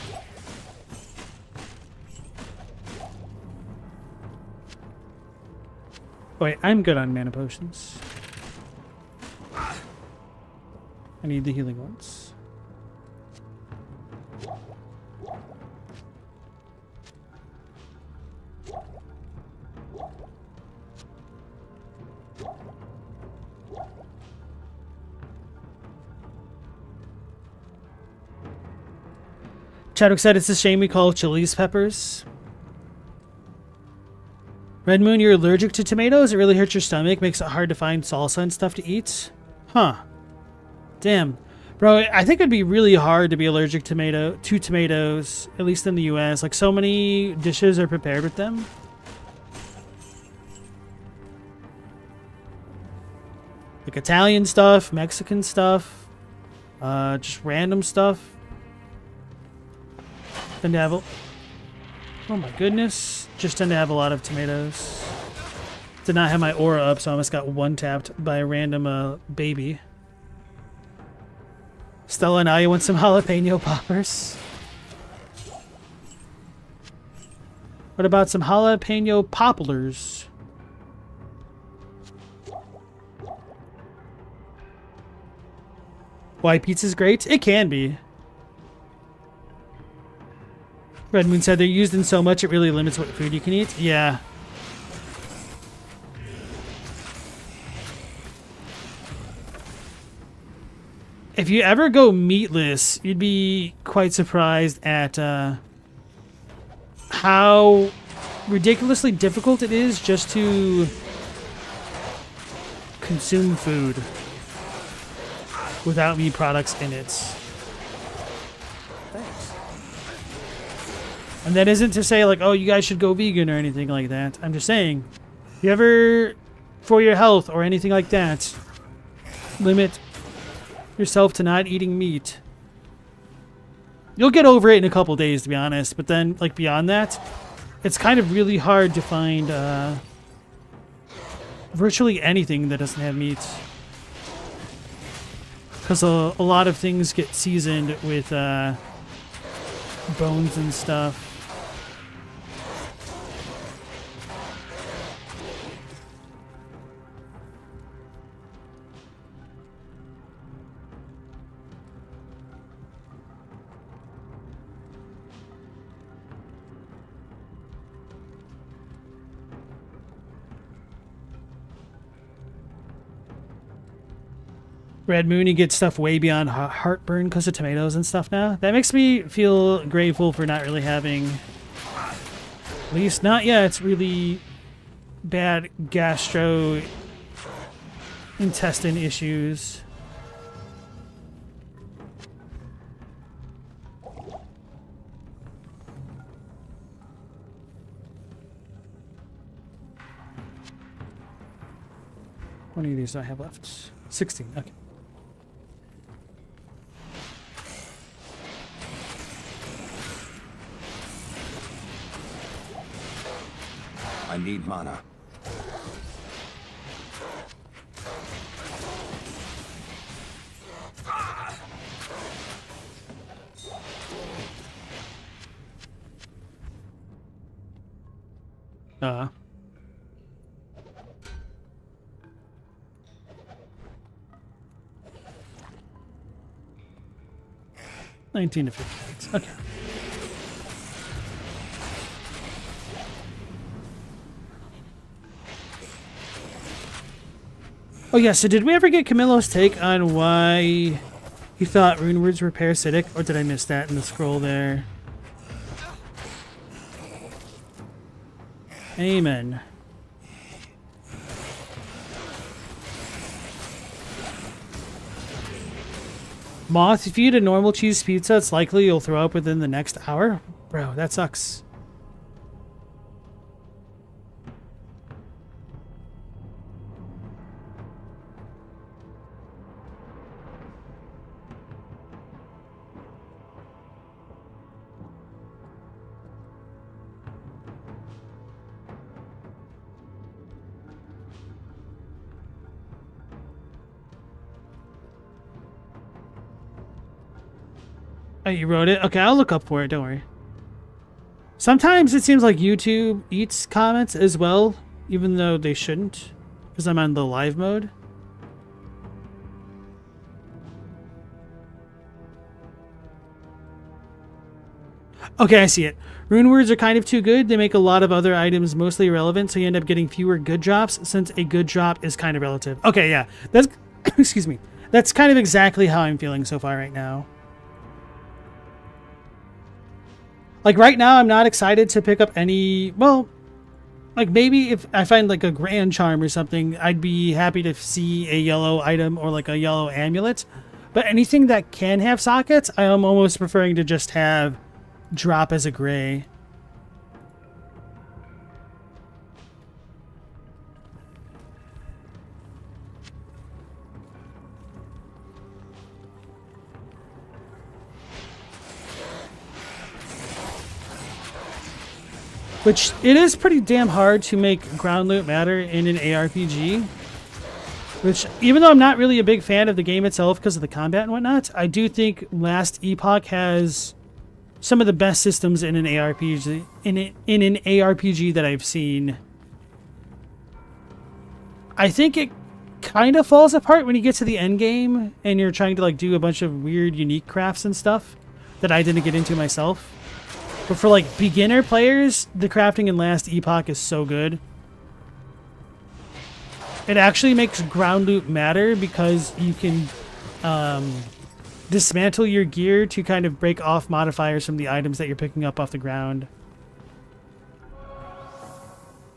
Wait, I'm good on mana potions. I need the healing ones. Chadwick said it's a shame we call chilies peppers. Red Moon, you're allergic to tomatoes? It really hurts your stomach, makes it hard to find salsa and stuff to eat? Huh. Damn. Bro, I think it'd be really hard to be allergic to tomatoes, at least in the US. Like, so many dishes are prepared with them. Like Italian stuff, Mexican stuff, just random stuff. Tend to have oh my goodness, just tend to have a lot of tomatoes. Did not have my aura up, so I almost got one tapped by a random baby. Stella, now you want some jalapeno poppers? What about some jalapeno poplars? Why pizza's great? It can be. Red Moon said they're used in so much it really limits what food you can eat. Yeah. If you ever go meatless, you'd be quite surprised at how ridiculously difficult it is just to consume food without meat products in it. And that isn't to say, like, oh, you guys should go vegan or anything like that. I'm just saying, if you ever, for your health or anything like that, limit yourself to not eating meat, you'll get over it in a couple days, to be honest. But then, like, beyond that, it's kind of really hard to find virtually anything that doesn't have meat. Because a lot of things get seasoned with bones and stuff. Red Moon, you get stuff way beyond heartburn because of tomatoes and stuff now. That makes me feel grateful for not really having, at least not yet, it's really bad gastrointestinal issues. many of these do I have left? 16. Okay. I need mana. Uh. $19 to $50. Okay. Oh yeah, so did we ever get Camillo's take on why he thought rune words were parasitic, or did I miss that in the scroll there? Amen. Moth, if you eat a normal cheese pizza, it's likely you'll throw up within the next hour? Bro, that sucks. Oh, you wrote it? Okay, I'll look up for it, don't worry. Sometimes it seems like YouTube eats comments as well, even though they shouldn't, because I'm on the live mode. Okay, I see it. Rune words are kind of too good. They make a lot of other items mostly irrelevant, so you end up getting fewer good drops, since a good drop is kind of relative. Okay, yeah. That's excuse me. That's kind of exactly how I'm feeling so far right now. Like, right now, I'm not excited to pick up any... Well, like, maybe if I find, like, a Grand Charm or something, I'd be happy to see a yellow item or, like, a yellow amulet. But anything that can have sockets, I am almost preferring to just have drop as a gray. Which, it is pretty damn hard to make ground loot matter in an ARPG. Which, even though I'm not really a big fan of the game itself because of the combat and whatnot, I do think Last Epoch has some of the best systems in an ARPG in an ARPG that I've seen. I think it kind of falls apart when you get to the end game and you're trying to like do a bunch of weird unique crafts and stuff that I didn't get into myself. But for like beginner players, the crafting in Last Epoch is so good. It actually makes ground loot matter because you can dismantle your gear to kind of break off modifiers from the items that you're picking up off the ground.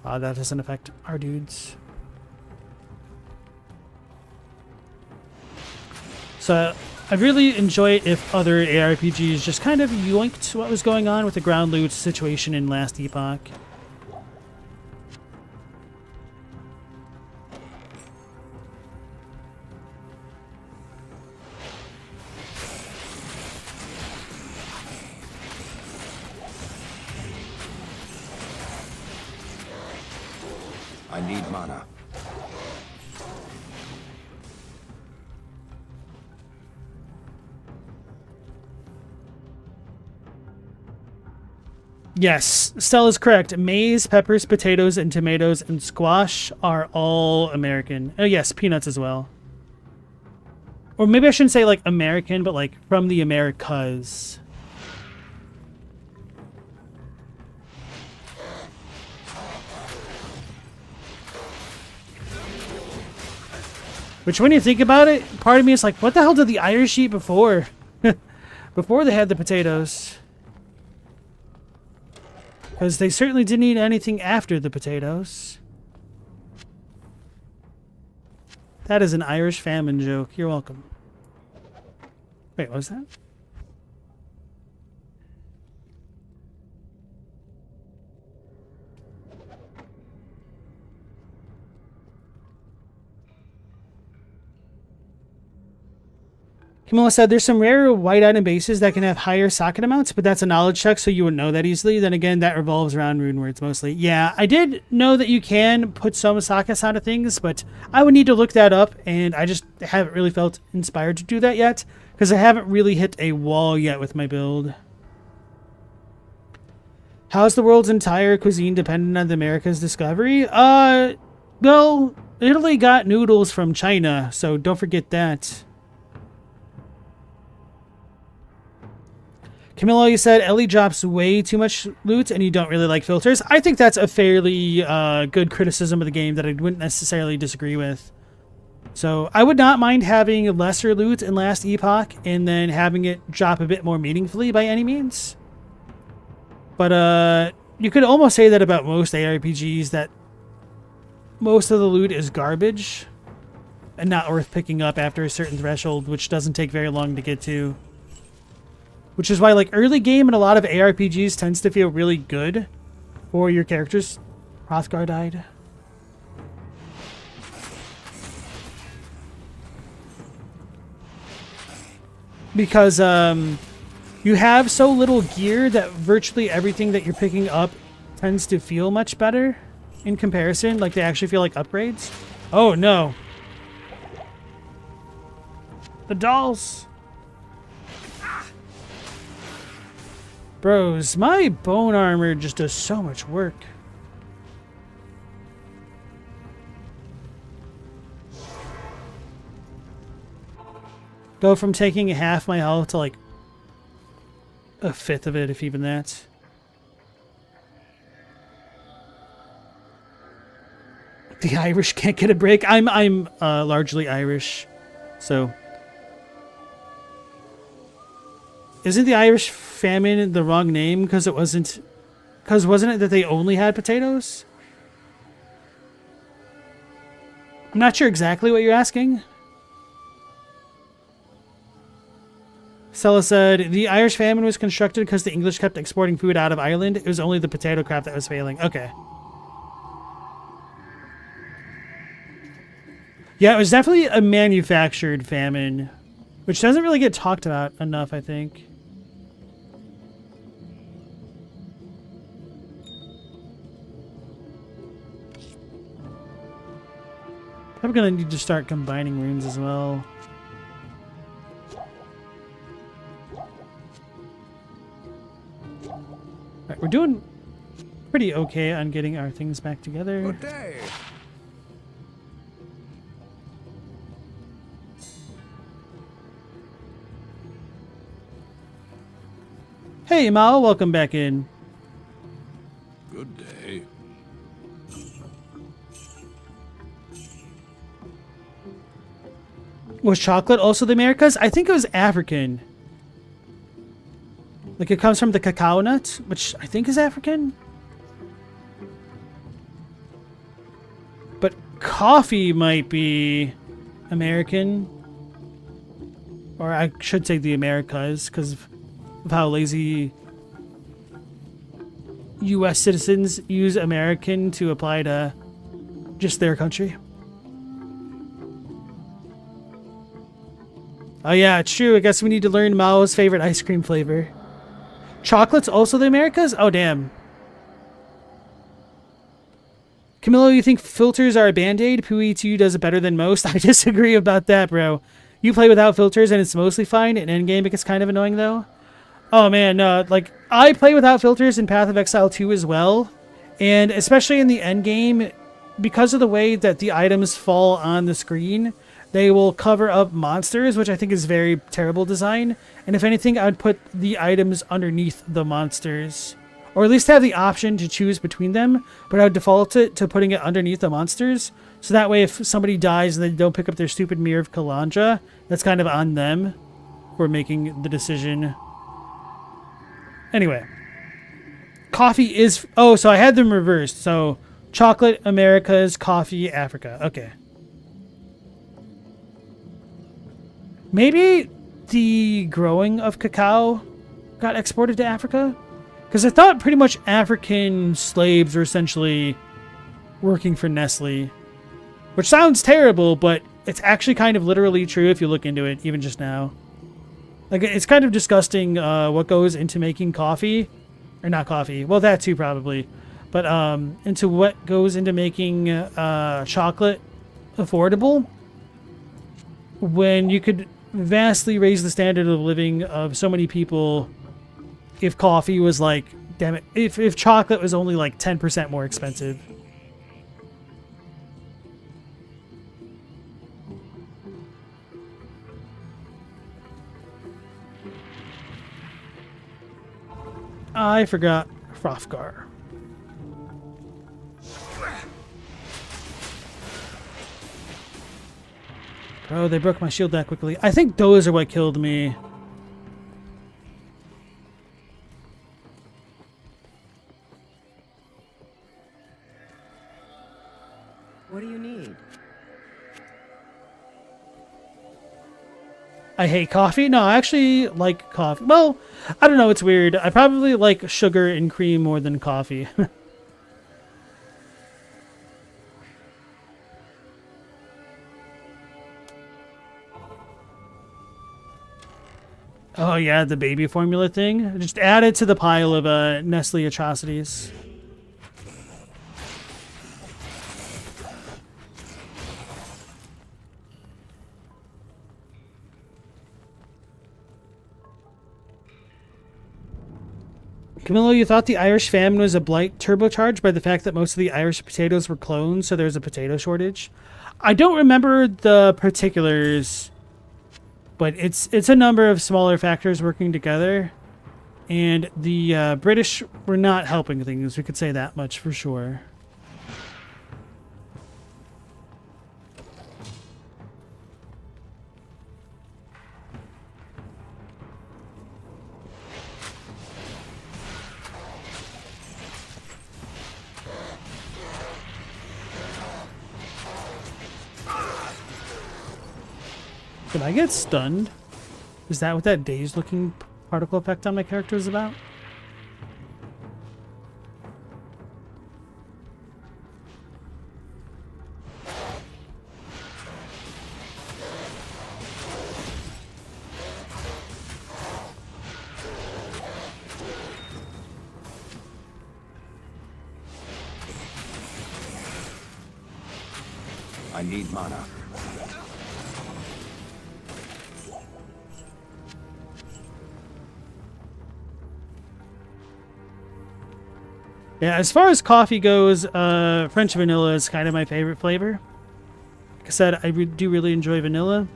That doesn't affect our dudes. So I'd really enjoy it if other ARPGs just kind of yoinked what was going on with the ground loot situation in Last Epoch. I need mana. Yes, Stella's correct. Maize, peppers, potatoes, and tomatoes and squash are all American. Oh yes, peanuts as well. Or maybe I shouldn't say like American, but like from the Americas. Which when you think about it, part of me is like, what the hell did the Irish eat before? Before they had the potatoes. Because they certainly didn't eat anything after the potatoes. That is an Irish famine joke. You're welcome. Wait, what was that? Camilla said there's some rare white item bases that can have higher socket amounts, but that's a knowledge check, so you wouldn't know that easily. Then again, that revolves around rune words mostly. Yeah, I did know that you can put some sockets onto things, but I would need to look that up, and I just haven't really felt inspired to do that yet, because I haven't really hit a wall yet with my build. How's the world's entire cuisine dependent on the America's discovery? Well, Italy got noodles from China, so don't forget that. Camilo, you said Ellie drops way too much loot and you don't really like filters. I think that's a fairly good criticism of the game that I wouldn't necessarily disagree with. So I would not mind having lesser loot in Last Epoch and then having it drop a bit more meaningfully by any means. But you could almost say that about most ARPGs, that most of the loot is garbage and not worth picking up after a certain threshold, which doesn't take very long to get to. Which is why, like, early game in a lot of ARPGs tends to feel really good for your characters. Hrothgar died. Because you have so little gear that virtually everything that you're picking up tends to feel much better in comparison. Like, they actually feel like upgrades. Oh, no. The dolls. Bros, my bone armor just does so much work. Go from taking half my health to like a fifth of it, if even that. The Irish can't get a break. I'm largely Irish, so. Isn't the Irish famine the wrong name because wasn't it that they only had potatoes? I'm not sure exactly what you're asking. Stella said, the Irish famine was constructed because the English kept exporting food out of Ireland. It was only the potato crop that was failing. Okay. Yeah, it was definitely a manufactured famine, which doesn't really get talked about enough, I think. I'm gonna need to start combining runes as well. Alright, we're doing pretty okay on getting our things back together. Good day. Hey Mao, welcome back in. Good day. Was chocolate also the Americas? I think it was African. Like, it comes from the cacao nut, which I think is African. But coffee might be American. Or I should say the Americas, because of how lazy US citizens use American to apply to just their country. Oh yeah, it's true. I guess we need to learn Mao's favorite ice cream flavor. Chocolate's also the Americas? Oh, damn. Camilo, you think filters are a band-aid? Pui 2 does it better than most? I disagree about that, bro. You play without filters and it's mostly fine. In endgame, it gets kind of annoying, though. Oh, man, like, I play without filters in Path of Exile 2 as well. And especially in the endgame, because of the way that the items fall on the screen, they will cover up monsters, which I think is very terrible design. And if anything, I would put the items underneath the monsters. Or at least have the option to choose between them. But I would default it to putting it underneath the monsters. So that way if somebody dies and they don't pick up their stupid Mirror of Kalandra, that's kind of on them for making the decision. Anyway. Coffee is... Oh, so I had them reversed. So chocolate, Americas, coffee, Africa. Okay. Maybe the growing of cacao got exported to Africa? Because I thought pretty much African slaves were essentially working for Nestle. Which sounds terrible, but it's actually kind of literally true if you look into it, even just now. Like, it's kind of disgusting what goes into making coffee. Or not coffee. Well, that too, probably. But into what goes into making chocolate affordable when you could vastly raise the standard of living of so many people if coffee was like, damn it, if chocolate was only like 10% more expensive. I forgot Hrothgar. Bro, they broke my shield that quickly. I think those are what killed me. What do you need? I hate coffee. No, I actually like coffee. Well, I don't know. It's weird. I probably like sugar and cream more than coffee. Oh, yeah, the baby formula thing. Just add it to the pile of Nestle atrocities. Camillo, you thought the Irish famine was a blight turbocharged by the fact that most of the Irish potatoes were clones, so there's a potato shortage? I don't remember the particulars, but it's a number of smaller factors working together, and the British were not helping things. We could say that much for sure. Did I get stunned? Is that what that dazed looking particle effect on my character is about? I need mana. Yeah, as far as coffee goes, French vanilla is kind of my favorite flavor. Like I said, I do really enjoy vanilla.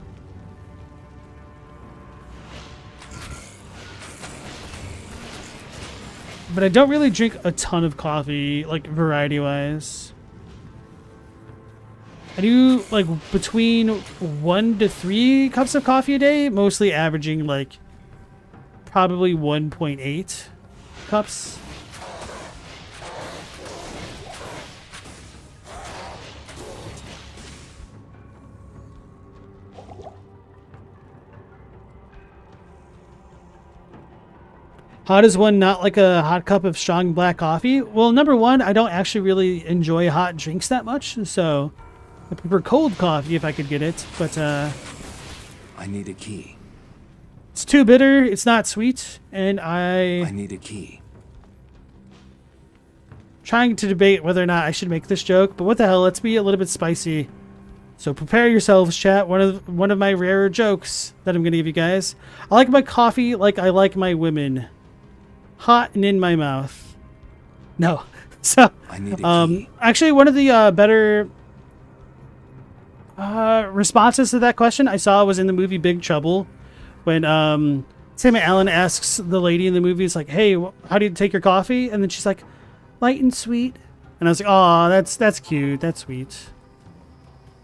But I don't really drink a ton of coffee, like variety-wise. I do like between 1 to 3 cups of coffee a day, mostly averaging like probably 1.8 cups. How does one not like a hot cup of strong black coffee? Well, number one, I don't actually really enjoy hot drinks that much, so I prefer cold coffee if I could get it, but I need a key. it's too bitter, it's not sweet, and I need a key. trying to debate whether or not I should make this joke, but what the hell, let's be a little bit spicy. So prepare yourselves, chat. One of my rarer jokes that I'm going to give you guys. I like my coffee like I like my women. Hot and in my mouth. No. So, I need a key. actually, one of the better responses to that question I saw was in the movie Big Trouble, when Sam Allen asks the lady in the movie, it's like, "Hey, how do you take your coffee?" And then she's like, "Light and sweet." And I was like, "Oh, that's cute. That's sweet."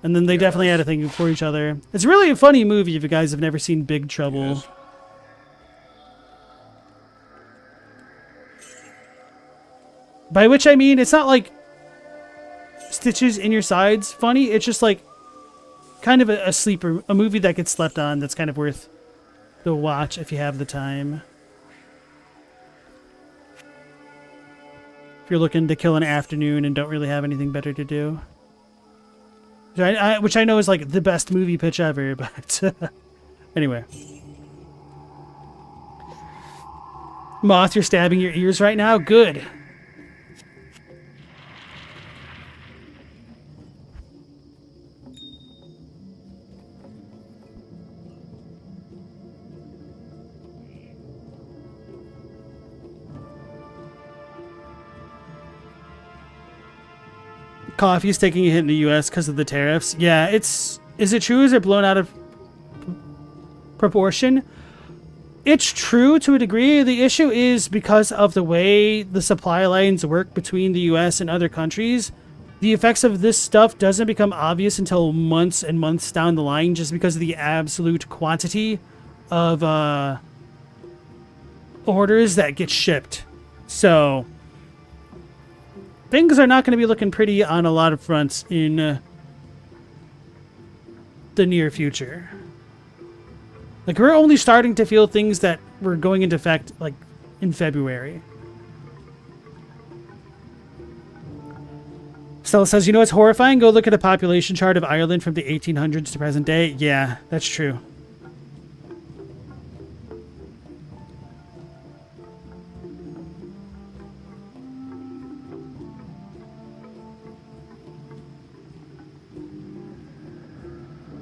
And then they definitely had a thing for each other. It's really a funny movie if you guys have never seen Big Trouble. Yes. By which I mean, it's not like stitches in your sides funny. It's just like kind of a sleeper, a movie that gets slept on that's kind of worth the watch if you have the time. If you're looking to kill an afternoon and don't really have anything better to do. Which I know is like the best movie pitch ever, but anyway. Moth, you're stabbing your ears right now? Good. Coffee's taking a hit in the U.S. because of the tariffs. Yeah, it's... Is it true? Is it blown out of proportion? It's true to a degree. The issue is because of the way the supply lines work between the U.S. and other countries, the effects of this stuff doesn't become obvious until months and months down the line just because of the absolute quantity of orders that get shipped. So... things are not going to be looking pretty on a lot of fronts in the near future. Like, we're only starting to feel things that were going into effect, like, in February. Stella says, you know what's horrifying? Go look at a population chart of Ireland from the 1800s to present day. Yeah, that's true.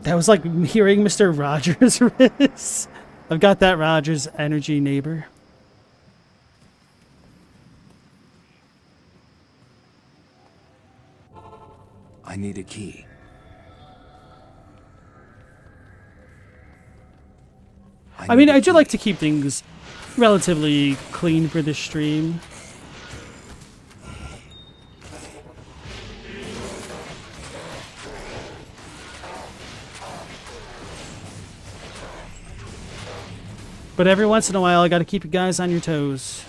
That was like hearing Mr. Rogers' riz. I've got that Rogers energy, neighbor. I need a key. I mean, I do like to keep things relatively clean for this stream. But every once in a while, I gotta keep you guys on your toes.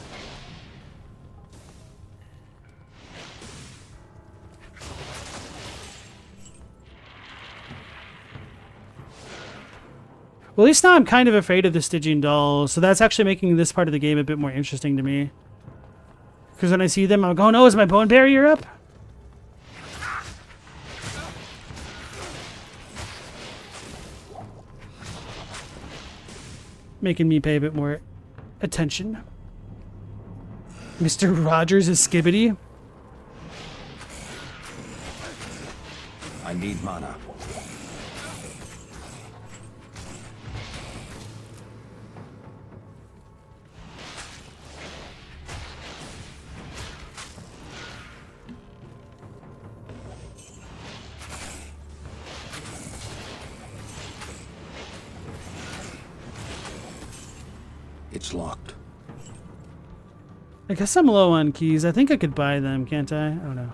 Well, at least now I'm kind of afraid of the Stygian dolls, so that's actually making this part of the game a bit more interesting to me. Because when I see them, I'm going, oh, is my bone barrier up? Making me pay a bit more attention. Mr. Rogers is Skibbity. I need mana. It's locked. I guess I'm low on keys. I think I could buy them, can't I? I don't know.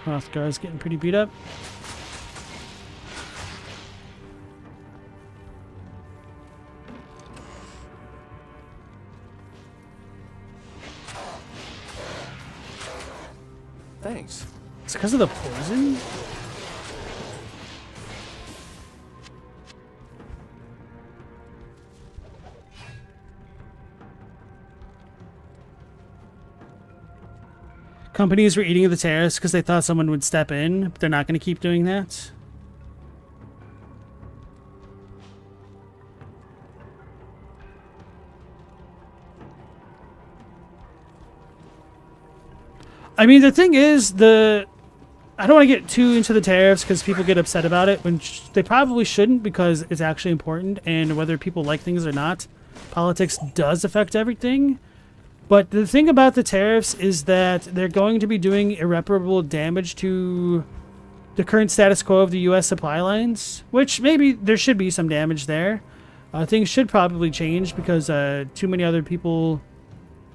Hrothgar's getting pretty beat up. Thanks. It's because of the poison? Companies were eating the tariffs because they thought someone would step in, but they're not going to keep doing that. I mean, the thing is, I don't want to get too into the tariffs because people get upset about it, when they probably shouldn't, because it's actually important, and whether people like things or not, politics does affect everything. But the thing about the tariffs is that they're going to be doing irreparable damage to the current status quo of the U.S. supply lines, which maybe there should be some damage there. Things should probably change because too many other people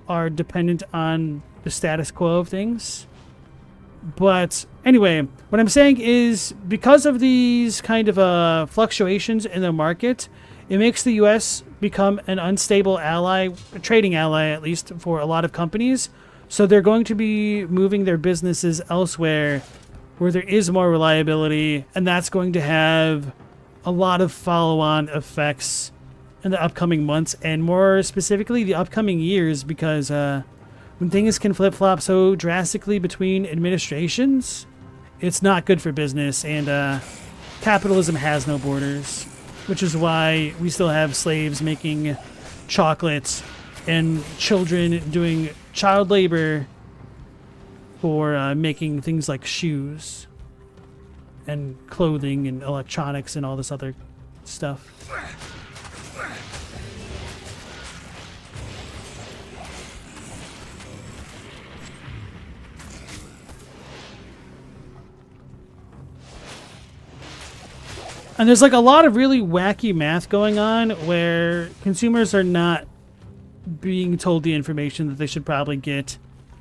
are dependent on the status quo of things. But anyway, what I'm saying is, because of these kind of fluctuations in the market, it makes the U.S. become an unstable ally, a trading ally at least, for a lot of companies. So they're going to be moving their businesses elsewhere where there is more reliability, and that's going to have a lot of follow-on effects in the upcoming months, and more specifically the upcoming years, because when things can flip-flop so drastically between administrations, it's not good for business, and capitalism has no borders, which is why we still have slaves making chocolate and children doing child labor for making things like shoes and clothing and electronics and all this other stuff. And there's like a lot of really wacky math going on where consumers are not being told the information that they should probably get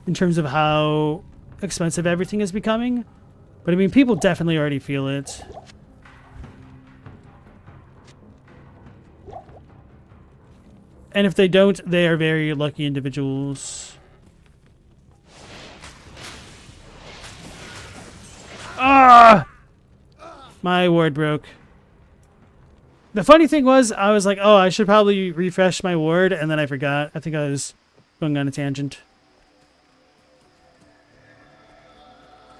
in terms of how expensive everything is becoming. But I mean, people definitely already feel it. And if they don't, they are very lucky individuals. Ah! My ward broke. The funny thing was, I was like, oh, I should probably refresh my ward, and then I forgot. I think I was going on a tangent.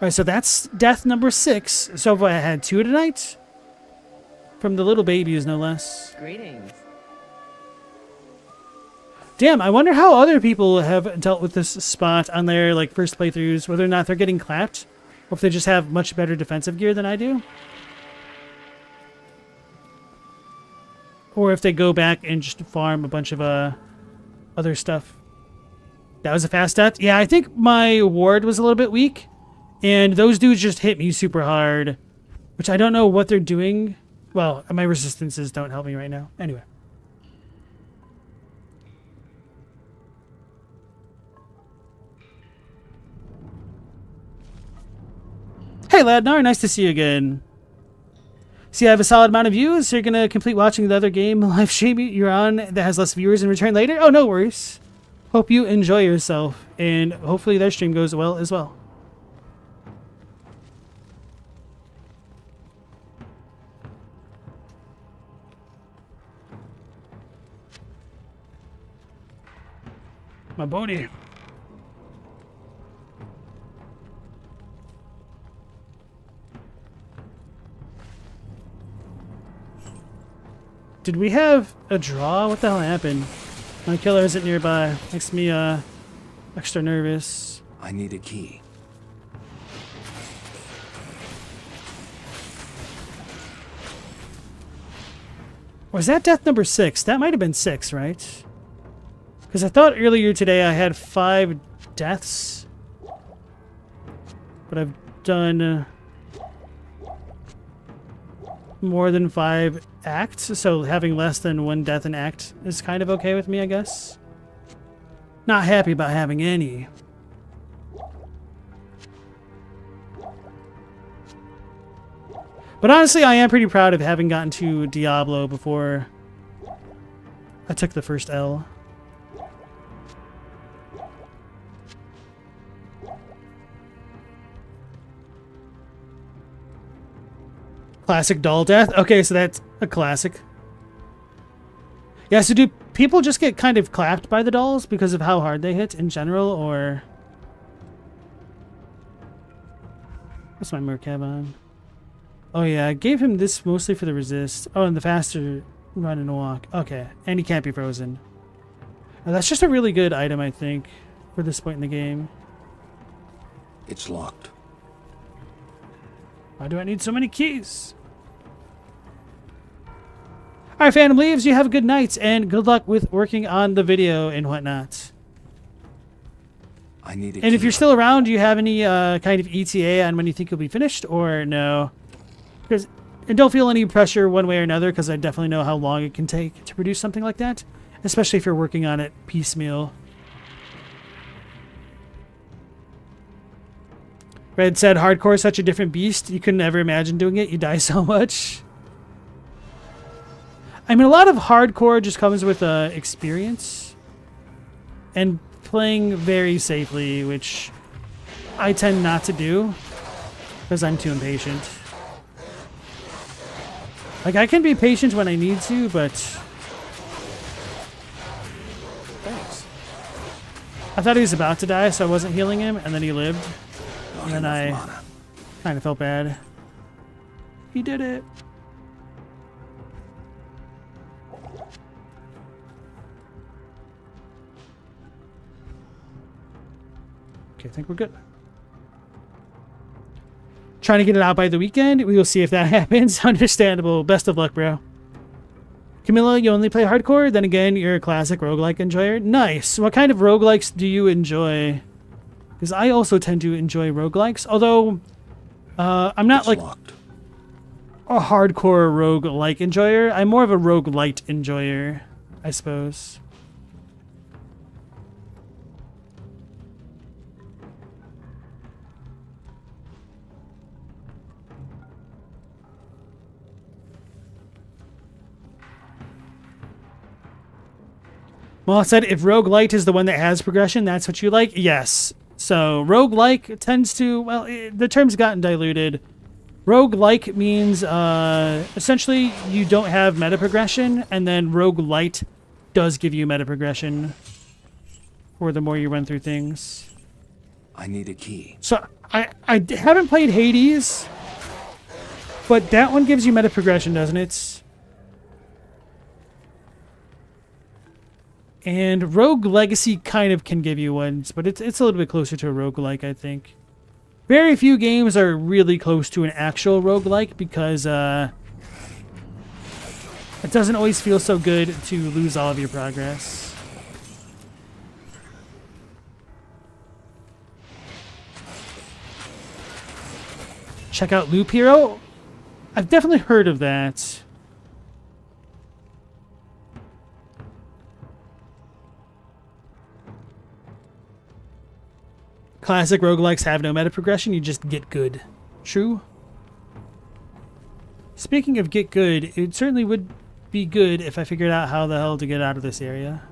Alright, so that's death number 6. So far I had 2 tonight. From the little babies, no less. Greetings. Damn, I wonder how other people have dealt with this spot on their like first playthroughs, whether or not they're getting clapped, or if they just have much better defensive gear than I do. Or if they go back and just farm a bunch of other stuff. That was a fast death. Yeah, I think my ward was a little bit weak. And those dudes just hit me super hard. Which I don't know what they're doing. Well, my resistances don't help me right now. Anyway. Hey, Ladnar. Nice to see you again. See, I have a solid amount of views, so you're going to complete watching the other game live stream you're on that has less viewers and return later? Oh, no worries. Hope you enjoy yourself, and hopefully their stream goes well as well. My body. Did we have a draw? What the hell happened? My killer isn't nearby. Makes me extra nervous. I need a key. Was that death number 6? That might have been 6, right? Because I thought earlier today I had 5 deaths. But I've done more than 5 acts, so having less than 1 death an act is kind of okay with me, I guess. Not happy about having any. But honestly, I am pretty proud of having gotten to Diablo before I took the first L. Classic doll death? Okay, so that's a classic. Yeah, so do people just get kind of clapped by the dolls because of how hard they hit in general, or... What's my Mercav on? Oh yeah, I gave him this mostly for the resist. Oh, and the faster run and walk. Okay, and he can't be frozen. Now, that's just a really good item, I think, for this point in the game. It's locked. Why do I need so many keys? Alright, Phantom Leaves, you have a good night, and good luck with working on the video and whatnot. I need a And key. if you're still around, do you have any kind of ETA on when you think you'll be finished, or no? And don't feel any pressure one way or another, because I definitely know how long it can take to produce something like that, especially if you're working on it piecemeal. Red said, hardcore is such a different beast. You couldn't ever imagine doing it. You die so much. I mean, a lot of hardcore just comes with experience and playing very safely, which I tend not to do because I'm too impatient. Like, I can be patient when I need to, but... Thanks. I thought he was about to die, so I wasn't healing him, and then he lived. Not And then enough I mana. Kind of felt bad. He did it. Okay, I think we're good. Trying to get it out by the weekend. We will see if that happens. Understandable. Best of luck, bro. Camilla, you only play hardcore? Then again, you're a classic roguelike enjoyer. Nice. What kind of roguelikes do you enjoy? Because I also tend to enjoy roguelikes. Although, I'm not like Locked. a hardcore roguelike enjoyer. I'm more of a roguelite enjoyer, I suppose. Well, it said if roguelite is the one that has progression, that's what you like? Yes. So roguelike tends to, well, the term's gotten diluted. Roguelike means essentially you don't have meta progression, and then roguelite does give you meta progression for the more you run through things. I need a key. So I haven't played Hades, but that one gives you meta progression, doesn't it? And Rogue Legacy kind of can give you ones, but it's a little bit closer to a roguelike, I think. Very few games are really close to an actual roguelike because it doesn't always feel so good to lose all of your progress. Check out Loop Hero. I've definitely heard of that. Classic roguelikes have no meta progression, you just get good. True. Speaking of get good, it certainly would be good if I figured out how the hell to get out of this area.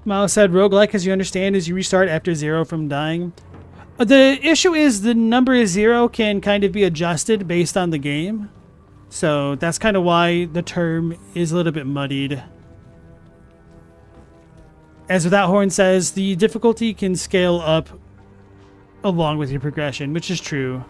Miles said, roguelike, as you understand, is you restart after 0 from dying. The issue is the number 0 can kind of be adjusted based on the game. So that's kind of why the term is a little bit muddied. As Without Horn says, the difficulty can scale up along with your progression, which is true.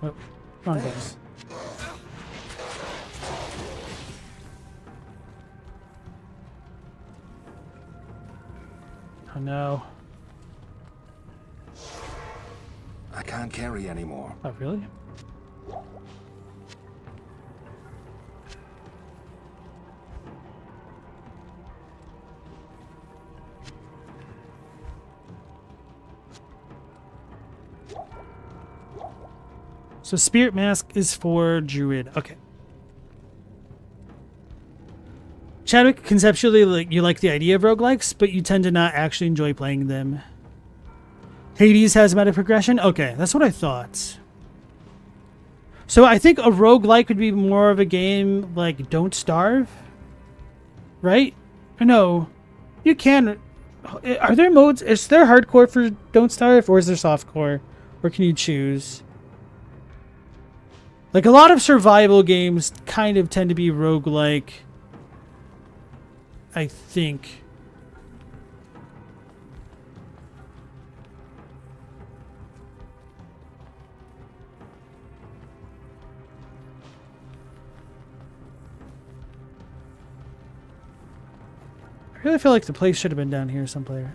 Oh, wrong button. Oh no. I can't carry anymore. Oh, really? So Spirit Mask is for Druid. Okay. Chadwick, conceptually, you like the idea of roguelikes, but you tend to not actually enjoy playing them. Hades has meta progression? Okay, that's what I thought. So I think a roguelike would be more of a game like Don't Starve? Right? Or no. You can... Are there modes? Is there hardcore for Don't Starve, or is there softcore? Or can you choose? Like, a lot of survival games kind of tend to be roguelike, I think. I really feel like the place should have been down here someplace.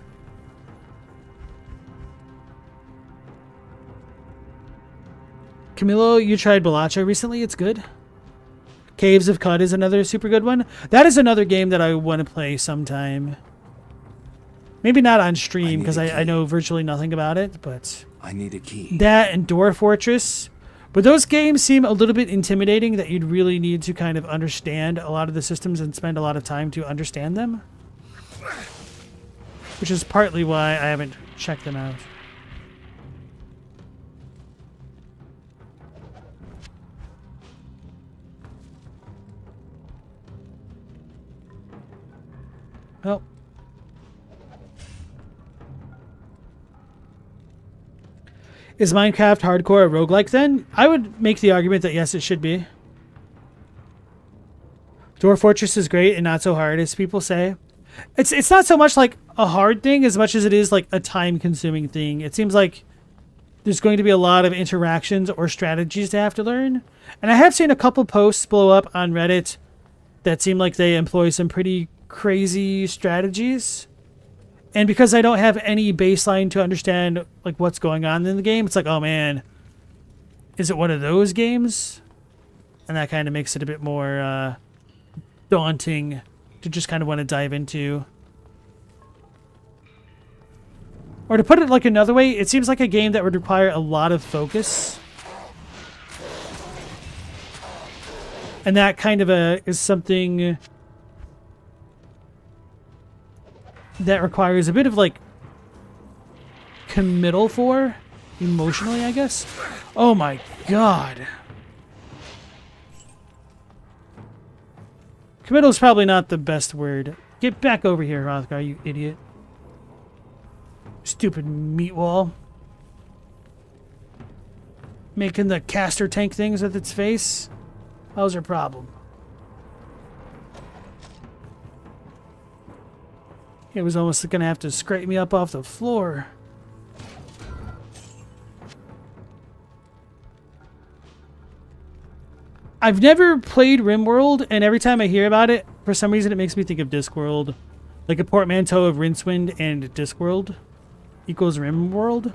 Camilo, you tried Balacho recently. It's good. Caves of Cud is another super good one. That is another game that I want to play sometime. Maybe not on stream, because I know virtually nothing about it, but... I need a key. That and Dwarf Fortress. But those games seem a little bit intimidating, that you'd really need to kind of understand a lot of the systems and spend a lot of time to understand them. Which is partly why I haven't checked them out. Well. Is Minecraft hardcore a roguelike then? I would make the argument that yes, it should be. Dwarf Fortress is great and not so hard as people say. It's not so much like a hard thing as much as it is like a time-consuming thing. It seems like there's going to be a lot of interactions or strategies to have to learn. And I have seen a couple posts blow up on Reddit that seem like they employ some pretty crazy strategies. And because I don't have any baseline to understand like what's going on in the game, it's like, oh man, is it one of those games? And that kind of makes it a bit more daunting to just kind of want to dive into. Or to put it like another way, it seems like a game that would require a lot of focus. And that kind of is something that requires a bit of like committal for emotionally, I guess. Oh my god. Committal is probably not the best word. Get back over here, Rothgar, you idiot. Stupid meat wall. Making the caster tank things with its face. How's your problem? It was almost gonna have to scrape me up off the floor. I've never played RimWorld, and every time I hear about it, for some reason it makes me think of Discworld. Like a portmanteau of Rincewind and Discworld equals RimWorld.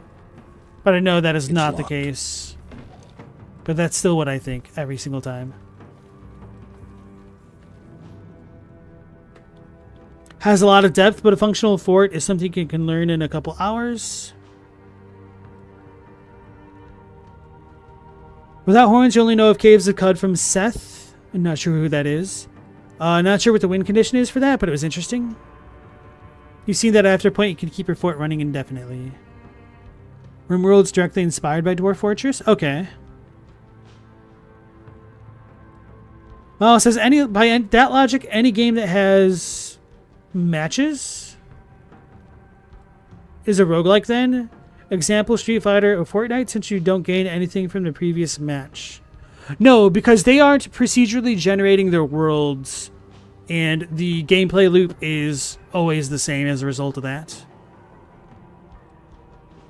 But I know that is not the case. But that's still what I think every single time. Has a lot of depth, but a functional fort is something you can learn in a couple hours. Without horns, you only know of Caves of Cud from Seth. I'm not sure who that is. Not sure what the win condition is for that, but it was interesting. You've seen that after a point, you can keep your fort running indefinitely. RimWorld's directly inspired by Dwarf Fortress? Okay. Well, it says by that logic, any game that has matches is a roguelike then. Example, Street Fighter or Fortnite, since you don't gain anything from the previous match. No, because they aren't procedurally generating their worlds, and the gameplay loop is always the same as a result of that.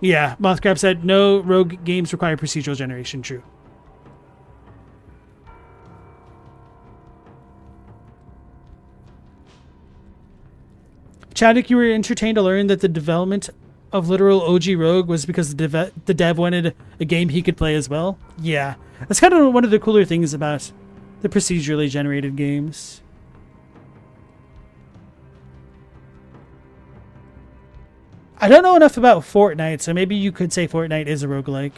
Yeah, Mothcrab said, no rogue games require procedural generation. True. Chadwick, you were entertained to learn that the development of literal OG Rogue was because the dev wanted a game he could play as well. Yeah, that's kind of one of the cooler things about the procedurally generated games. I don't know enough about Fortnite, so maybe you could say Fortnite is a roguelike.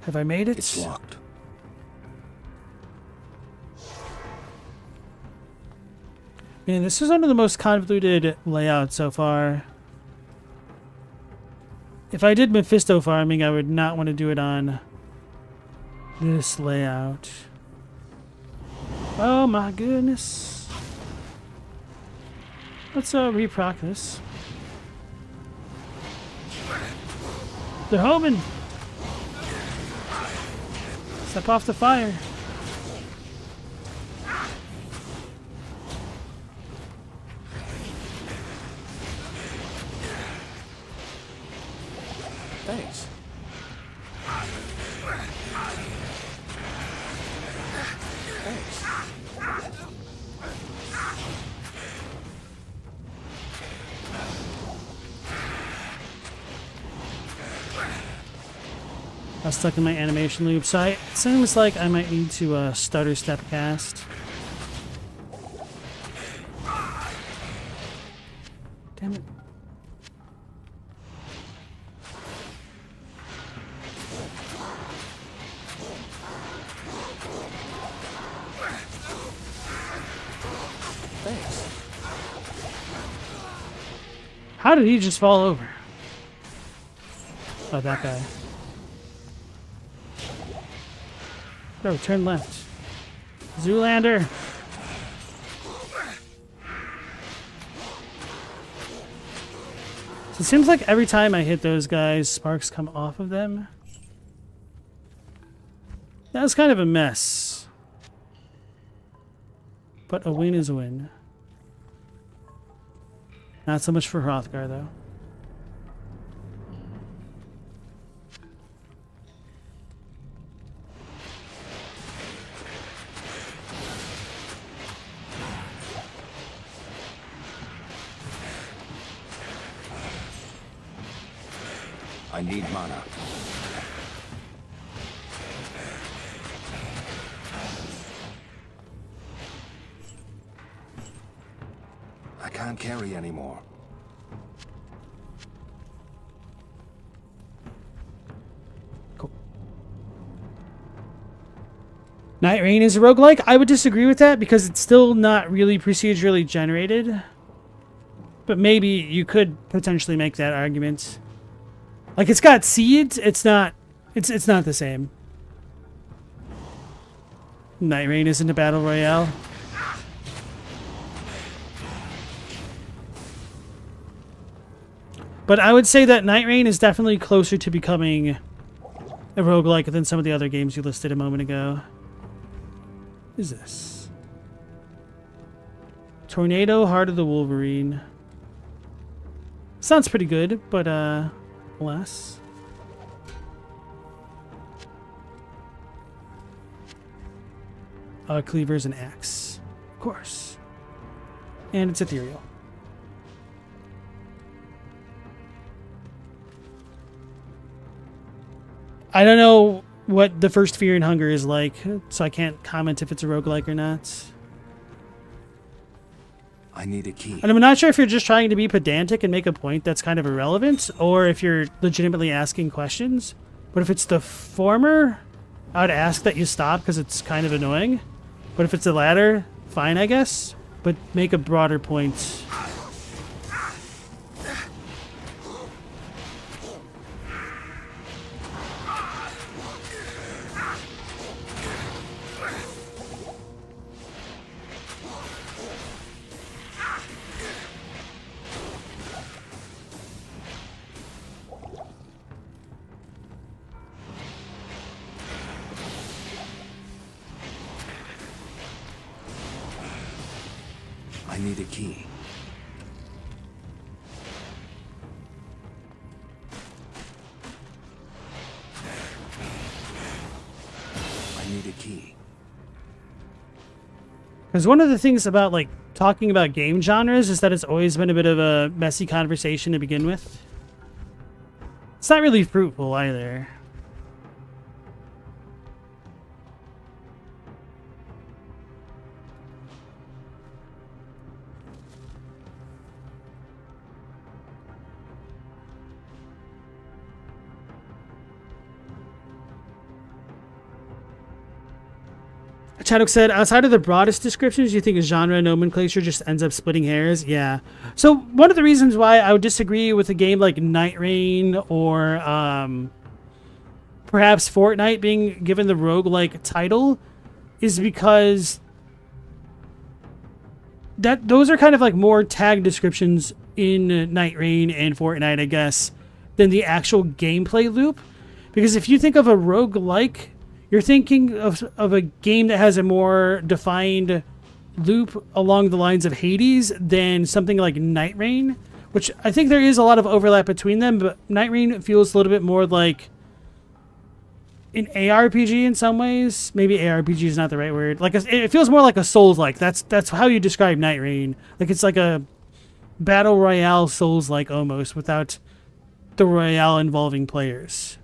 Have I made it? It's locked. Man, this is one of the most convoluted layouts so far. If I did Mephisto farming, I would not want to do it on this layout. Oh my goodness. Let's reproc this. They're homing. Step off the fire. Thanks. I was stuck in my animation loop, so it seems like I might need to stutter step cast. Damn it. How did he just fall over? Oh, that guy. No, turn left. Zoolander. So it seems like every time I hit those guys, sparks come off of them. That was kind of a mess. But a win is a win. Not so much for Hrothgar, though. I need mana. I can't carry anymore. Cool. Night Rain is a roguelike? I would disagree with that because it's still not really procedurally generated. But maybe you could potentially make that argument. Like, it's got seeds, it's not the same. Night Rain isn't a battle royale. But I would say that Night Rain is definitely closer to becoming a roguelike than some of the other games you listed a moment ago. What is this? Tornado, Heart of the Wolverine. Sounds pretty good, but less. Cleaver's an axe. Of course. And it's ethereal. I don't know what the first Fear and Hunger is like, so I can't comment if it's a roguelike or not. I need a key. And I'm not sure if you're just trying to be pedantic and make a point that's kind of irrelevant, or if you're legitimately asking questions. But if it's the former, I would ask that you stop because it's kind of annoying. But if it's the latter, fine, I guess. But make a broader point. I need a key. I need a key. Because one of the things about, like, talking about game genres is that it's always been a bit of a messy conversation to begin with. It's not really fruitful either. Chadwick said, outside of the broadest descriptions, you think genre nomenclature just ends up splitting hairs? Yeah. So one of the reasons why I would disagree with a game like Night Rain or perhaps Fortnite being given the roguelike title is because those are kind of like more tag descriptions in Night Rain and Fortnite, I guess, than the actual gameplay loop. Because if you think of a roguelike, you're thinking of a game that has a more defined loop along the lines of Hades than something like Night Rain, which I think there is a lot of overlap between them, but Night Rain feels a little bit more like an ARPG in some ways. Maybe ARPG is not the right word. Like it feels more like a Souls-like. That's how you describe Night Rain. Like it's like a battle royale Souls-like almost, without the royale involving players.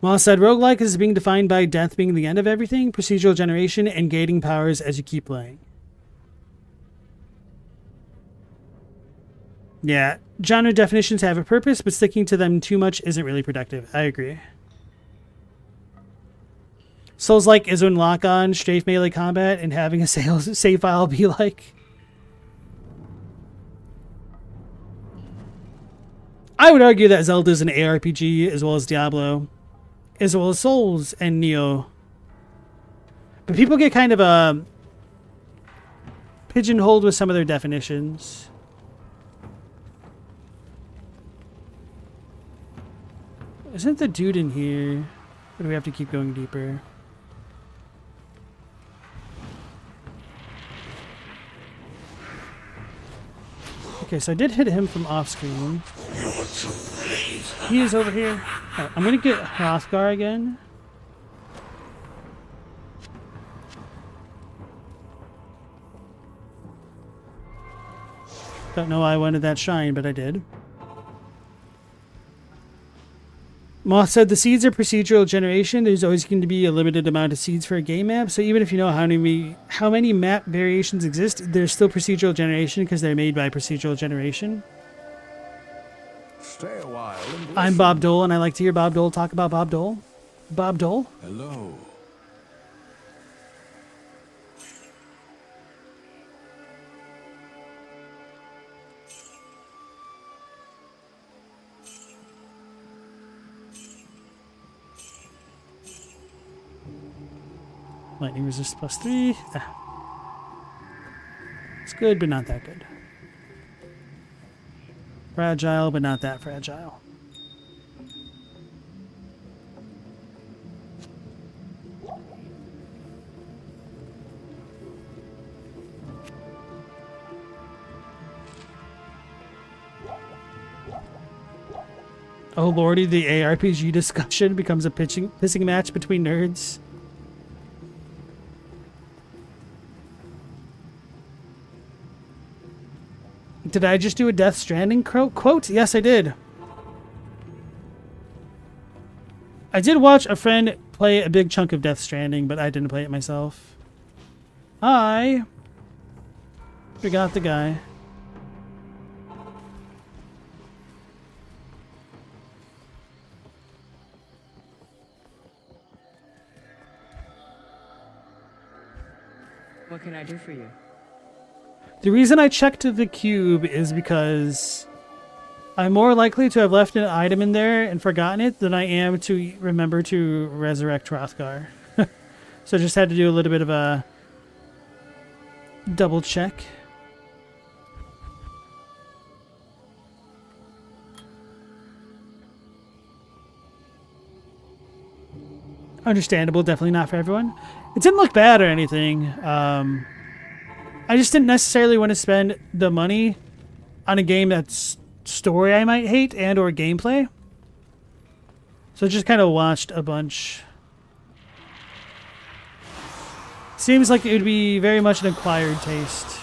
Moss said, roguelike is being defined by death being the end of everything, procedural generation, and gating powers as you keep playing. Yeah, genre definitions have a purpose, but sticking to them too much isn't really productive. I agree. Souls-like is when lock-on, strafe melee combat, and having a save file be like. I would argue that Zelda is an ARPG as well as Diablo, as well as Souls and Neo. But people get kind of pigeonholed with some of their definitions. Isn't the dude in here? Or do we have to keep going deeper? Okay, so I did hit him from off screen. He is over here. Right, I'm gonna get Hrothgar again. Don't know why I wanted that shrine, but I did. Moth said the seeds are procedural generation. There's always going to be a limited amount of seeds for a game map, so even if you know how many map variations exist, there's still procedural generation because they're made by procedural generation. Stay a while and listen. I'm Bob Dole, and I like to hear Bob Dole talk about Bob Dole. Bob Dole? Hello. Lightning resist +3. It's good, but not that good. Fragile, but not that fragile. Oh lordy, the ARPG discussion becomes a pissing match between nerds. Did I just do a Death Stranding quote? Yes, I did. I did watch a friend play a big chunk of Death Stranding, but I didn't play it myself. I forgot the guy. What can I do for you? The reason I checked the cube is because I'm more likely to have left an item in there and forgotten it than I am to remember to resurrect Hrothgar. So I just had to do a little bit of a double check. Understandable, definitely not for everyone. It didn't look bad or anything. I just didn't necessarily want to spend the money on a game that's story I might hate and or gameplay. So I just kind of watched a bunch. Seems like it would be very much an acquired taste.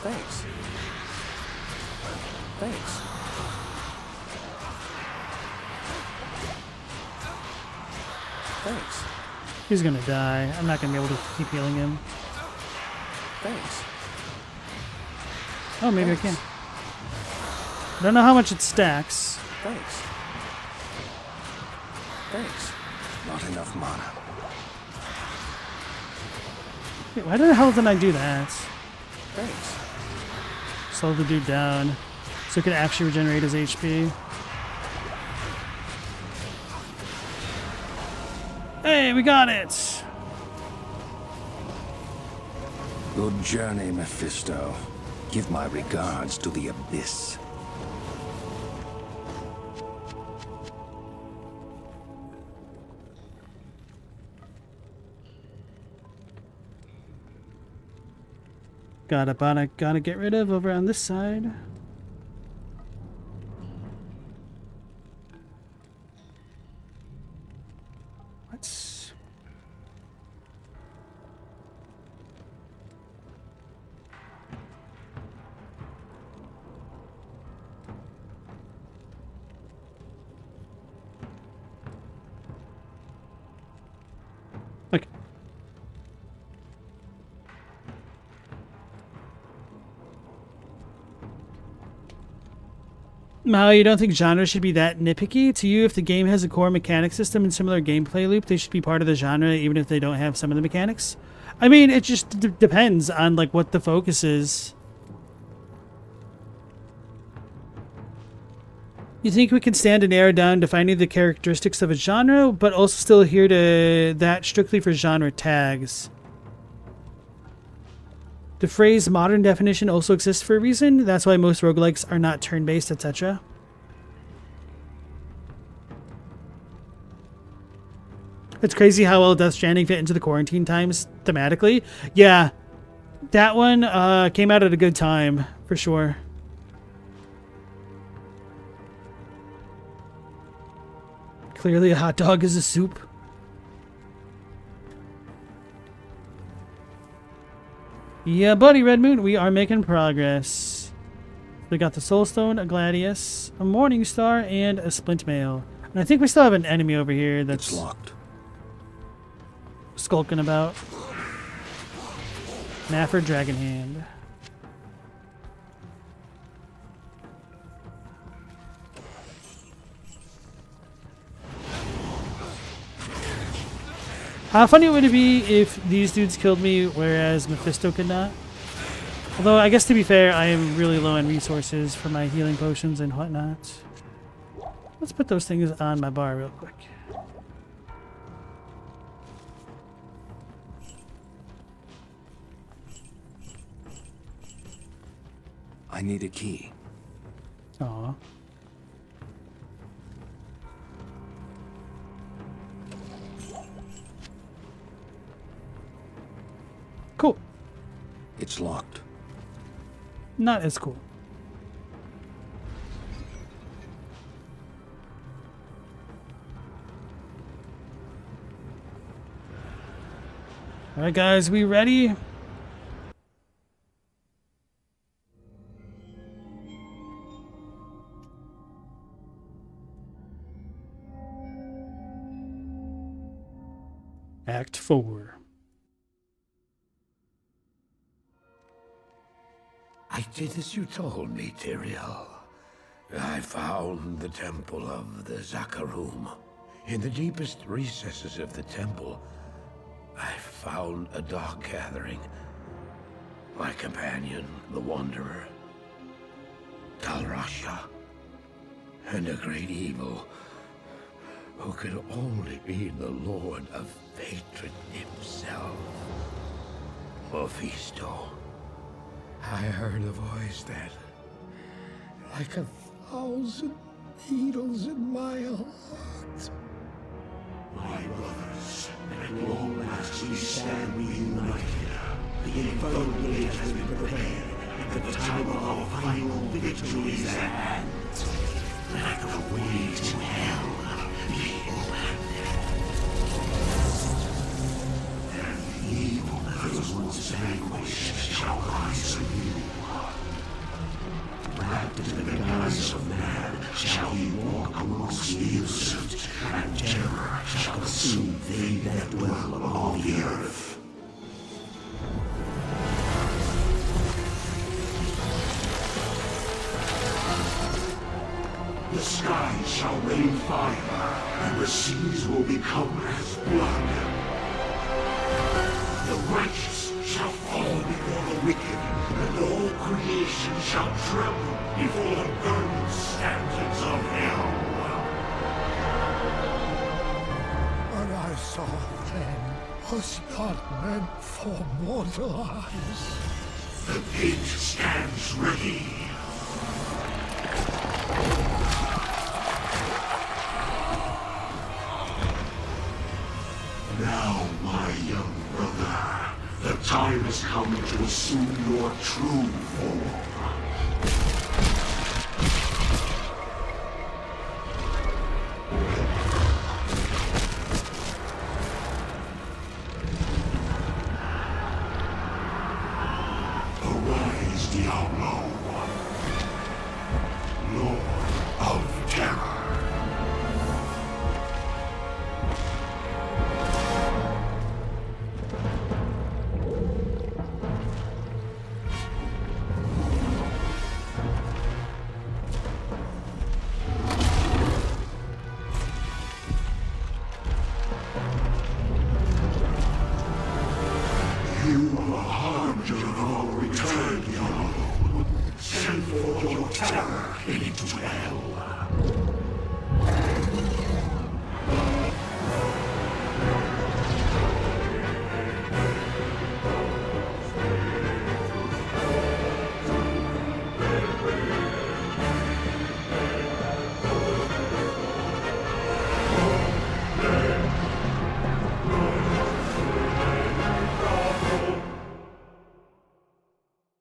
Thanks. Thanks. Thanks. He's gonna die. I'm not gonna be able to keep healing him. Thanks. Oh, maybe I can. I don't know how much it stacks. Thanks. Thanks. Not enough mana. Wait, why the hell didn't I do that? Thanks. Slow the dude down so he could actually regenerate his HP. Hey, we got it! Good journey, Mephisto. Give my regards to the Abyss. Gotta get rid of over on this side. Let's... Okay. Mao, you don't think genre should be that nitpicky? To you, if the game has a core mechanic system and similar gameplay loop, they should be part of the genre even if they don't have some of the mechanics? I mean, it just depends on like what the focus is. You think we can stand to narrow down defining the characteristics of a genre, but also still adhere to that strictly for genre tags? The phrase modern definition also exists for a reason. That's why most roguelikes are not turn-based, etc. It's crazy how well Death Stranding fit into the quarantine times thematically. Yeah, that one came out at a good time, for sure. Clearly a hot dog is a soup. Yeah, buddy, Red Moon, we are making progress. We got the Soul Stone, a Gladius, a Morning Star, and a Splint Mail. And I think we still have an enemy over here that's It's locked. skulking about. Nafford Dragon Hand. How funny would it be if these dudes killed me, whereas Mephisto could not? Although, I guess to be fair, I am really low on resources for my healing potions and whatnot. Let's put those things on my bar real quick. I need a key. Aw. Cool. It's locked. Not as cool. Alright guys, we ready? Act 4. I did as you told me, Tyrael. I found the temple of the Zakarum. In the deepest recesses of the temple, I found a dark gathering. My companion, the Wanderer, Talrasha, and a great evil who could only be the Lord of Hatred himself, Mephisto. I heard a voice that, like 1,000 needles in my heart. My brothers, at long last we stand reunited. The infernal blade has been prepared, and the time of our final victory is at hand. Let the way to hell be opened. And the evil that was once vanquished shall rise anew. Wrapped in the guise of man shall he walk amongst the innocent, and terror shall consume they that dwell upon the earth. The skies shall rain fire, and the seas will become as blood. The righteous shall fall before the wicked, and all creation shall tremble before the burning standards of hell. What I saw then was not meant for mortal eyes. The gate stands ready. Now, my young brother, the time has come to assume your true form. Arise, Diablo, Lord of Terror. harbinger of our return, Diablo. Send forth your terror into hell.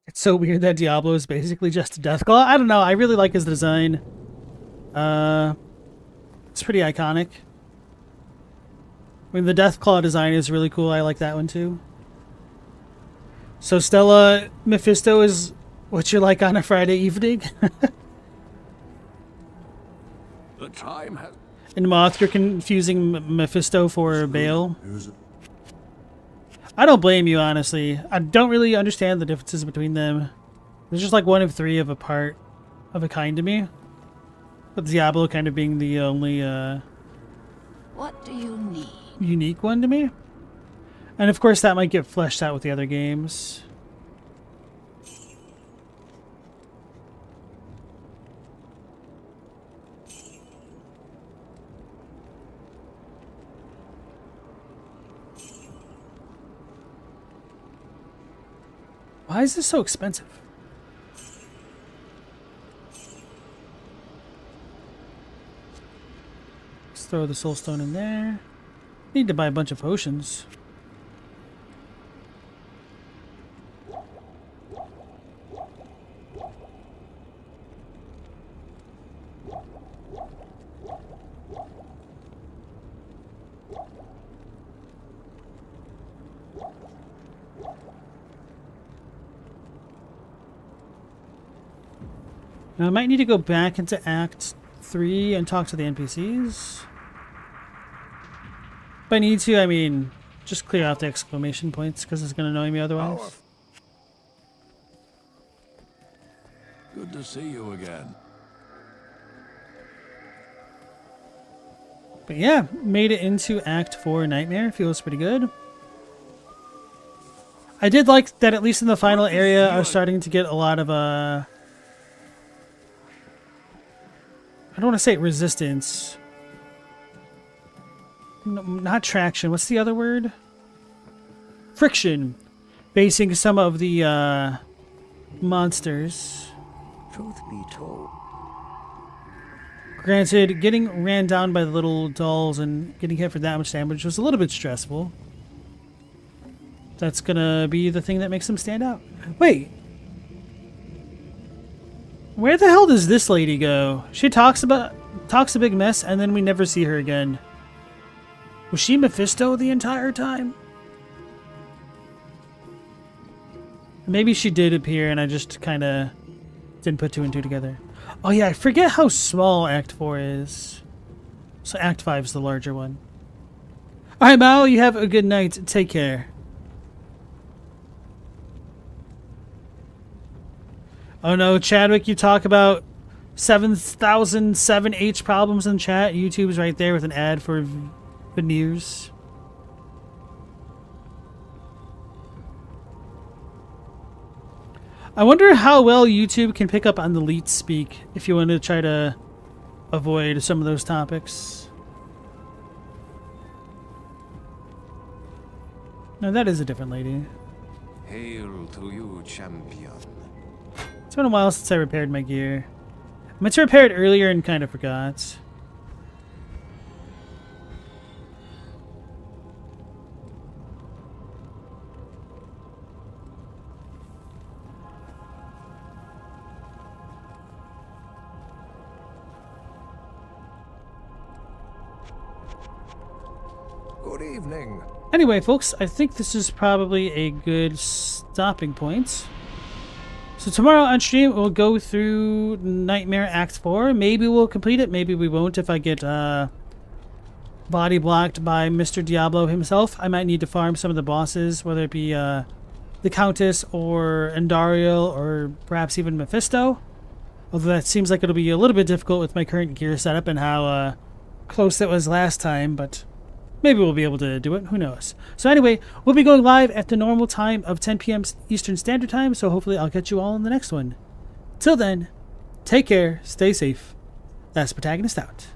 It's so weird that Diablo is basically just a Deathclaw. I don't know. I really like his design. It's pretty iconic. I mean, the Deathclaw design is really cool. I like that one too. So Stella, Mephisto is what you're like on a Friday evening? The time has... In Moth, you're confusing Mephisto for Bale. I don't blame you, honestly. I don't really understand the differences between them. There's just like one of three of a kind to me. But Diablo kind of being the only What do you need? unique one to me. And of course that might get fleshed out with the other games. Why is this so expensive? Let's throw the soul stone in there. Need to buy a bunch of potions. Now I might need to go back into Act 3 and talk to the NPCs. If I need to, I mean, just clear out the exclamation points because it's going to annoy me otherwise. Good to see you again. But yeah, made it into Act 4 Nightmare. Feels pretty good. I did like that at least in the final area I was starting to get a lot of I don't want to say resistance. No, not traction. What's the other word? Friction. Facing some of the monsters. Truth be told, Granted, getting ran down by the little dolls and getting hit for that much damage was a little bit stressful. That's gonna be the thing that makes them stand out. Wait. Where the hell does this lady go? She talks a big mess and then we never see her again. Was she Mephisto the entire time? Maybe she did appear and I just kind of didn't put two and two together. Oh yeah, I forget how small Act 4 is. So Act 5 is the larger one. Alright, Mao, you have a good night. Take care. Oh no, Chadwick, you talk about 7,007H problems in chat. YouTube's right there with an ad for veneers. I wonder how well YouTube can pick up on the leet speak if you want to try to avoid some of those topics. No, that is a different lady. Hail to you, champion. It's been a while since I repaired my gear. I meant to repair it earlier and kind of forgot. Good evening. Anyway, folks, I think this is probably a good stopping point. So tomorrow on stream, we'll go through Nightmare Act 4. Maybe we'll complete it, maybe we won't if I get body blocked by Mr. Diablo himself. I might need to farm some of the bosses, whether it be the Countess or Andariel or perhaps even Mephisto. Although that seems like it'll be a little bit difficult with my current gear setup and how close it was last time, but Maybe we'll be able to do it. Who knows? So anyway, we'll be going live at the normal time of 10 p.m. Eastern Standard Time, so hopefully I'll catch you all in the next one. Till then, take care, stay safe. Last Protagonist out.